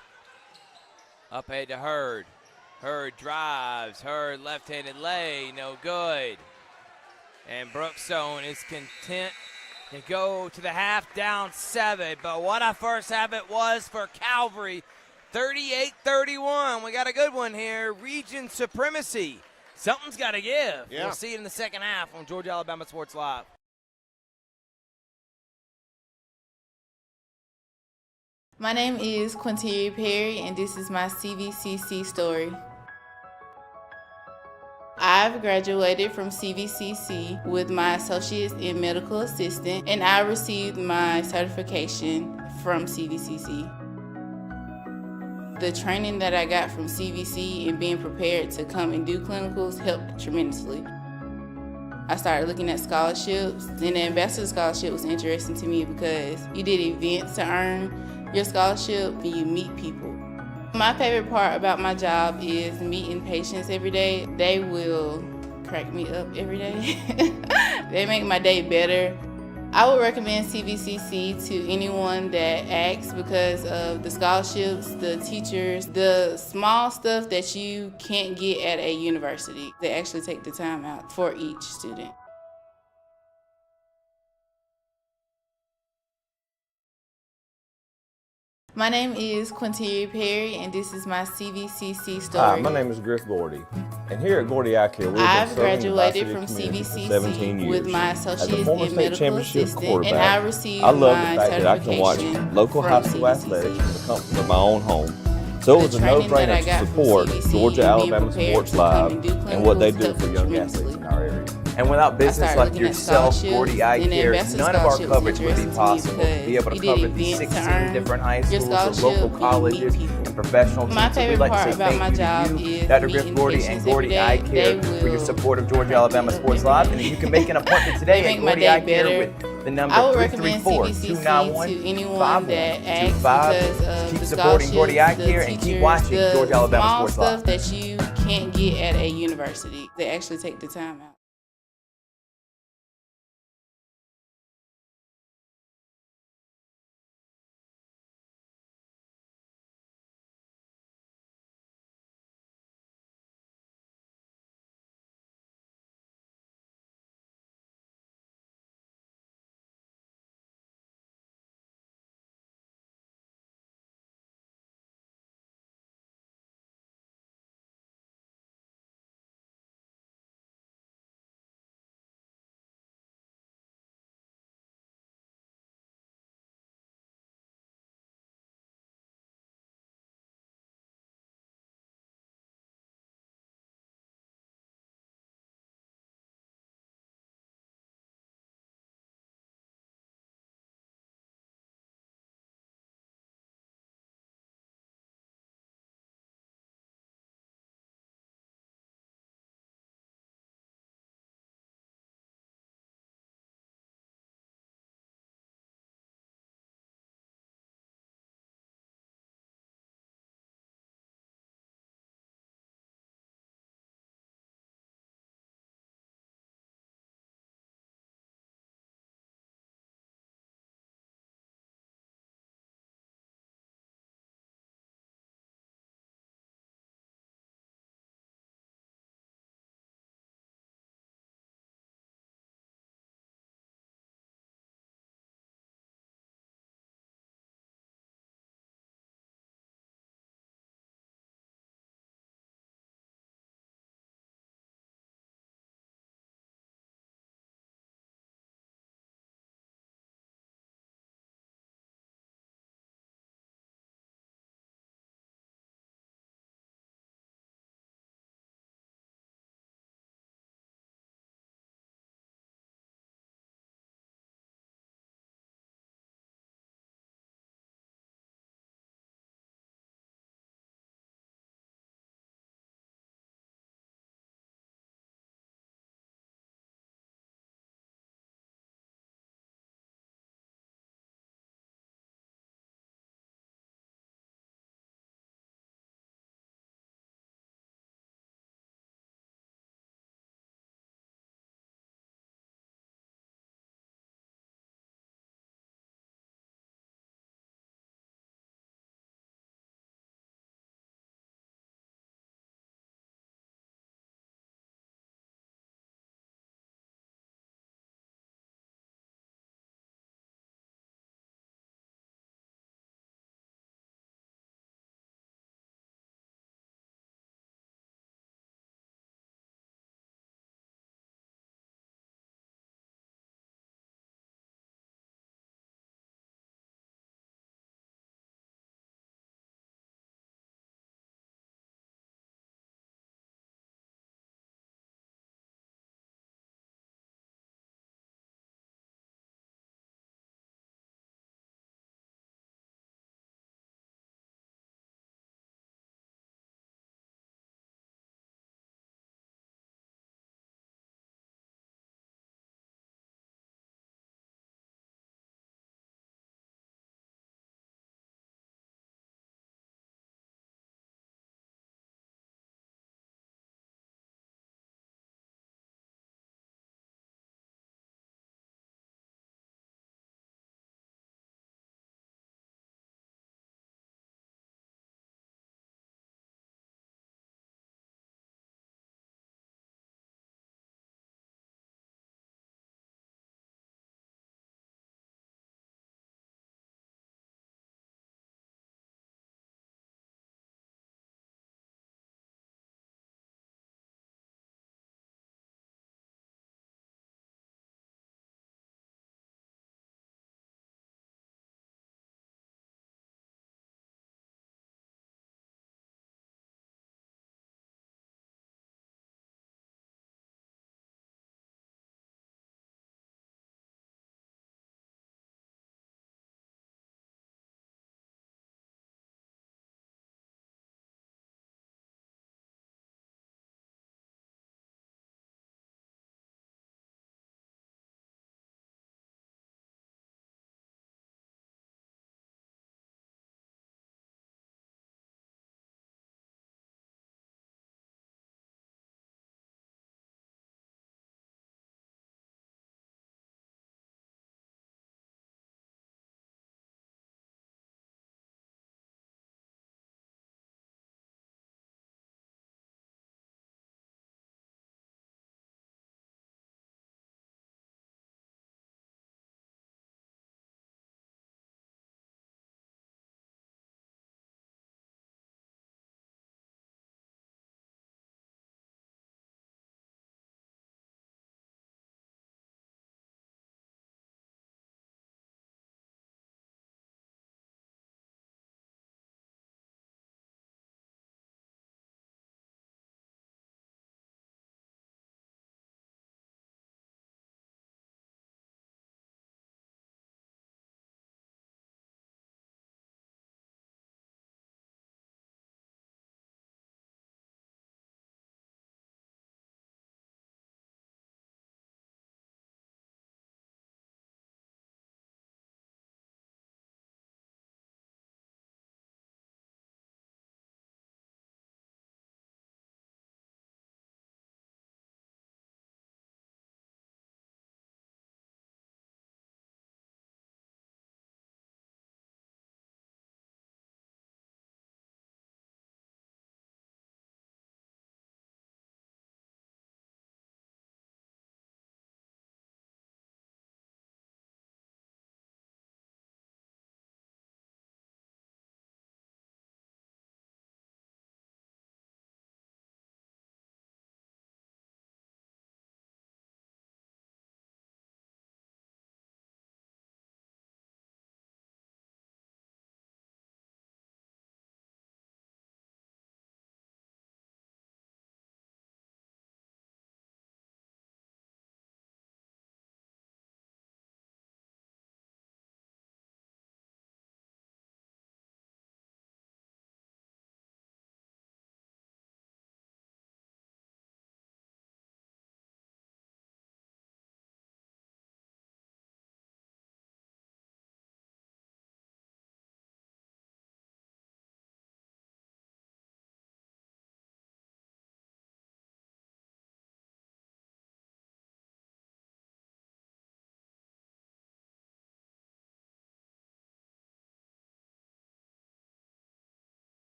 Up ahead to Hurd. Hurd drives. Hurd left-handed lay. No good. And Brookstone is content to go to the half down 7. But what a first half it was for Calvary. 38-31. We got a good one here. Region supremacy. Something's got to give. Yeah. We'll see it in the second half on Georgia Alabama Sports Live. My name is Quinteria Perry, and this is my CVCC story. I've graduated from CVCC with my associates in medical assistant, and I received my certification from CVCC. The training that I got from CVC and being prepared to come and do clinicals helped tremendously. I started looking at scholarships, and the Ambassador Scholarship was interesting to me because you did events to earn your scholarship and you meet people. My favorite part about my job is meeting patients every day. They will crack me up every day. They make my day better. I would recommend CVCC to anyone that asks because of the scholarships, the teachers, the small stuff that you can't get at a university. They actually take the time out for each student. My name is Quinteria Perry, and this is my CVCC story. Hi, my name is Griff Gordy, and here at Gordy Eye Care, we've been I've serving the graduated Bi-City from community for CVCC 17 years. with my As a associate's former in state medical championship assistant, quarterback, and I received I love my the fact that I can watch certification local high from school CVCC. athletics from the comfort of my own home. So it was The a training that I no-brainer got to from support CVC Georgia and being Alabama prepared Sports to come Live and do and what they clinicals do helped for young tremendously. athletes in our area. And without business started like looking at yourself, scholarships, Gordy Eye and the Care, ambassador none of our scholarships coverage would be interested me possible to because be able to you did cover the events to 16 earn different high your schools, the scholarship, local and you meet colleges, people. and professional teams. My So favorite we'd like to part say about my thank job you to you, is Dr. Griff meeting Gordy, patients and Gordy every Eye day. Care They for your will support of Georgia Alabama Sports Live. And you can make an appointment today They at make my Gordy day Eye Care better. with the number I would recommend 334-291-5125. CVCC to anyone that asks because of Keep the supporting Gordy Eye scholarships, the Care and keep teachers, watching the Georgia Alabama small Sports stuff Live. that you can't get at a university. They actually take the time out.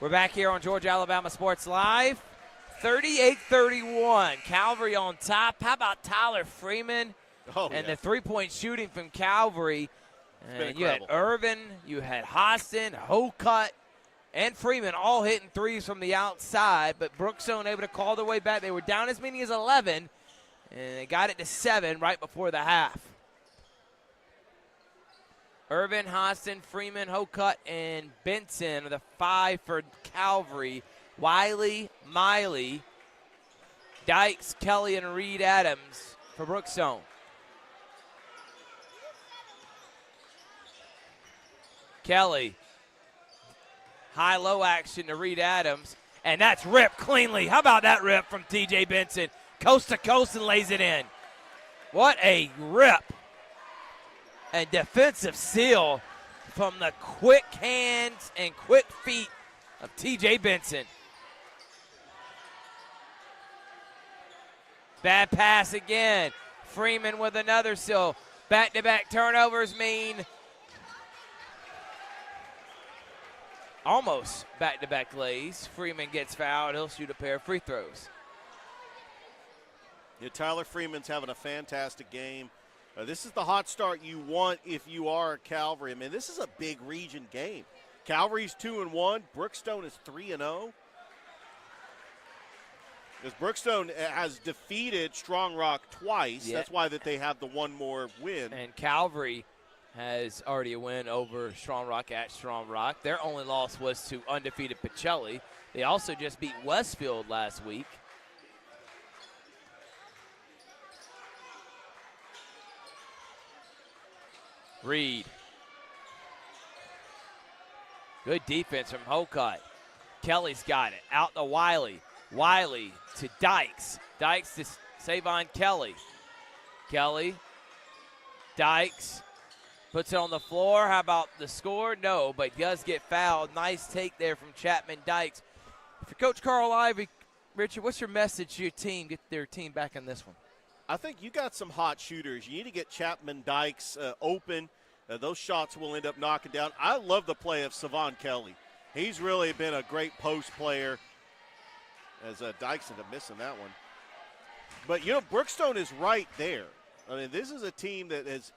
We're back here on Georgia Alabama Sports Live. 38-31. Calvary on top. How about Tyler Freeman and the three-point shooting from Calvary? And you had Irvin, you had Hostin, Hocutt, and Freeman all hitting threes from the outside, but Brookstone able to call their way back. They were down as many as 11, and they got it to 7 right before the half. Irvin, Hostin, Freeman, Hocutt, and Benson are the 5 for Calvary. Wiley, Miley, Dykes, Kelly, and Reed Adams for Brookstone. Kelly, high-low action to Reed Adams, and that's ripped cleanly. How about that rip from T.J. Benson? Coast to coast and lays it in. What a rip. And defensive seal from the quick hands and quick feet of T.J. Benson. Bad pass again. Freeman with another seal. Back-to-back turnovers mean almost back-to-back lays. Freeman gets fouled. He'll shoot a pair of free throws. Yeah, Tyler Freeman's having a fantastic game. This is the hot start you want if you are Calvary. I mean, this is a big region game. Calvary's 2-1. Brookstone is 3-0. Because Brookstone has defeated Strong Rock twice. Yeah. That's why that they have the one more win. And Calvary has already a win over Strong Rock at Strong Rock. Their only loss was to undefeated Pacelli. They also just beat Westfield last week. Reed. Good defense from Hocutt. Kelly's got it. Out to Wiley. Wiley to Dykes. Dykes to Savon Kelly. Kelly. Dykes. Puts it on the floor. How about the score? No, but does get fouled. Nice take there from Chapman Dykes. For Coach Carl Ivey, Richard, what's your message to your team? Get their team back in this one. I think you got some hot shooters. You need to get Chapman Dykes open. Those shots will end up knocking down. I love the play of Savon Kelly. He's really been a great post player, as Dykes ended up missing that one. But, you know, Brookstone is right there. I mean, this is a team that has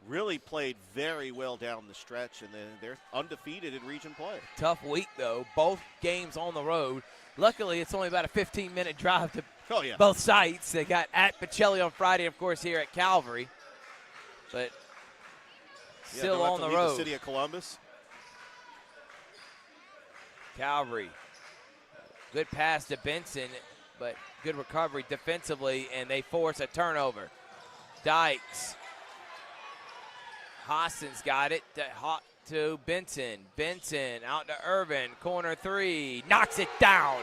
really played very well down the stretch, and they're undefeated in region play. Tough week, though. Both games on the road. Luckily, it's only about a 15-minute drive to both sites. They got at Pacelli on Friday, of course, here at Calvary. But still on the road. The city of Columbus. Calvary. Good pass to Benson, but good recovery defensively, and they force a turnover. Dykes. Hostin's got it to Benson. Benson out to Irvin. Corner three. Knocks it down.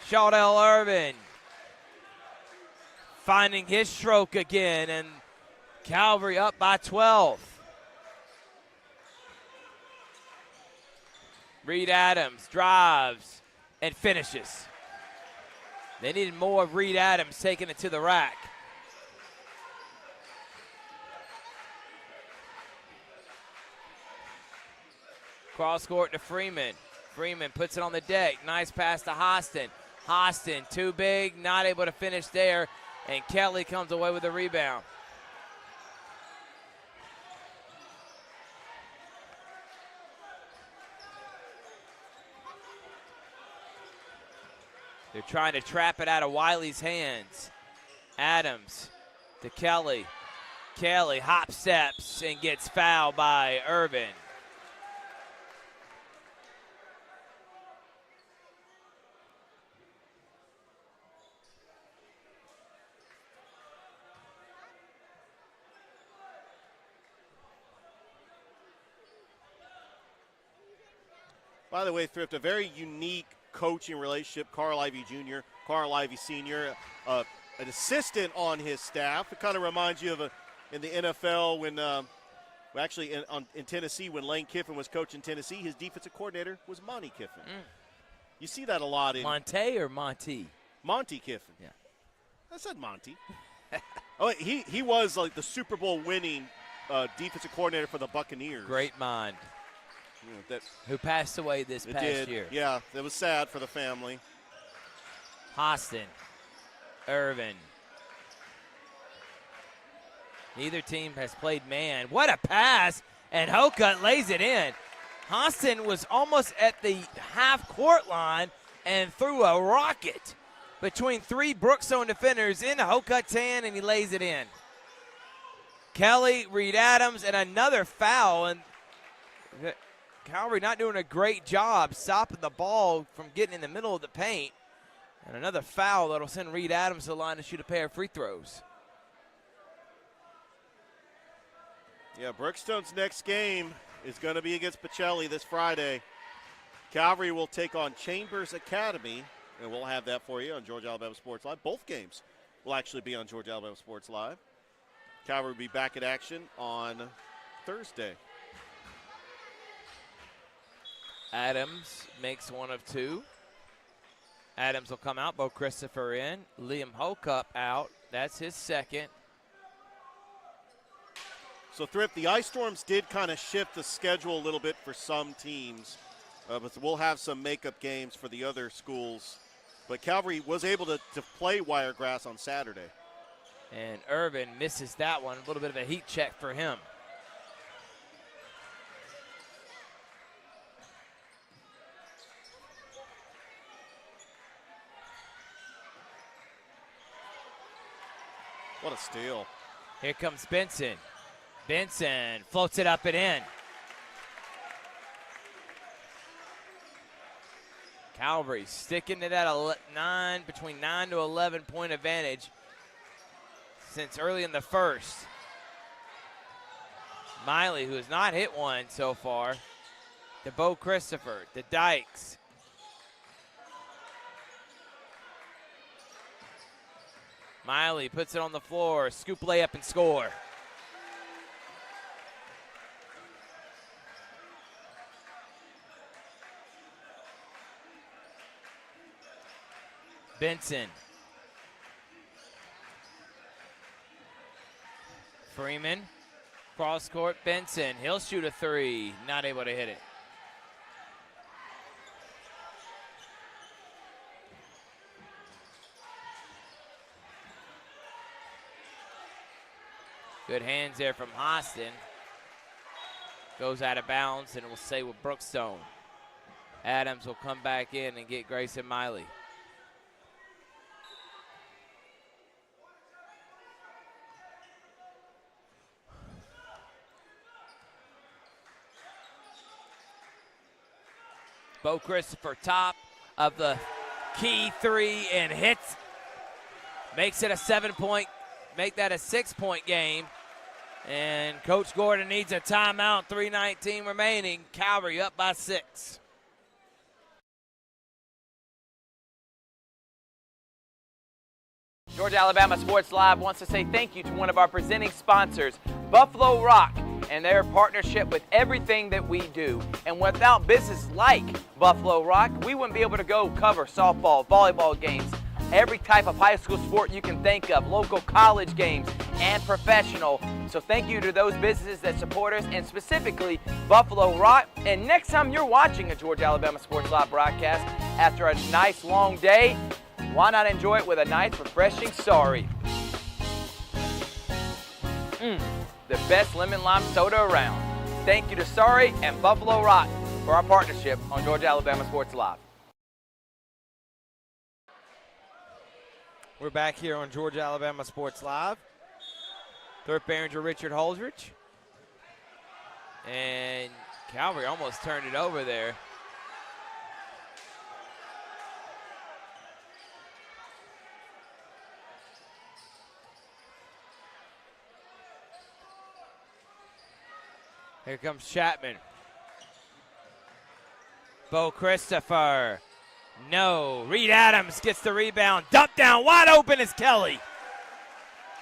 Shaudell Irvin finding his stroke again, and Calvary up by 12. Reed Adams drives and finishes. They needed more of Reed Adams taking it to the rack. Cross court to Freeman. Freeman puts it on the deck. Nice pass to Hostin. Hostin too big, not able to finish there, and Kelly comes away with the rebound. They're trying to trap it out of Wiley's hands. Adams to Kelly. Kelly hop steps and gets fouled by Irvin. By the way, Thrift, a very unique coaching relationship. Carl Ivey Jr., Carl Ivey Sr., an assistant on his staff. It kind of reminds you of in the NFL when in Tennessee when Lane Kiffin was coaching Tennessee, his defensive coordinator was Monty Kiffin. You see that a lot in Monte or Monty? Monty Kiffin. Yeah. I said Monty. He was like the Super Bowl winning defensive coordinator for the Buccaneers. Great mind. who passed away this past year. Yeah, it was sad for the family. Hostin, Irvin. Neither team has played man. What a pass, and Hokut lays it in. Hostin was almost at the half-court line and threw a rocket between 3 Brookstone defenders in Hokut's hand, and he lays it in. Kelly, Reed Adams, and another foul, and Calvary not doing a great job stopping the ball from getting in the middle of the paint. And another foul that'll send Reed Adams to the line to shoot a pair of free throws. Yeah, Brookstone's next game is going to be against Pacelli this Friday. Calvary will take on Chambers Academy, and we'll have that for you on Georgia Alabama Sports Live. Both games will actually be on Georgia Alabama Sports Live. Calvary will be back in action on Thursday. Adams makes one of 2. Adams will come out, Bo Christopher in. Liam Hokut out. That's his second. So, Thrift, the Ice Storms did kind of shift the schedule a little bit for some teams. But we'll have some makeup games for the other schools. But Calvary was able to play Wiregrass on Saturday. And Irvin misses that one. A little bit of a heat check for him. What a steal. Here comes Benson. Benson floats it up and in. Calvary sticking to that between 9 to 11 point advantage since early in the first. Miley, who has not hit one so far, to Bo Christopher, to Dykes. Miley puts it on the floor, scoop layup and score. Benson. Freeman, cross court, Benson. He'll shoot a 3, not able to hit it. Good hands there from Hostin. Goes out of bounds and will stay with Brookstone. Adams will come back in and get Grayson Miley. Bo Christopher, top of the key 3 and hits. Makes it a 7-point, make that a 6-point game. And Coach Gordon needs a timeout, 3:19 remaining. Calvary up by 6. Georgia Alabama Sports Live wants to say thank you to one of our presenting sponsors, Buffalo Rock, and their partnership with everything that we do. And without businesses like Buffalo Rock, we wouldn't be able to go cover softball, volleyball games, every type of high school sport you can think of, local college games, and professional. So thank you to those businesses that support us, and specifically Buffalo Rock. And next time you're watching a Georgia Alabama Sports Live broadcast after a nice long day, why not enjoy it with a nice, refreshing Sorry? The best lemon lime soda around. Thank you to Sorry and Buffalo Rock for our partnership on Georgia Alabama Sports Live. We're back here on Georgia Alabama Sports Live. Third Behringer, Richard Holdridge. And Calvary almost turned it over there. Here comes Chapman. Bo Christopher. No. Reed Adams gets the rebound. Dump down. Wide open is Kelly.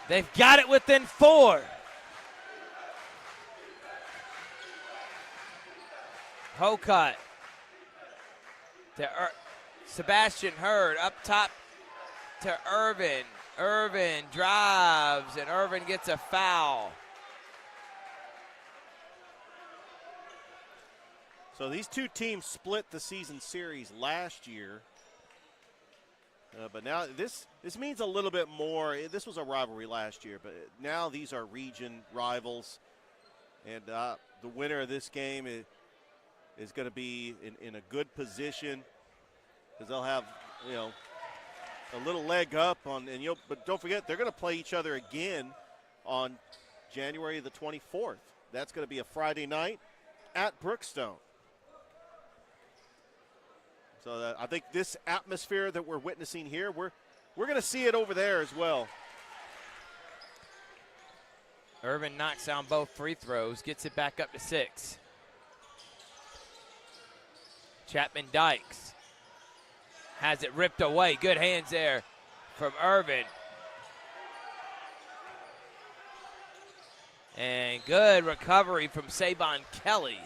They've got it within 4. Hokut to Sebastian Hurd. Up top to Irvin. Irvin drives, and Irvin gets a foul. So these two teams split the season series last year. But now this means a little bit more. This was a rivalry last year, but now these are region rivals. And the winner of this game is going to be in a good position because they'll have, a little leg up on. But don't forget, they're going to play each other again on January the 24th. That's going to be a Friday night at Brookstone. So I think this atmosphere that we're witnessing here, we're going to see it over there as well. Irvin knocks down both free throws, gets it back up to 6. Chapman Dykes has it ripped away. Good hands there from Irvin. And good recovery from Savon Kelly.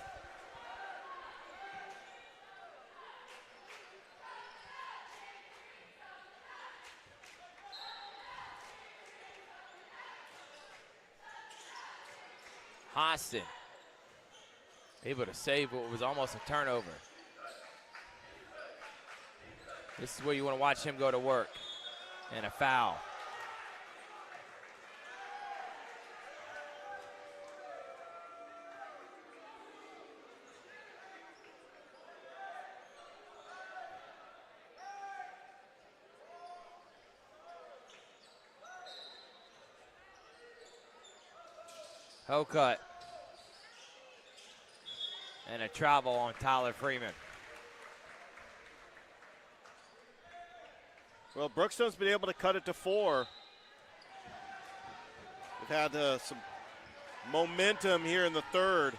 Austin able to save what was almost a turnover. This is where you want to watch him go to work. And a foul. Hokut. And a travel on Tyler Freeman. Well, Brookstone's been able to cut it to 4. They've had some momentum here in the third.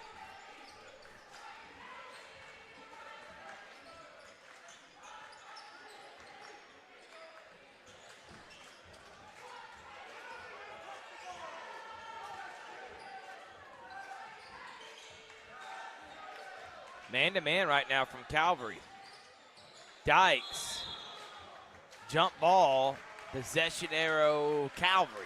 Man-to-man right now from Calvary. Dykes. Jump ball. Possession arrow, Calvary.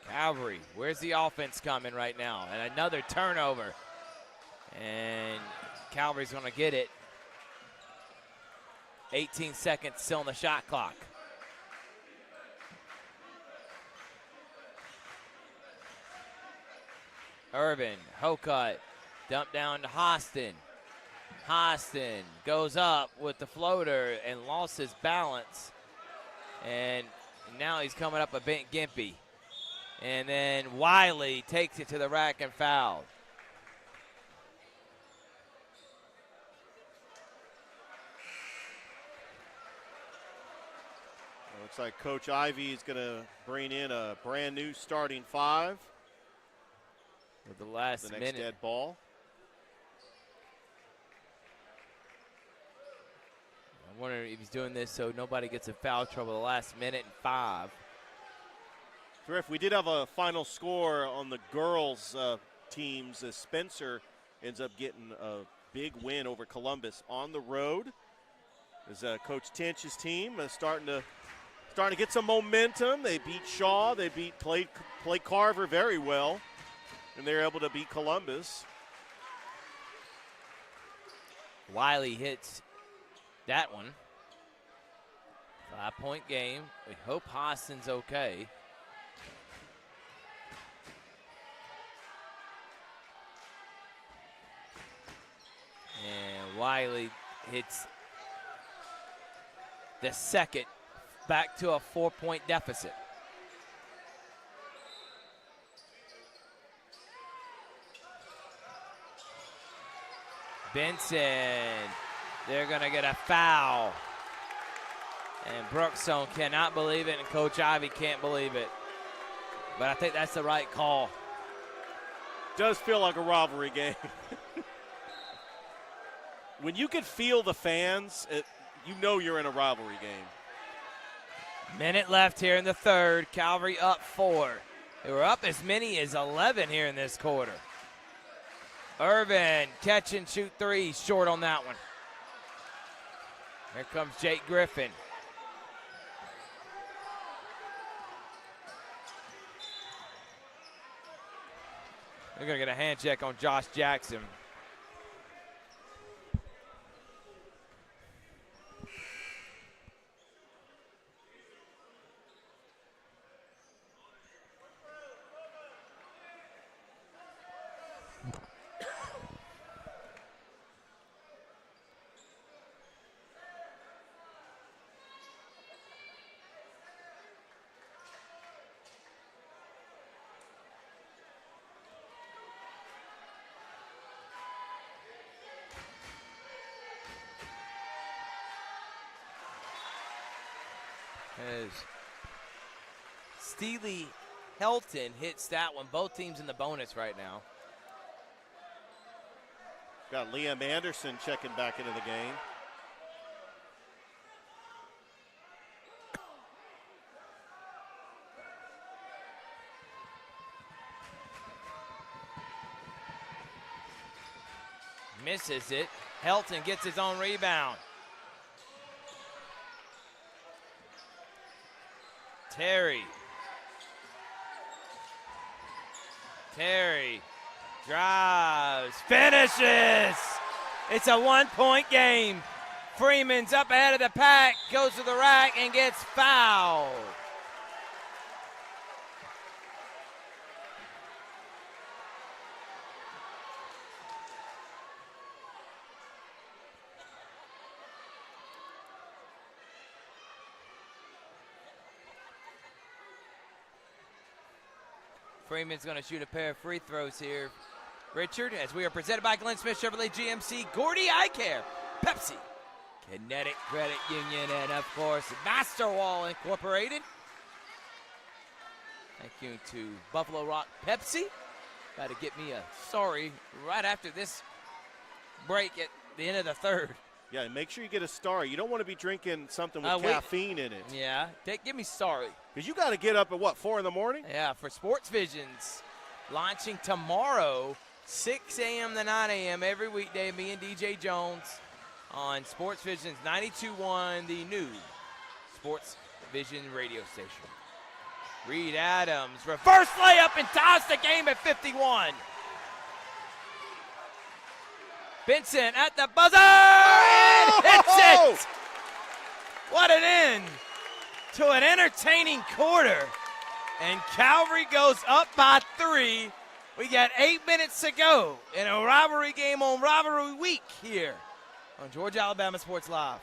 Calvary, where's the offense coming right now? And another turnover. And Calvary's going to get it. 18 seconds still on the shot clock. Irvin, Hokut, dump down to Hostin. Hostin goes up with the floater and lost his balance. And now he's coming up a bit gimpy. And then Wiley takes it to the rack and fouled. Looks like Coach Ivy is going to bring in a brand new starting 5. With the last the next minute. dead ball. I wonder if he's doing this so nobody gets in foul trouble the last minute and 5. Griff, we did have a final score on the girls' teams. Spencer ends up getting a big win over Columbus on the road. As Coach Tinch's team is starting to get some momentum. They beat Shaw. They played Carver very well. And they're able to beat Columbus. Wiley hits that one. 5-point game. We hope Hostin's okay. And Wiley hits the second, back to a 4-point deficit. Benson, they're going to get a foul. And Brookstone cannot believe it, and Coach Ivy can't believe it. But I think that's the right call. Does feel like a rivalry game. When you can feel the fans, you know you're in a rivalry game. Minute left here in the third. Calvary up 4. They were up as many as 11 here in this quarter. Irvin, catch and shoot 3, short on that one. Here comes Jake Griffin. They're going to get a hand check on Josh Jackson. As Steely Helton hits that one. Both teams in the bonus right now. Got Liam Anderson checking back into the game. Misses it. Helton gets his own rebound. Terry drives, finishes. It's a 1-point game. Freeman's up ahead of the pack, goes to the rack and gets fouled. Freeman's going to shoot a pair of free throws here, Richard, as we are presented by Glenn Smith Chevrolet GMC, Gordy Eye Care, Pepsi, Kinetic Credit Union, and of course, Masterwall Incorporated. Thank you to Buffalo Rock Pepsi. Got to get me a sorry right after this break at the end of the third. Yeah, make sure you get a star. You don't want to be drinking something with caffeine in it. Yeah, give me sorry. Because you got to get up at, what, 4 in the morning? Yeah, for Sports Visions. Launching tomorrow, 6 a.m. to 9 a.m. every weekday, me and DJ Jones on Sports Visions 92.1, the new Sports Vision radio station. Reed Adams, reverse layup and ties the game at 51. Benson at the buzzer and hits it. What an end to an entertaining quarter. And Calvary goes up by 3. We got 8 minutes to go in a rivalry game on Rivalry Week here on Georgia Alabama Sports Live.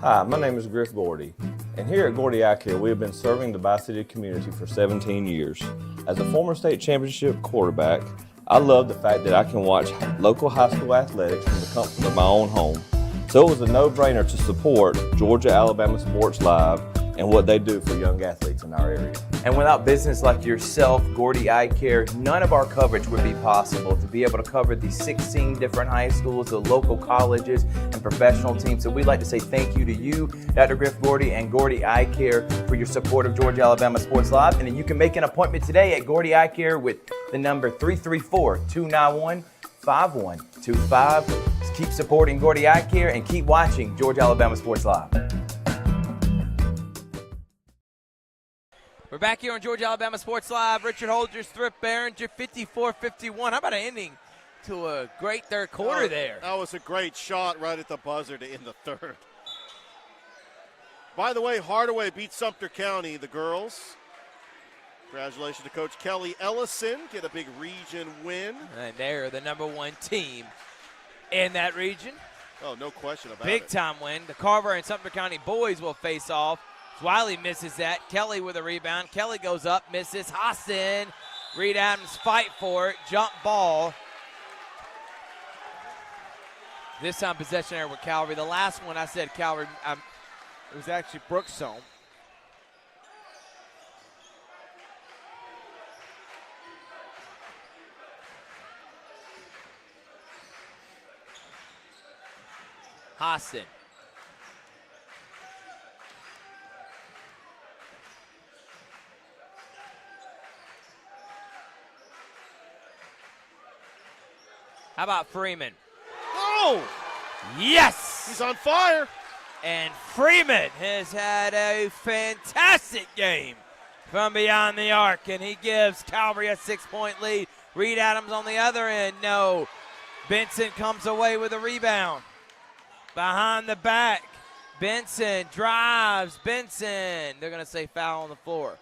Hi, my name is Griff Gordy, and here at Gordy Eye Care, we have been serving the Bi-City community for 17 years. As a former state championship quarterback, I love the fact that I can watch local high school athletics from the comfort of my own home. So it was a no-brainer to support Georgia Alabama Sports Live and what they do for young athletes in our area. And without business like yourself, Gordy Eye Care, none of our coverage would be possible to be able to cover the 16 different high schools, the local colleges, and professional teams. So we'd like to say thank you to you, Dr. Griff Gordy, and Gordy Eye Care for your support of Georgia Alabama Sports Live. And then you can make an appointment today at Gordy Eye Care with the number 334-291-5125. Keep supporting Gordy Eye Care and keep watching Georgia Alabama Sports Live. We're back here on Georgia Alabama Sports Live. Richard Holdridge, Thrift Behringer, 54-51. How about an ending to a great third quarter there? That was a great shot right at the buzzer to end the third. By the way, Hardaway beat Sumter County, the girls. Congratulations to Coach Kelly Ellison. Get a big region win. And they're the #1 team in that region. Oh, no question about it. Big time win. The Carver and Sumter County boys will face off. Wiley misses that. Kelly with a rebound. Kelly goes up, misses. Hassan. Reed Adams fight for it. Jump ball. This time possession error with Calvary. The last one I said Calvary, it was actually Brookstone. Hassan. about Freeman? Oh! Yes! He's on fire. And Freeman has had a fantastic game from beyond the arc, and he gives Calvary a 6-point lead. Reed Adams on the other end, no. Benson comes away with a rebound. Behind the back, Benson drives. Benson, they're going to say foul on the floor.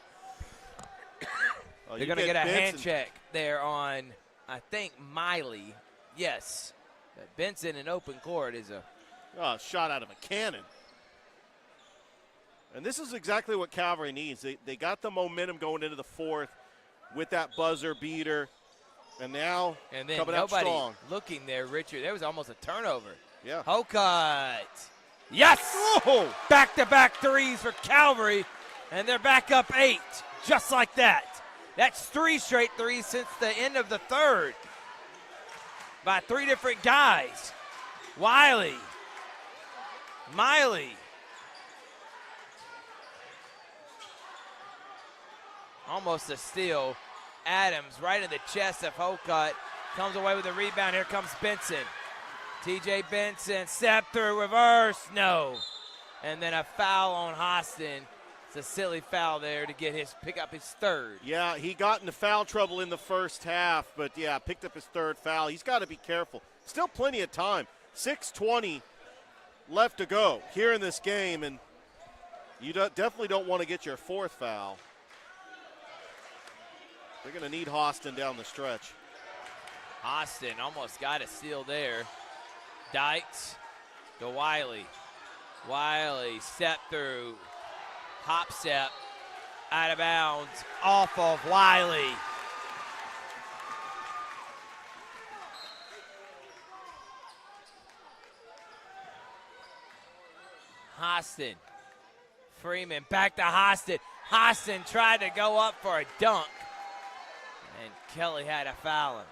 They're going to get a hand check there on, I think, Miley. Yes. Benson in open court is a shot out of a cannon. And this is exactly what Calvary needs. They got the momentum going into the fourth with that buzzer beater. And now coming out strong. Looking there, Richard. There was almost a turnover. Yeah. Hocutt. Yes! Oh! Back-to-back threes for Calvary, and they're back up 8, just like that. That's 3 straight threes since the end of the third by 3 different guys. Wiley. Miley. Almost a steal. Adams right in the chest of Hocutt. Comes away with a rebound. Here comes Benson. TJ Benson, step through, reverse, no. And then a foul on Hostin. It's a silly foul there to pick up his third. Yeah, he got into foul trouble in the first half, but yeah, picked up his third foul. He's got to be careful. Still plenty of time. 6:20 left to go here in this game, and you definitely don't want to get your fourth foul. They're going to need Hostin down the stretch. Hostin almost got a steal there. Dykes to Wiley. Wiley, step through, hop step, out of bounds, off of Wiley. Hostin, Freeman, back to Hostin. Hostin tried to go up for a dunk, and Kelly had to foul him.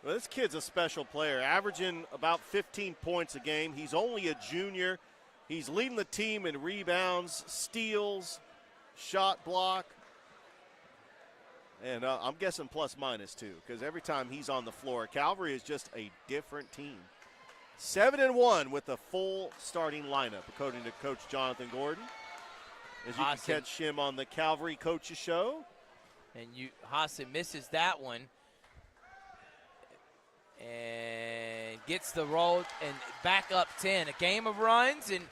Well, this kid's a special player, averaging about 15 points a game. He's only a junior. He's leading the team in rebounds, steals, shot block. And I'm guessing plus-minus, too, because every time he's on the floor, Calvary is just a different team. 7-1 with a full starting lineup, according to Coach Jonathan Gordon. As you can catch him on the Calvary Coaches Show. And Hostin misses that one. And gets the roll and back up 10. A game of runs, and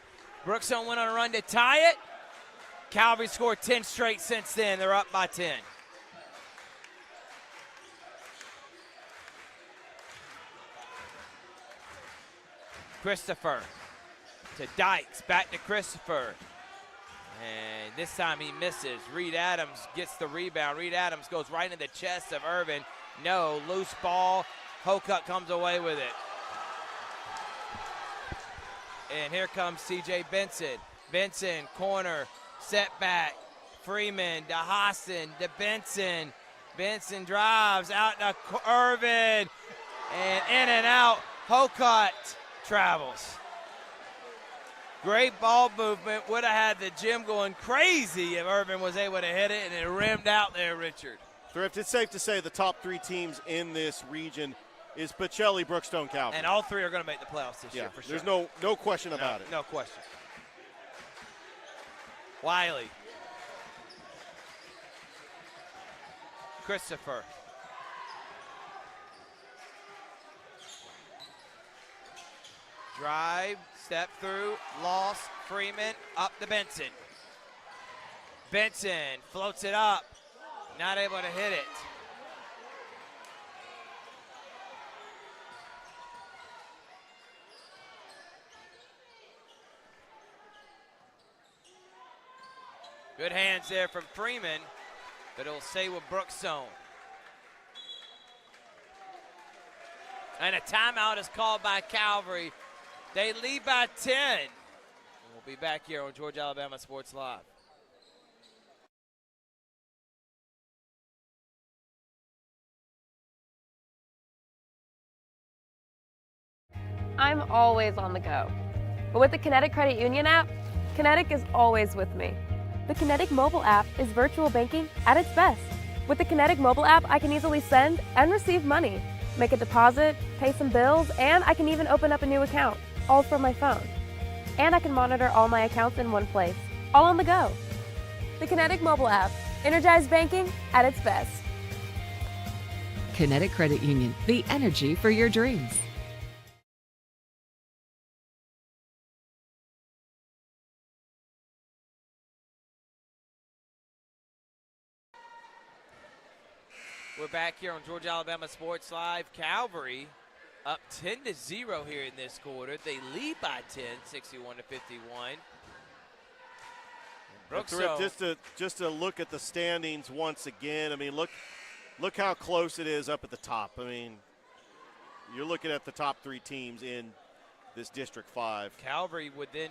Brookstone went on a run to tie it. Calvary scored 10 straight since then. They're up by 10. Christopher to Dykes, back to Christopher. And this time he misses. Reed Adams gets the rebound. Reed Adams goes right in the chest of Irvin. No, loose ball. Hocutt comes away with it. And here comes C.J. Benson. Benson, corner, setback. Freeman to Hostin to Benson. Benson drives out to Irvin. And in and out, Hocutt travels. Great ball movement. Would have had the gym going crazy if Irvin was able to hit it, and it rimmed out there, Richard. Thrift, it's safe to say the top 3 teams in this region is Pacelli, Brookstone, Calvary. And all 3 are going to make the playoffs this year, for sure. There's no question about it. No question. Wiley. Christopher. Drive, step through, lost, Freeman, up to Benson. Benson floats it up, not able to hit it. Good hands there from Freeman, but it'll stay with Brookstone. And a timeout is called by Calvary. They lead by 10. We'll be back here on Georgia Alabama Sports Live. I'm always on the go. But with the Kinetic Credit Union app, Kinetic is always with me. The Kinetic mobile app is virtual banking at its best. With the Kinetic mobile app, I can easily send and receive money, make a deposit, pay some bills, and I can even open up a new account, all from my phone. And I can monitor all my accounts in one place, all on the go. The Kinetic mobile app, energized banking at its best. Kinetic Credit Union, the energy for your dreams. We're back here on Georgia Alabama Sports Live. Calvary up 10-0 here in this quarter. They lead by 10, 61-51. Brookstone. Just to look at the standings once again. I mean, look how close it is up at the top. I mean, you're looking at the top 3 teams in this District 5. Calvary would then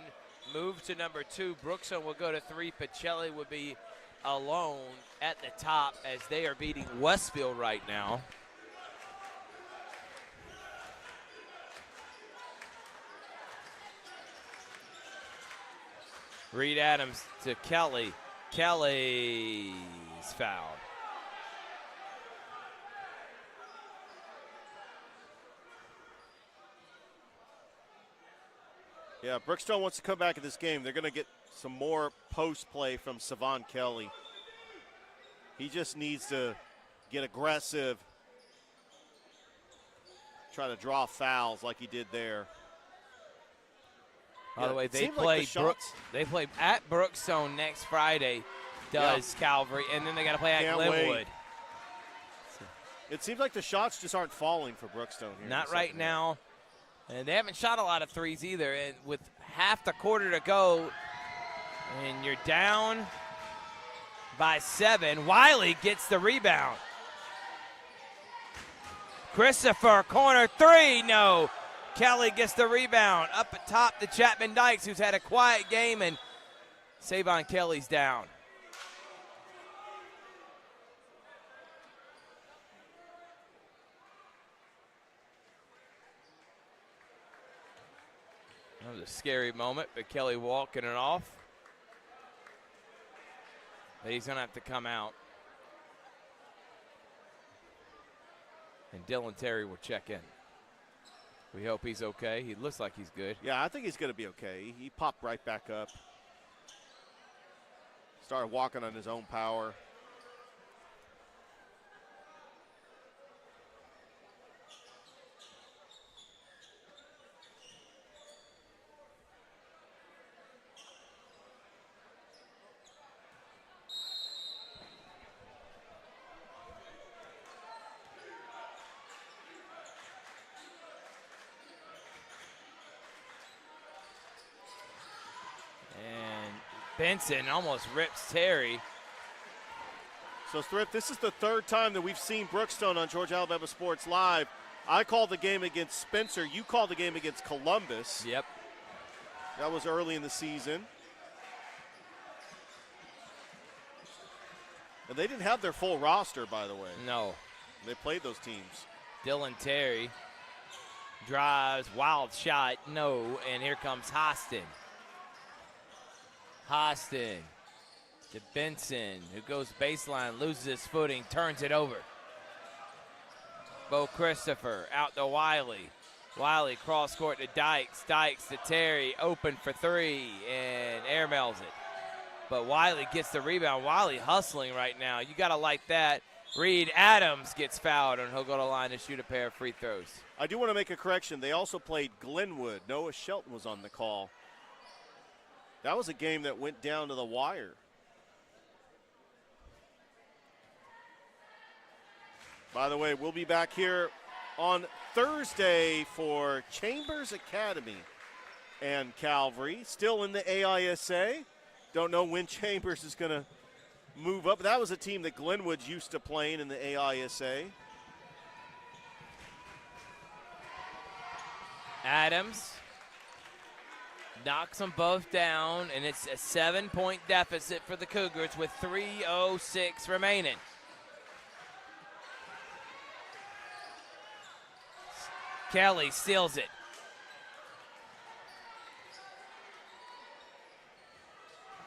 move to number 2. Brookstone will go to 3. Pacelli would be alone at the top as they are beating Westfield right now. Reed Adams to Kelly. Kelly's fouled. Yeah, Brookstone wants to come back in this game. They're going to get some more post play from Savon Kelly. He just needs to get aggressive, try to draw fouls like he did there. By the way, they play at Brookstone next Friday, Calvary, and then they got to play at Glenwood. It seems like the shots just aren't falling for Brookstone here. Not right now. And they haven't shot a lot of threes either. And with half the quarter to go, and you're down by 7, Wiley gets the rebound. Christopher, corner 3, no. Kelly gets the rebound. Up at top to Chapman Dykes, who's had a quiet game, and Savon Kelly's down. That was a scary moment, but Kelly walking it off. But he's going to have to come out. And Dylan Terry will check in. We hope he's okay. He looks like he's good. Yeah, I think he's going to be okay. He popped right back up. Started walking on his own power. Benson almost rips Terry. So, Thrift, this is the 3rd time that we've seen Brookstone on Georgia Alabama Sports Live. I called the game against Spencer. You called the game against Columbus. Yep. That was early in the season. And they didn't have their full roster, by the way. No. They played those teams. Dylan Terry drives, wild shot, no, and here comes Hostin. Hostin to Benson, who goes baseline, loses his footing, turns it over. Bo Christopher out to Wiley. Wiley cross court to Dykes. Dykes to Terry, open for 3, and airmails it. But Wiley gets the rebound. Wiley hustling right now. You got to like that. Reed Adams gets fouled, and he'll go to the line to shoot a pair of free throws. I do want to make a correction. They also played Glenwood. Noah Shelton was on the call. That was a game that went down to the wire. By the way, we'll be back here on Thursday for Chambers Academy and Calvary. Still in the AISA. Don't know when Chambers is going to move up. That was a team that Glenwood's used to playing in the AISA. Adams knocks them both down, and it's a 7-point deficit for the Cougars with 3:06 remaining. Kelly steals it.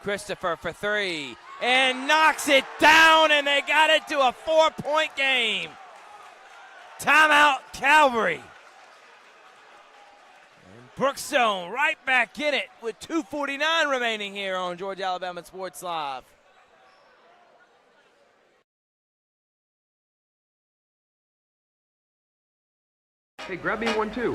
Christopher for 3. and knocks it down, and they got it to a 4-point game. Timeout, Calvary. And Brookstone right back in it with 2:49 remaining here on Georgia Alabama Sports Live. Hey, grab me one too.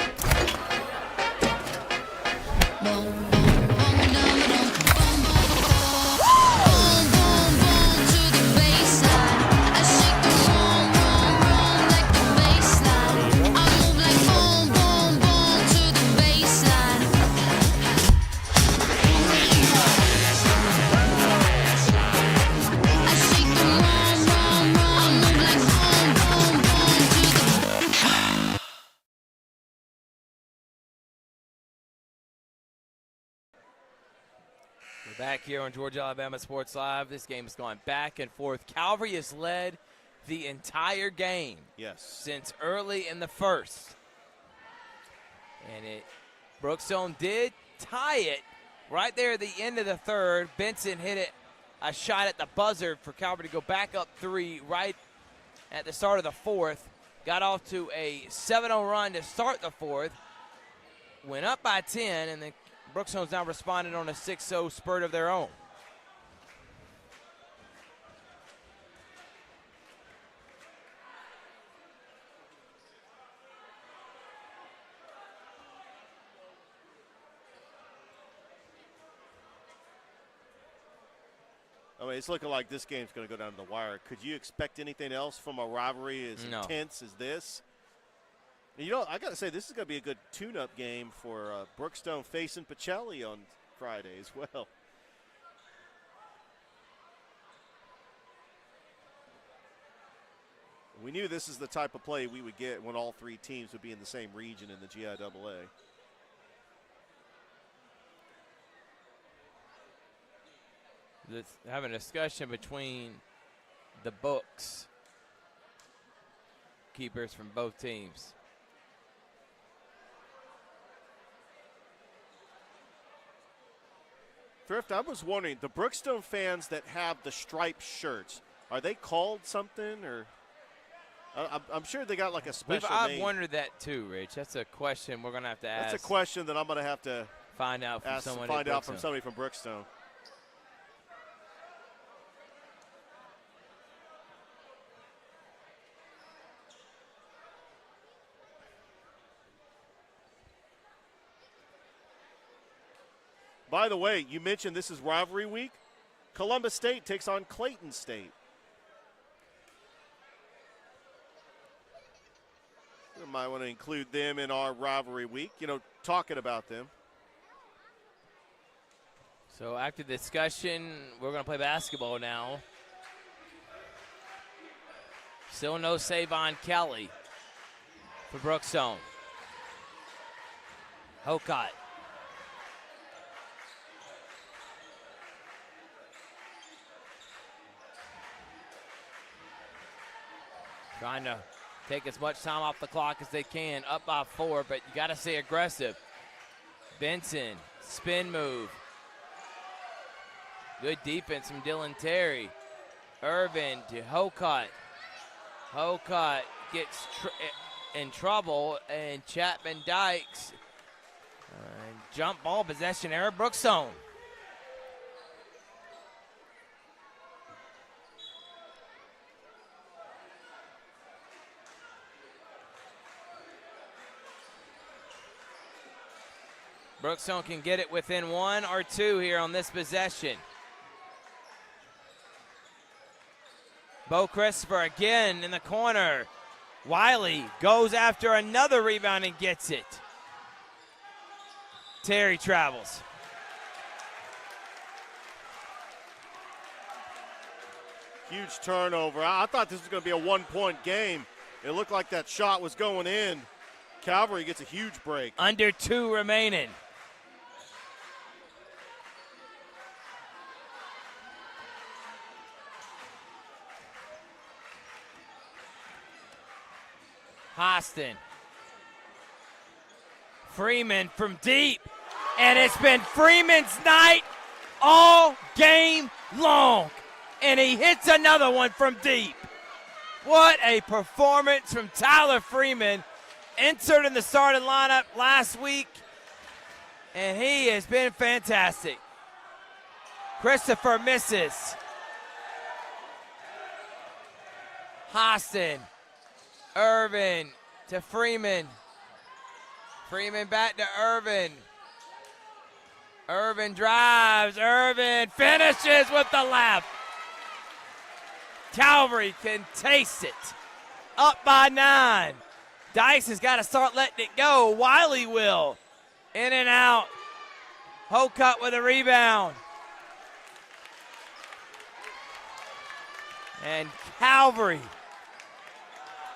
We're back here on Georgia Alabama Sports Live. This game has gone back and forth. Calvary has led the entire game. Yes. Since early in the first. And Brookstone did tie it right there at the end of the third. Benson hit a shot at the buzzer for Calvary to go back up 3 right at the start of the fourth. Got off to a 7-0 run to start the fourth. Went up by 10, and then Brookstone's now responded on a 6-0 spurt of their own. I mean, it's looking like this game's going to go down to the wire. Could you expect anything else from a rivalry as intense as this? And I got to say, this is going to be a good tune-up game for Brookstone facing Pacelli on Friday as well. We knew this is the type of play we would get when all 3 teams would be in the same region in the GIAA. Let's have a discussion between the books keepers from both teams. Thrift, I was wondering, the Brookstone fans that have the striped shirts, are they called something, or I'm sure they got like a special name. I've wondered that too, Rich. That's a question we're going to have to ask. That's a question that I'm going to have to find out from somebody from Brookstone. By the way, you mentioned this is rivalry week. Columbus State takes on Clayton State. We might want to include them in our rivalry week, talking about them. So after the discussion, we're going to play basketball now. Still no Savon Kelly for Brookstone. Hokot. Trying to take as much time off the clock as they can, up by 4, but you got to stay aggressive. Benson, spin move. Good defense from Dylan Terry. Irvin to Hokot. Hokot gets in trouble, and Chapman Dykes. Jump ball possession error, Brookstone. Brookstone can get it within 1 or 2 here on this possession. Bo Christopher again in the corner. Wiley goes after another rebound and gets it. Terry travels. Huge turnover. I thought this was going to be a 1-point game. It looked like that shot was going in. Calvary gets a huge break. Under 2 remaining. Hostin. Freeman from deep. And it's been Freeman's night all game long. and he hits another one from deep. What a performance from Tyler Freeman, entered in the starting lineup last week, and he has been fantastic. Christopher misses. Hostin, Irvin to Freeman. Freeman back to Irvin. Irvin drives. Irvin finishes with the left. Calvary can taste it. Up by 9. Dice has got to start letting it go. Wiley will. In and out. Hocutt with a rebound. And Calvary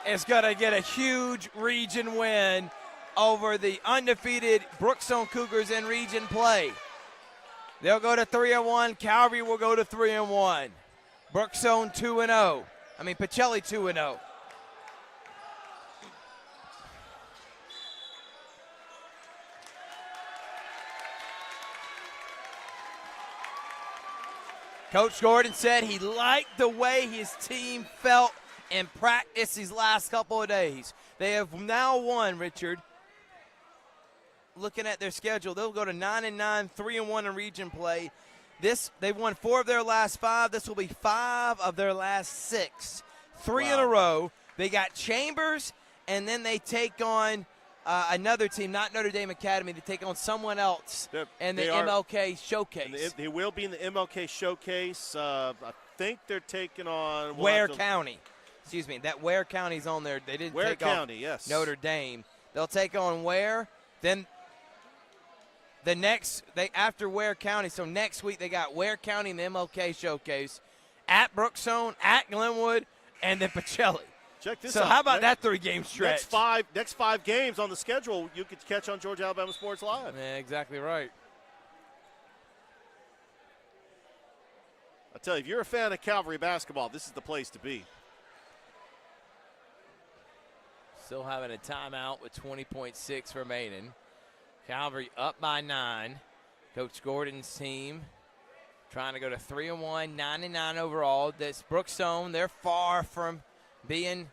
is going to get a huge region win over the undefeated Brookstone Cougars in region play. They'll go to 3-1. Calvary will go to 3-1. Brookstone 2-0. Pacelli 2-0. Coach Gordon said he liked the way his team felt in practice these last couple of days. They have now won, Richard. Looking at their schedule, they'll go to 9-9, 3-1 in region play. They've won 4 of their last 5. This will be 5 of their last 6. 3 in a row. They got Chambers, and then they take on another team, not Notre Dame Academy. They take on someone else in the MLK Showcase. They will be in the MLK Showcase. I think they're taking on Ware County. Excuse me, that Ware County's on there. They didn't take County, on yes. Notre Dame. They'll take on Ware. Then after Ware County, so next week they got Ware County in the MLK Showcase, at Brookstone, at Glenwood, and then Pacelli. Check this out. So how about that 3-game stretch? Next five games on the schedule you could catch on Georgia Alabama Sports Live. Yeah, exactly right. I tell you, if you're a fan of Calvary basketball, this is the place to be. Still having a timeout with 20.6 remaining. Calvary up by 9. Coach Gordon's team trying to go to 3-1, 9-9 overall. That's Brookstone. They're far from being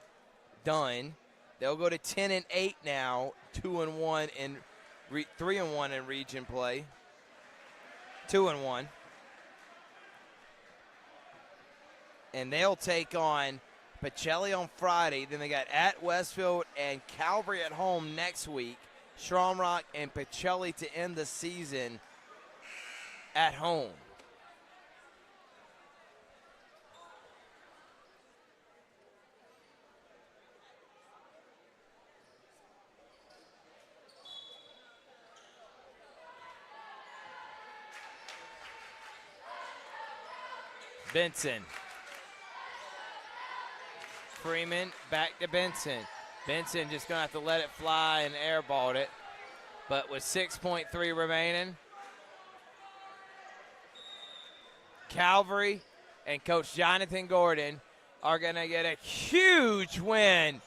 done. They'll go to 10-8 now, 2-1 and 3-1 in region play. 2-1. And they'll take on Pacelli on Friday. Then they got at Westfield and Calvary at home next week. Shamrock and Pacelli to end the season at home. Benson. Freeman back to Benson. Benson just going to have to let it fly and airballed it. But with 6.3 remaining, Calvary and Coach Jonathan Gordon are going to get a huge win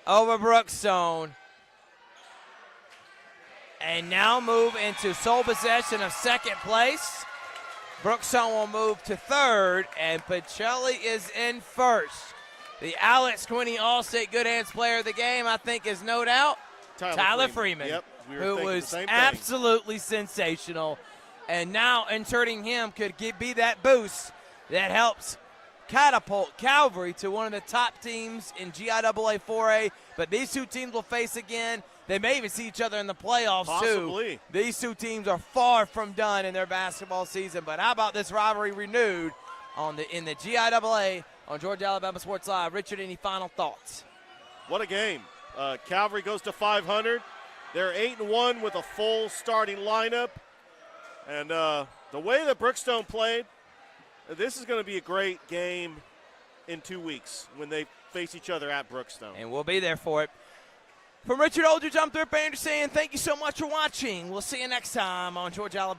over Brookstone and now move into sole possession of second place. Brookstone will move to third, and Pacelli is in first. The Alex Quinney All-State Good Hands Player of the game, I think, is no doubt Tyler Freeman, yep, who was absolutely sensational. And now inserting him could be that boost that helps catapult Calvary to one of the top teams in GIAA 4A. But these two teams will face again. They may even see each other in the playoffs, possibly, too. These two teams are far from done in their basketball season. But how about this rivalry renewed in the GIAA on Georgia Alabama Sports Live? Richard, any final thoughts? What a game. Calvary goes to 500. They're 8-1 with a full starting lineup. And the way that Brookstone played, this is going to be a great game in 2 weeks when they face each other at Brookstone. And we'll be there for it. From Richard Aldridge, I'm Thurp Anderson saying thank you so much for watching. We'll see you next time on Georgia Alabama.